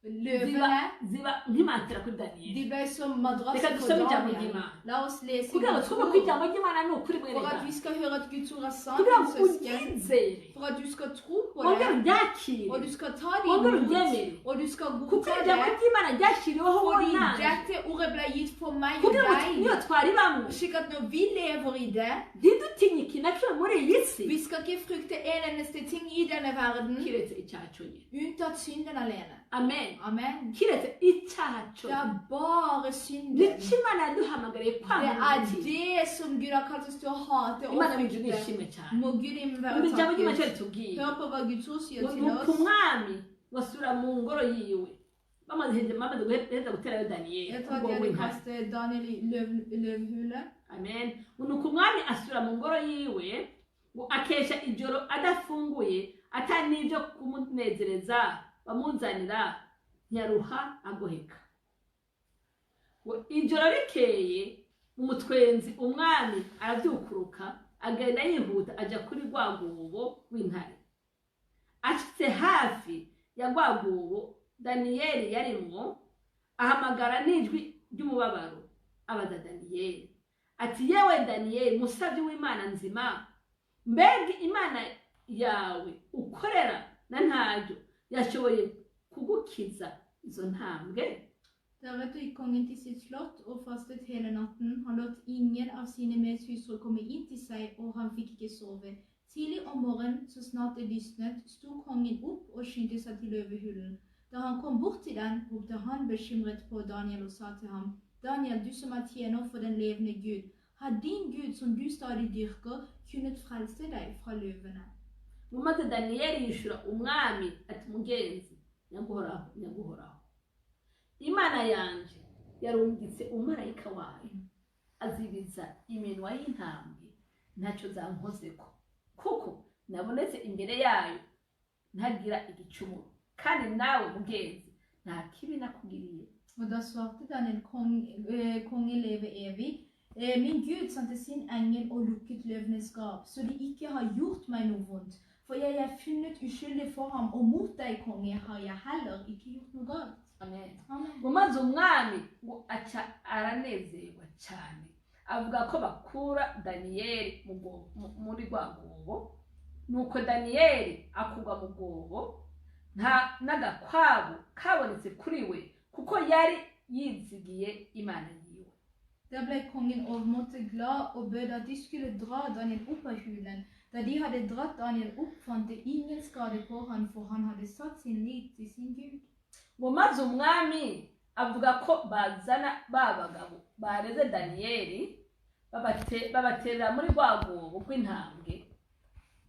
ziba Løvene, ziba nk'imantera kuri daniyeli de ble som madrasser Reka på dusome ijambo Daniel. ry'Imana. La oss lese kugira ngo Guds twumve ko ord. ijambo ry'imana ni ukuri mwene For at data vi skal høre at Guds ord er sant, kugira ngo min søsken. uryizere For at du skal tro på wongere det, uryakire og du skal ta det wongere imot, uryemere og du skal kuko godta ijambo det. ry'imana ryashyiriweho wowe Fordi nanjye dette ordet ble gitt for meg og kugira ngo niyo deg. twari bamwe Slik at når vi lever i det, ntidutinye ikintu na kimwe muri iyi si vi skal ikke frykte en eneste ting i denne verden, kiretse icyaha cyonyine unntatt synden alene. amen Amen. kiretse icyaha Det cyonyine er bare synden. nicyo imana yaduhamagariye Det kwanga er umutima det som Gud har kalt oss til å hate og imana mu ijuru frykte. nishimwe cyane Må Gud himmel umva være ijambo ry'imana cyo takket. ritubwiye Hør på hva Guds ord sier ngo til nuko oss. umwami basubira mu ngoro yiwe bamaze guheza guterayo daniyeli Jeg ku tror at bwoko de hadde bw'intare kastet Daniel i løvhule. amen ngo nuko umwami asubira mu ngoro yiwe ngo akesha ijoro adafunguye atari n'ibyo kumunezereza bamuzanira nyaruha agoheka. Ngo ijoro rikeye mu mutwenzi umwami arabyukuruka agenda yihuta aja kuri rwagubo w'intare. Ashitse hafi ya rwagubo Daniyeli yarimwo, ahamagara n'ijwi ry'umubabaro abaza Daniyeli ati, yewe Daniyeli musavyi w'Imana nzima, mbega Imana yawe ukorera na ntaryo yashoboye kugukiza izo ntambwe? Deretter gikk kongen til sitt slott og fastet hele natten. Han lot ingen av sine medhusere komme inn til seg, og han fikk ikke sove. Tidlig om morgenen, så snart det lysnet, sto kongen opp og skyndte seg til løvehullen. Da han kom bort til den, ropte han bekymret på Daniel og sa til ham, Daniel, du som er tjener for den levende Gud, har din Gud som du stadig dyrker, kunnet frelse deg fra løvene? Maze Daniyeli yishura umwami ati, mugenzi nyaguhoraho, Imana yanje yarungitse umarayika wayo azibiza iminwa y'intambwe ntacyo zankozeko, kuko nabonetse imbere yayo ntagira igicumuro, kandi nawe mugenzi nta kibi nakugiriye. Og da svarte Daniel, konge leve evig, min Gud sendte sin engel og lukket løvenes gap, så de ikke har gjort meg noe vondt. For jeg er funnet uskyldig for ham, og mot deg, konge, har jeg heller ikke gjort noe galt. Amen. Amen. Maze umwami ngo aca aranezerwa cyane, avuga ko bakura Daniyeli muri rwagubo, nuko Daniyeli akurwa mu rwobo, nta n'agakwabu kabonetse kuri we, kuko yari yizigiye Imana yiwe. Da ble kongen overmåte glad og bød at de skulle dra Daniel opp av hulen. Da de hadde dratt Daniel opp, fant det ingen skade på han, for han hadde satt sin lit til sin Gud. Ngo maze umwami avuga ko bazana babagabo bareze Daniyeli babaterera muri rwagubo rw'intambwe,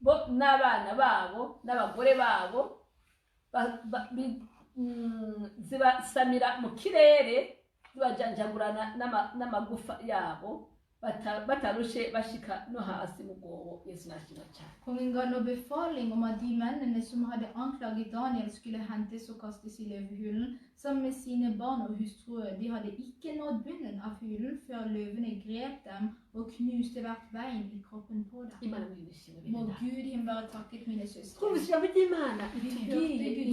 bo n'abana babo n'abagore babo zibasamira mu kirere, zibajanjagurana n'amagufa yabo batarushe bashika no hasi mu rwobo. Yesu nashimwe cyane. Kongen ga nå befaling om at de mennene som hadde anklaget Daniel skulle hentes og kastes i løvehulen, sammen med sine barn og hustruer. De hadde ikke nådd bunnen av hulen før løvene grep dem og knuste hvert bein i kroppen på dem. Imana mwishime Må bene. Gud himmel være takket, mine søstre. Kumvishira by'Imana bitubwiye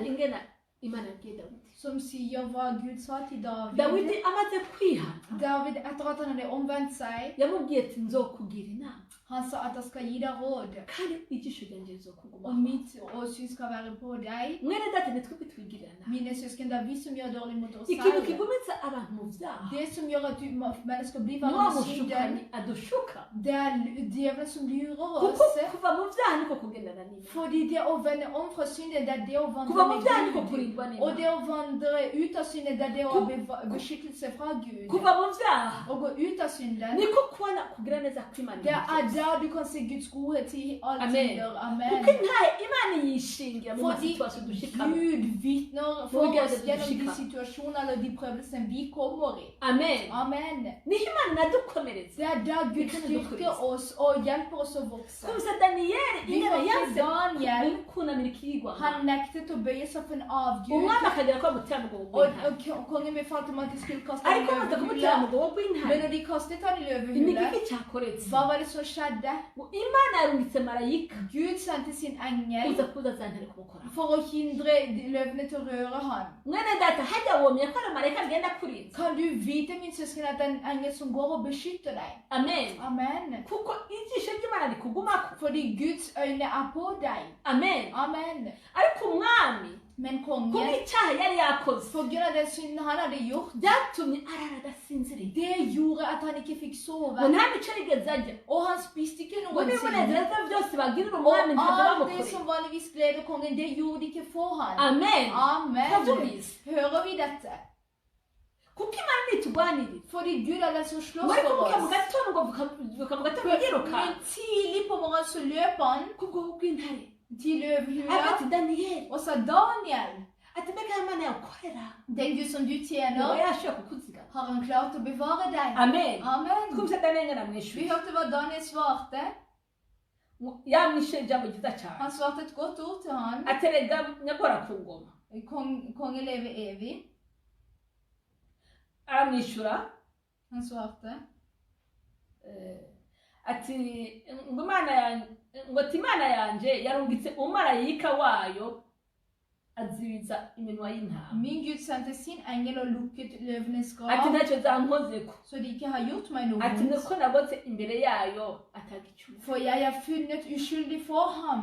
ingena Imana yabwiye Dawidi. Som sier hva Gud sa til David. Dawidi amaze kwihana, David, etter at han hadde omvendt seg, yamubwiye ati nzokugira inama, han sa at jeg skal gi deg råd, kandi ijisho ryanjye og rizokugumaho. mitt åsyn skal være på deg. Mwene data nitwe bitwigirira inama. Mine søsken, det er vi som gjør dårlig mot oss Ikintu selv. kigumitsa abantu mu byaha, Det som gjør at mennesker blir ni wa varme synden, mushukanyi adushuka, det er djevelen som lurer kuko oss. kuva mu byaha niko kugendana n'Imana, Fordi det å vende om fra synden, det er det å kuva vandre mu byaha niko med Gud. kurindwa Og n'Imana, det å vandre ut av synden, det er det å ha beskyttelse fra Gud. kuva mu byaha Å gå ut av synden, niko kubona kugira neza kw'Imana. det er der du kan se Guds godhet til alle Amen. tider. Amen. Kuko ntahe Imana yishingira mu Fordi masituasyo dushikamo. Gud vitner for Hvor oss det gjennom de skikker. situasjoner eller de prøvelsene vi kommer i. Amen. Amen. Niho Imana inadukomereza. Det er der Gud styrker oss og hjelper oss å vokse. Kumvise Daniyeli Vi ingene får se yanze Daniel, kunamira ikigwa, han nektet å bøye seg for en avgud. umwami akagera ko amutera mu rwobo Og rw'intare, kongen befalte om at de skulle kaste ham i ariko amaze kumutera mu løvehula. rwobo Men rw'intare, når de kastet ham i ni løvehula, iki cyakoretse? hva var det som skjedde? Ngo Imana yarungitse marayika Gud sendte sin engel kuza za ntare kumukora. for å hindre løvene til å røre ham. Mwene data hajya womye ko ari marayika agenda kurinza. Kan du vite, min søsken, at det er en engel som går og beskytter deg? Amen. Amen. Kuko ijisho ry'Imana rikugumako. Fordi Guds øyne er på deg. Amen. Amen. Ariko umwami Men kuko kongen, icyaha yari yakoze på grunn av den synden han hadde gjort, byatumye arara adasinziriye, det gjorde at han ikke fikk ngo sove. nta mico yigeze ajya, Og han spiste ikke ngo noen ting. n'ibinezeza byose bagirira Og umwami ntabwo alt det bamukoreye. som vanligvis gleder kongen, det gjorde de ikke for han. Amen. Amen. Turabyumvise. Hører vi dette? Kuko Imana nitugwanirira, Fordi Gud er den som slåss ngo ariko for muka mu oss. gatondo ngo vuka mu gatondo yiruka Men tidlig på morgenen så løp han ku bwoko bw'intare, til løvehula agati Daniyeli og sa, Daniel, ati mbega Imana yagukorera den Gud som du ngo tjener, yashobora kukuzigama. har han klart å bevare deg. Amen. Amen. Kumse Daniyeli Vi aramwishuye, hørte hva Daniel svarte. yamwishe ijambo ryiza cyane Han svarte et godt ord til han. aterega nyakora ku ngoma Konge lever evig. aramwishyura Han svarte. ati ngo ati imana yanjye yarungitse umumarayika wayo azibiza iminwa y'intama Min Gud sendte sin engel og lukket løvenes ati grav, ntacyo zankozeko så de ikke har gjort meg noe ati vondt. niko nabotse imbere yayo atagicuma For jeg er funnet uskyldig for ham.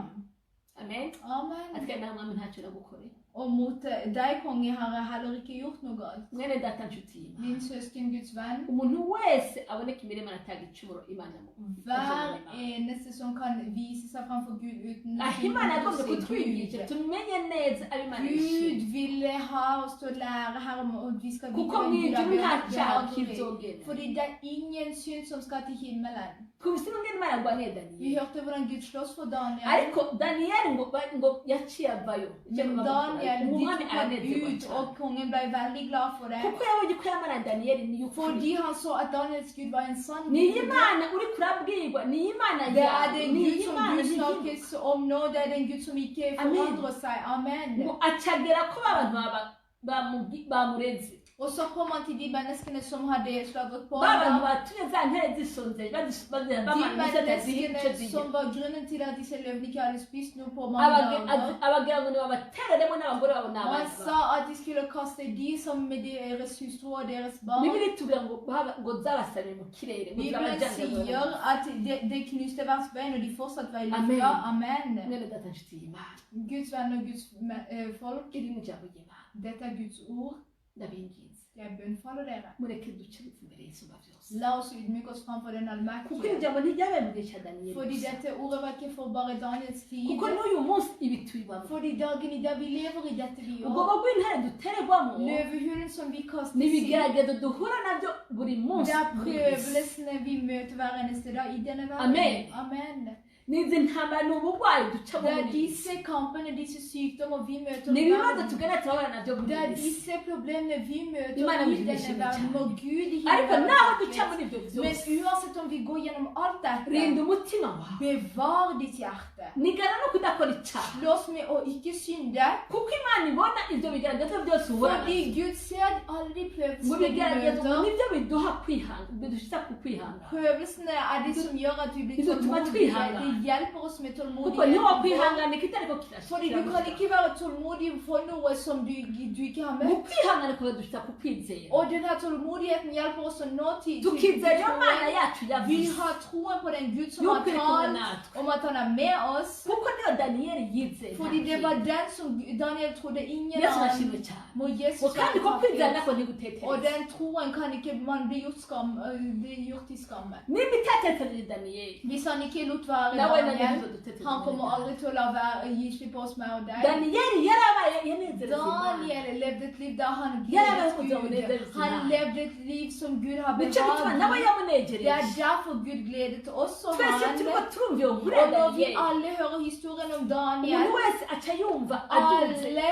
amen Amen. ati kandi nawe mwami ntacyo nagukoreye Og mot deg, konge, har jeg heller ikke gjort noe galt. mwene data nshuti y'imana Min søsken, Guds venn, umuntu wese aboneka imbere y'imana atagicumuro imana hver eneste som kan vise seg framfor Gud uten aho imana å yagombye se kutwigisha Gud. tumenye neza abo imana Gud yishimiye ville ha oss til å lære her om at vi skal kuko mu vite ijuru hvem nta Gud cyaha er. kizogera Fordi det er ingen synd som skal til himmelen. twumvise n'ubwo imana yarwaniye Vi daniyeli hørte hvordan Gud slåss for Daniel. ariko daniyeli ngo yaciye avayo Men Daniel, de umwami tok han aranezerwa ut, cyane og kongen ble veldig glad for det. kuko yabonye ko yamara daniyeli niyo ukuri Fordi han så at Daniels Gud var en sann niyo Gud. imana uri kurabwirwa niyo imana Det er yawe den niyo Gud som imana du n'igihugu snakkes om nå, det er den Gud som ikke Amen. forandrer seg. Amen. ngo acagera ko abantu bamureze Og så kom han til de menneskene som hadde slaget på babantu ham. batumye za ntare zisonze De bamanutse menneskene zice som var grunnen til at disse løvene ikke hadde spist noe på mange dager. abagira ngo nibabatereremo n'abagore babo Og han n'abana sa at de skulle kaste de sammen med deres hustru og deres barn. bibiri tubwira ngo zabasabiye mu kirere ngo Bibelen zirabajanjaguye sier at det knuste hvert bein, og de fortsatt var i Amen. lufta. Amen. mwene data nshuti y'imana Guds venner og Guds folk, iri mu ijambo ry'imana dette er Guds ord. ndabinginze Jeg bønnfaller dere. mureke duce bugufi imbere y'isumba byose La oss ydmyke oss framfor den kuko iri allmektige. jambo ntiryabaye mu gihe cya daniyeli Fordi gusa dette ordet var ikke for bare Daniels tid. kuko n'uyu munsi ibi tubibamo Fordi dagen i dag vi lever i dette vi ubwoba gjør. bw'intare dutererwamo Løvehulen som vi kastes i. n'ibigeragezo duhura nabyo buri munsi Det er muri iyi si. prøvelsene vi møter hver eneste dag i denne verden. Amen. Amen. n'izi ntambara ni uburwayi ducamo Det er muri iyi disse si kampene, disse sykdommer vi møter ni i ibibazo verden. tugana turabana nabyo muri Det er iyi si disse problemene vi møter Imana i mujye denne mwishimira verden. cyane. Må Gud i ariko himmelen naho være duca takkes. muri ibyo Men byose uansett om vi går gjennom alt dette, rinda umutima wawe bevar ditt hjerte. nigana no kudakora icyaha Slåss med å ikke synde. kuko imana ibona ibyo bigeragezo byose uhura Fordi nabyo Gud ser alle de mu prøvelsene vi bigeragezo møter. nibyo biduha kwihanga bidushyiza ku kwihangana Prøvelsene er det som gjør at vi blir Det tuma tålmodige. twihangana. Det hjelper oss med kuko niho tålmodighet. wakwihanganika itariko Fordi du kan ikke være tålmodig for noe som du ikke har mu møtt. kwihangana kuba dushyiza ku kwizera Og denne tålmodigheten hjelper oss å nå til tukizera iyo mana yacu Vi yavuze har troen på den Gud som yo har kuri kumwe talt natwe om at han er med oss. kuko niyo daniyeli yizeye Fordi det var den som Daniel trodde ingen yesu arashimwe annen. cyane Må Jesus ngo kandi ko kwizera være nako takket. Og ntigutetereza den troen kan ikke man bli gjort, bli gjort til skamme. nimba itatetereza daniyeli Hvis han ikke lot være nawe Daniel, nanjye dutetereza han kommer aldri til å la være gi slipp på oss meg og deg. daniyeli yarabaye yanezereza imana Daniel levde et liv der han Ja, gledet men hun Gud. gledet Han Gud. levde et liv som Gud har nicyo gituma nawe behaget. Det yamunejereje er derfor Gud gledet oss som twese han. turiko turumva iyo nkuru ya Og når vi daniyeli alle hører historien om Daniel, umuntu wese aca yumva adunze alle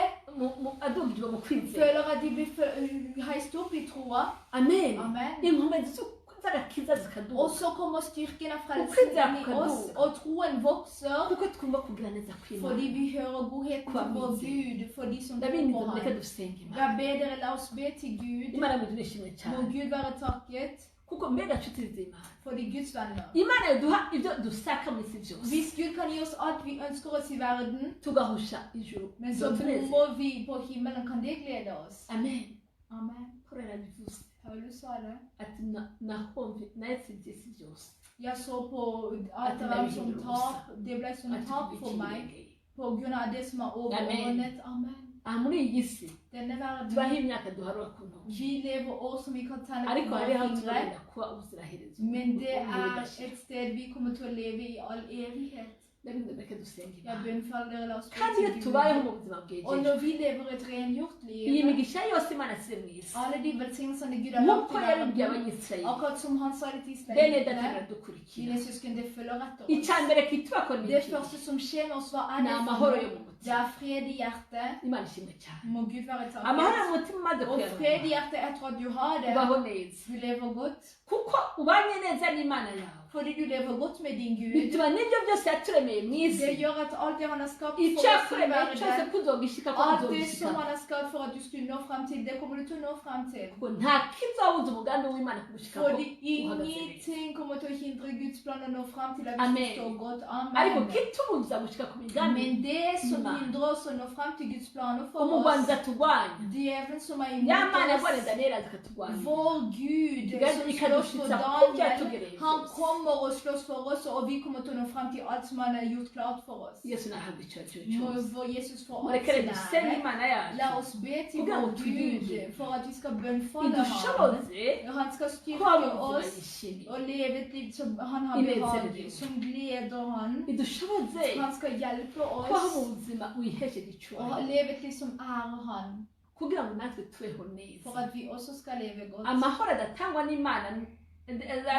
adugijwe mu kwizera føler at de blir heist opp i troa. amen Amen. inkomezi z'agakiza Og zikaduka så kommer styrken av Ukwizera frelsen i oss, kukaduka. og troen vokser. kuko twumva kugira neza Fordi kw'imana vi hører godheten Kwa til vår mizero. Gud, for de som tror ndabinginze på mureke ham. dusenge imana Jeg ber dere, la oss be til Gud. imana mugira ishimwe Må cyane Gud være takket, kuko mbega nshuti z'imana fordi Guds venner. imana iduha ibyo dusaka mu isi byose Hvis Gud kan gi oss alt vi ønsker oss i verden, tugahusha ijuru men så bizotunezeza bommer vi på himmelen, kan det glede oss. amen Amen. paul yarabivuze Paulus sa det. ati nahomve nahetse iby'isi byose Jeg så på alt det var som tap, det ble som ati tap for meg, på grunn av det som er overordnet. Amen. aha muri iyi si Denne verden, tubaho imyaka duharura ku ntoki vi lever år som vi kan tenne ariko på hariho våre aho fingre, tugenda kuba ubuziraherezo men det er et sted vi kommer til å leve i all evighet. ndabinze mureke dusenge Jeg imana bønnfaller dere, la oss be kandi iyo til tubayeho Gud. mu buzima Og bwegeje når vi lever et rengjort iyi liv, migisha yose imana asize mu isi alle de velsignelsene Gud har lagt nk'uko i yabibwiye verden, abanyisirayeli akkurat som han sa det til bene data israelittene, baradukurikira mine søsken, det følger etter icya oss. mbere kitubakora Det iki første som skjer med oss, hva er ni det amahoro yo for mu noe? Det mutima er fred i hjertet. imana ishimwe cyane Må Gud være amahoro takket. mu mutima umaze Og fred i kuyabona hjertet etter at du har det, ubaho neza du lever godt. kuko ubanye neza n'imana yawe Fordi du lever godt med din Gud. bituma n'ibyo byose yaturemeye mu isi Det gjør at alt det han har skapt icyo for oss i yakuremeye cyose verden, kuzogishika ko alt det som kuzogishika han har skapt for at du skulle nå frem til, det kommer du til å nå frem til. kuko nta kizabuza umugambi w'Imana kugushika ko Fordi uhagaze neza ingenting kommer til å hindre Guds plan å nå frem til at Amen. vi står godt. ariko Amen. kitubuza gushika ku migambi Men det som Amen. hindrer oss å nå frem til Guds planer for umugwanzi oss, atugwanya djevelen som er ya imot mana yagwanye oss, daniyeli azikatugwanya vår Gud som slåss for ikadushitsa ku Daniel, byatugereye han byose kommer og slåss for oss, og vi kommer til å nå frem til alt som han har gjort klart for oss. yesu nahabwa icyubahiro Må cyose for Jesus få oss murekere til dusenge ære. imana La yacu oss be til Kugira ngo vår Gud turinde. for at vi skal bønnfalle ham. idushoboze Han skal kuba styrke mu buzima oss yishimiye og leve et liv som han har Inezerwe. behag, som gleder han. idushoboze Han skal hjelpe kubaho mu oss buzima wihesheje og icyubahiro leve et liv som ærer han, kugira ngo natwe tubeho neza for at vi også skal leve godt. amahoro adatangwa n'imana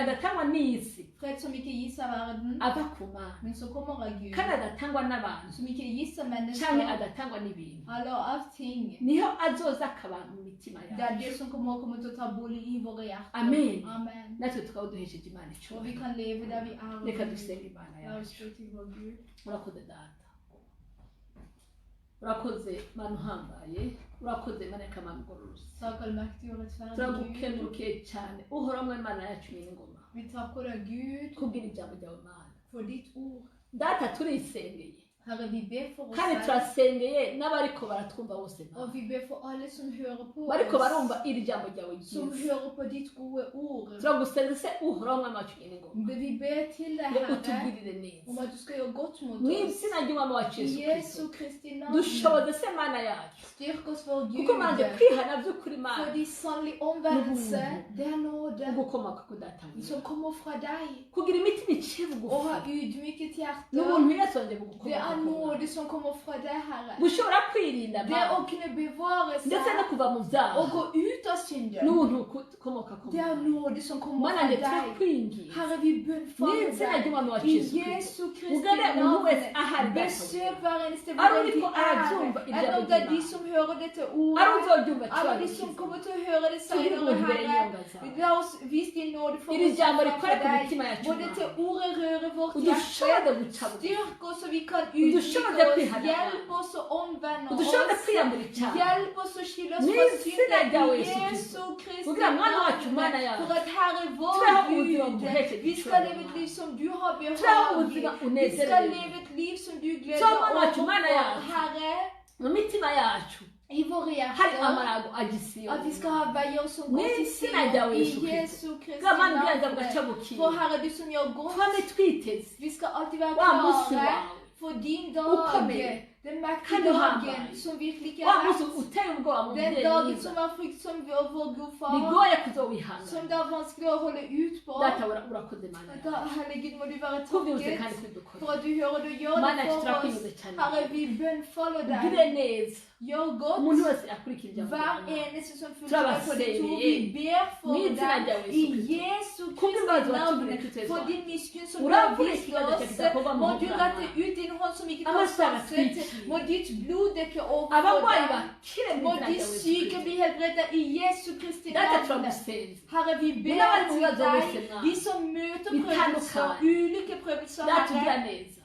adatangwa n'isi Fred som ikke gis av verden, ava ku mana men som kommer av Gud. kandi adatangwa n'abantu Som ikke gis av cyangwa mennesker, adatangwa n'ibintu eller av ting. niho azoza akaba mu mitima Det er yacu det som kommer til å ta bolig i våre hjerter. Amen. Amen. natwe tukaba duhesheje imana Og vi icyubahiro kan leve der vi er. reka dusenge imana La oss yacu gå til vår Gud. urakoze data urakoze mana uhambaye urakoze mana y'akamaro igororotse Takk allmektig og rettferdig Gud. turagukengurukiye cyane uhoraho mwe mana yacu n'ingoma Vi takker deg Gud kubwira ijambo ryawe mana for ditt ord. data turisengeye Herre, vi ber for oss kandi selv, turasengeye n'abariko baratwumva bose og mana vi ber for alle som hører på bariko oss, barumva iri jambo ryawe som ryiza hører på ditt gode ord. turagusenze se uhoraho mwe wacu n'ingoma Men vi ber til deg, ngo Herre, utugirire neza om at du skal gjøre godt mot mu oss. izina ry'umwami wacu I yesu Jesu kristo Kristi navn. dushoboze se mana yacu Styrk oss, vår kuko manje Gud. kwihana by'ukuri mana Fordi sannelig omvendelse, det er nåde ugukomoka ku data wiwe som kommer fra deg. kugira imitima iciye Og ha bugufi ydmyket hjerte. n'ubuntu yesu wanje Det bugukomoka er ku mana nåde som kommer fra deg, Herre. gushobora kwirinda Det mana å kunne bevare ndetse no seg kuva mu byaha og gå ut av synden. n'ubuntu bukomoka ku Det er mana nåde som kommer mana fra nde deg. turakwingiza Herre, vi mu bønnfaller izina deg. ry'umwami wacu I yesu kristo Jesu Kristi ugane umuntu wese navn. ahari data Besøk wiwe hver eneste Ari hvor de uriko arabyumva er. ijambo Eller det er de ry'Imana. som hører dette ari ordet. uzoryumva Alle de som kommer til å høre det senere, Herre. La oss vise din nåde for iri oss jambo fra rikora ku deg. mitima yacu Både til ordet røre vårt udushobore hjerte. guca bugufi Styrk oss så vi kan Udushobore ydmyke oss. kwihana. Hjelp oss å omvende udushobore oss. kwiyambura icyaha Hjelp oss å skille oss Mu fra izina synden ryawe, i Yesu Jesu Kristi Kugira mwana wacu, navn. mana yacu. For at Herre vår Tubeho ubuzima Gud, buhesheje vi skal icyubahiro, leve et Mana. liv som du har Tubeho behag i. ubuzima Vi skal unezerewe leve et liv som du gleder Tubeho mwana wacu, over mana for, yacu. Herre, mu mitima yacu i våre hari hjerter. amarago agisiyo At vi skal ha veier som Mu går til izina Sion ryawe, i Yesu Kristo. Jesu Kristi bw'amani bwiza navn. bugacabukiye For Herre, du som gjør godt, twame twiteze vi skal alltid være wa munsi klare wawe for din dag, ukomeye den mektige kandi dagen uhambaye som virkelig ikke wa er munsi rett. uteye ubwoba mu Den mubyeyi dagen mwiza som er frykt som vår Gud far, bigoye kuzowihangana som det er vanskelig å holde ut på. data urakoze mana Da, yawe Herre Gud, må du være kubyutse takket kandi kubidukora for at du hører det og gjør mana det yacu for oss. turakwinjize cyane Herre, vi bønnfaller ugire deg. neza Gjør umuntu godt. wese akurikira ijambo Hver ryawe eneste som følger med på ditt ord, vi ber for Mu izina deg ryawe, i Yesu Jesu Kubw'imbabazi Kristi navn. watugiriye Kristo Yesu For wacu. din miskunn som du har Uravure vist ikibazo oss, kidakorwa mu må du muganga. rette ut din hånd som ikke kan Amasaga stanses. atwikiriye. Må ditt blod dekke over abarwayi dem. bakire mu Må izina de ryawe Yesu syke Kristo. bli helbredet i Jesu Kristi data navn. turagusenze Herre, vi ber n'abari mu til bibazo deg, bose mwana de som møter Bitandukanye. prøvelser, ulike prøvelser, data ugira Herre. neza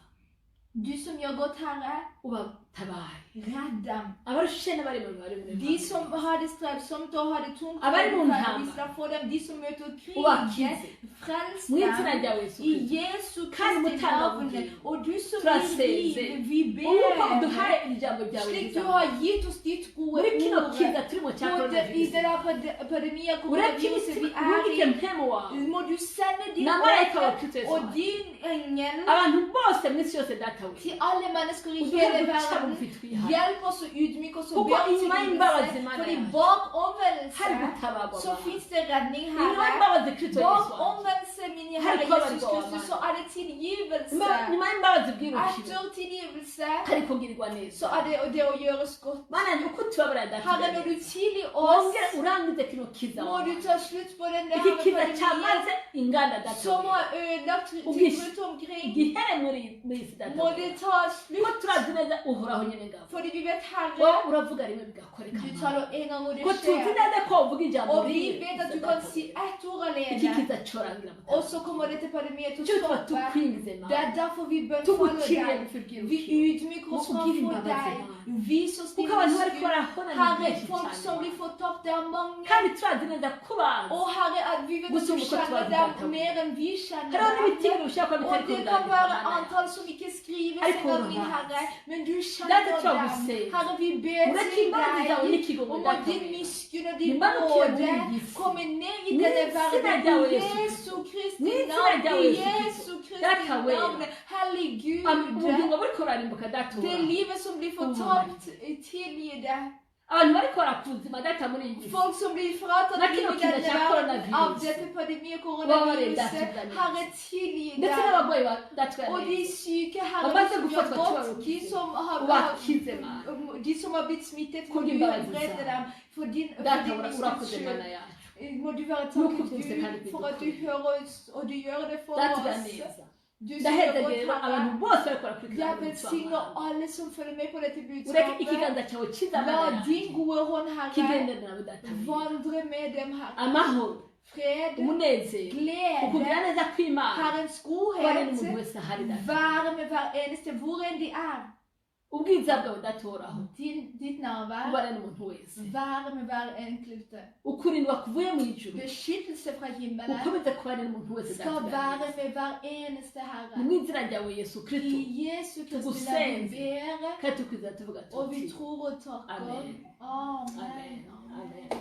Du som gjør godt, Herre, ubatabare redd dem. abarushe n'abari mu bari muri De som har det strevsomt og har det tungt, Abari mu Herre, ntambara. vi skal få dem. De som møter krig, ubakize frels mu izina dem. ryawe Yesu I Kristo Jesu Kandi Kristi mutanga navn. ubugingo. Og du som Turasenze. gir liv, vi uko ber. uduhaye ijambo ryawe Slik ryiza du har gitt oss ditt gode muri kino ord. kiza turimo cya Både i coronavirus det der epidemia, ureke koronaviruset vi imitima wubike er mpemu wawe i, må du sende din na marayika wa ånd Kristo Yesu og wacu. din engel abantu bose mu isi yose data we til alle mennesker i uduhe hele guca verden. bugufi twihaye Hjelp oss å ydmyke oss og Kuko be inyuma y'imbabazi, tilgivelse. Mana Fordi yacu, bak hari omvendelse gutabarwa så Mana. fins det redning, inyuma Herre. y'imbabazi Kristo Yesu Bak wacu. omvendelse, min Hari Herre kubabarirwa Jesus Kristus, så Mana. er det tilgivelse. nyuma y'imbabazi bwirukiwe Etter tilgivelse hari kugirirwa så neza er det å gjøres godt. mana uko tubabarira Herre, når du data tilgir wongere oss, urangize kino kiza må wawe. du ta slutt på den der iki kiza epidemien cyamaze inganda data som we. har ødelagt ting Ubwishyu. rundt omkring. gihere muri isi data Må we. det ta ko slutt. turazi neza uhoraho nyine ngabo Fordi vi vet, Herre, wowe uravuga rimwe bigakoreka du Mana. taler en gang og det ko tuzi skjer. neza ko uvuga ijambo Og vi rimwe vet at du data kan we. si ett ord iki alene, kiza cyorangira og så kommer kommer dette pandemiet til å cyo tuba stoppe. tukwingize Det Mana er derfor vi bønfaller tugukiriye deg. gufubwira Vi ukiro ydmyker oss Må ugire framfor imbabazi, deg. Mana. Vis oss din kuko abantu bariko miskunn. barahona ni Herre, byinshi folk som cyane blir fått opp, det er mange. kandi turazi neza ko bazi Og Herre, at vi vet at du Gusa uko kjenner twavuga dem atavuga. mer enn vi kjenner hariho dem. n'ibitinyiro bishobora kuba Og bitari det kan være kuganira antall som ikke skrives Ariko engang, min urabazi. Herre, men du Data kjenner dem. turagusenga. Herre, vi ber Ureke til imbabazi zawe deg n'ikigongo om data at din wera. miskunn og din Nimanukire muri nåde iyi si. kommer ned i Ni denne izina verden. ryawe, I Yesu Jesu Kristi Ni izina navn. ryawe, I Yesu Jesu Kristi Data wera. navn. Hellig Gud. ubugingo buriko burarimbuka data Det wera livet som blir fortapt, tilgi det. abantu bariko barakuzima data muri iyi si Folk som blir fratatt Nakino livet i kintu denne cya verden coronavirus. av dette pandemiet, Wabarire koronaviruset. data Herre, tilgi ndetse dem. n'abarwayi ba data Og de wera syke, Herre, Bamaze de som har gufatwa gått, tubarukize. de som har Ubakize, Mana. de som har blitt smittet, må du Kubw'imbabazi helbrede zawe. dem for din data miskunns urakoze skyld. mana yacu Må du være Nuko takket byose kandi Gud for at du bidukwiye. hører oss, og du gjør det for data oss. uraneza Du som ndaheza har rero gått, abantu Herre. bose bariko Jeg barakurikirana velsigner alle som følger med på dette ureke budskapet. ikiganza cyawe cyiza mana La yacu din gode hånd, Herre, kigendere nawe data wera vandre med dem, Herre. amahoro Fred, umunezero ukugira glede, neza kw'imana Herrens kubane n'umuntu godhet, wese ahari data være med hver eneste hvor enn de er. ubwiza bwawe datoraho Ditt nærvær, kubane n'umuntu wese være med hver enkelte. ukurindwa kuvuye mu ijuru Beskyttelse fra himmelen ukomeze kubane n'umuntu wese skal data være wera med hver eneste Herre. mu izina ryawe yesu kristo I Jesu Kristi navn tugusenze ber, kandi tukwizera tuvuga og vi tuti tror og takker. Amen. Amen. amen amen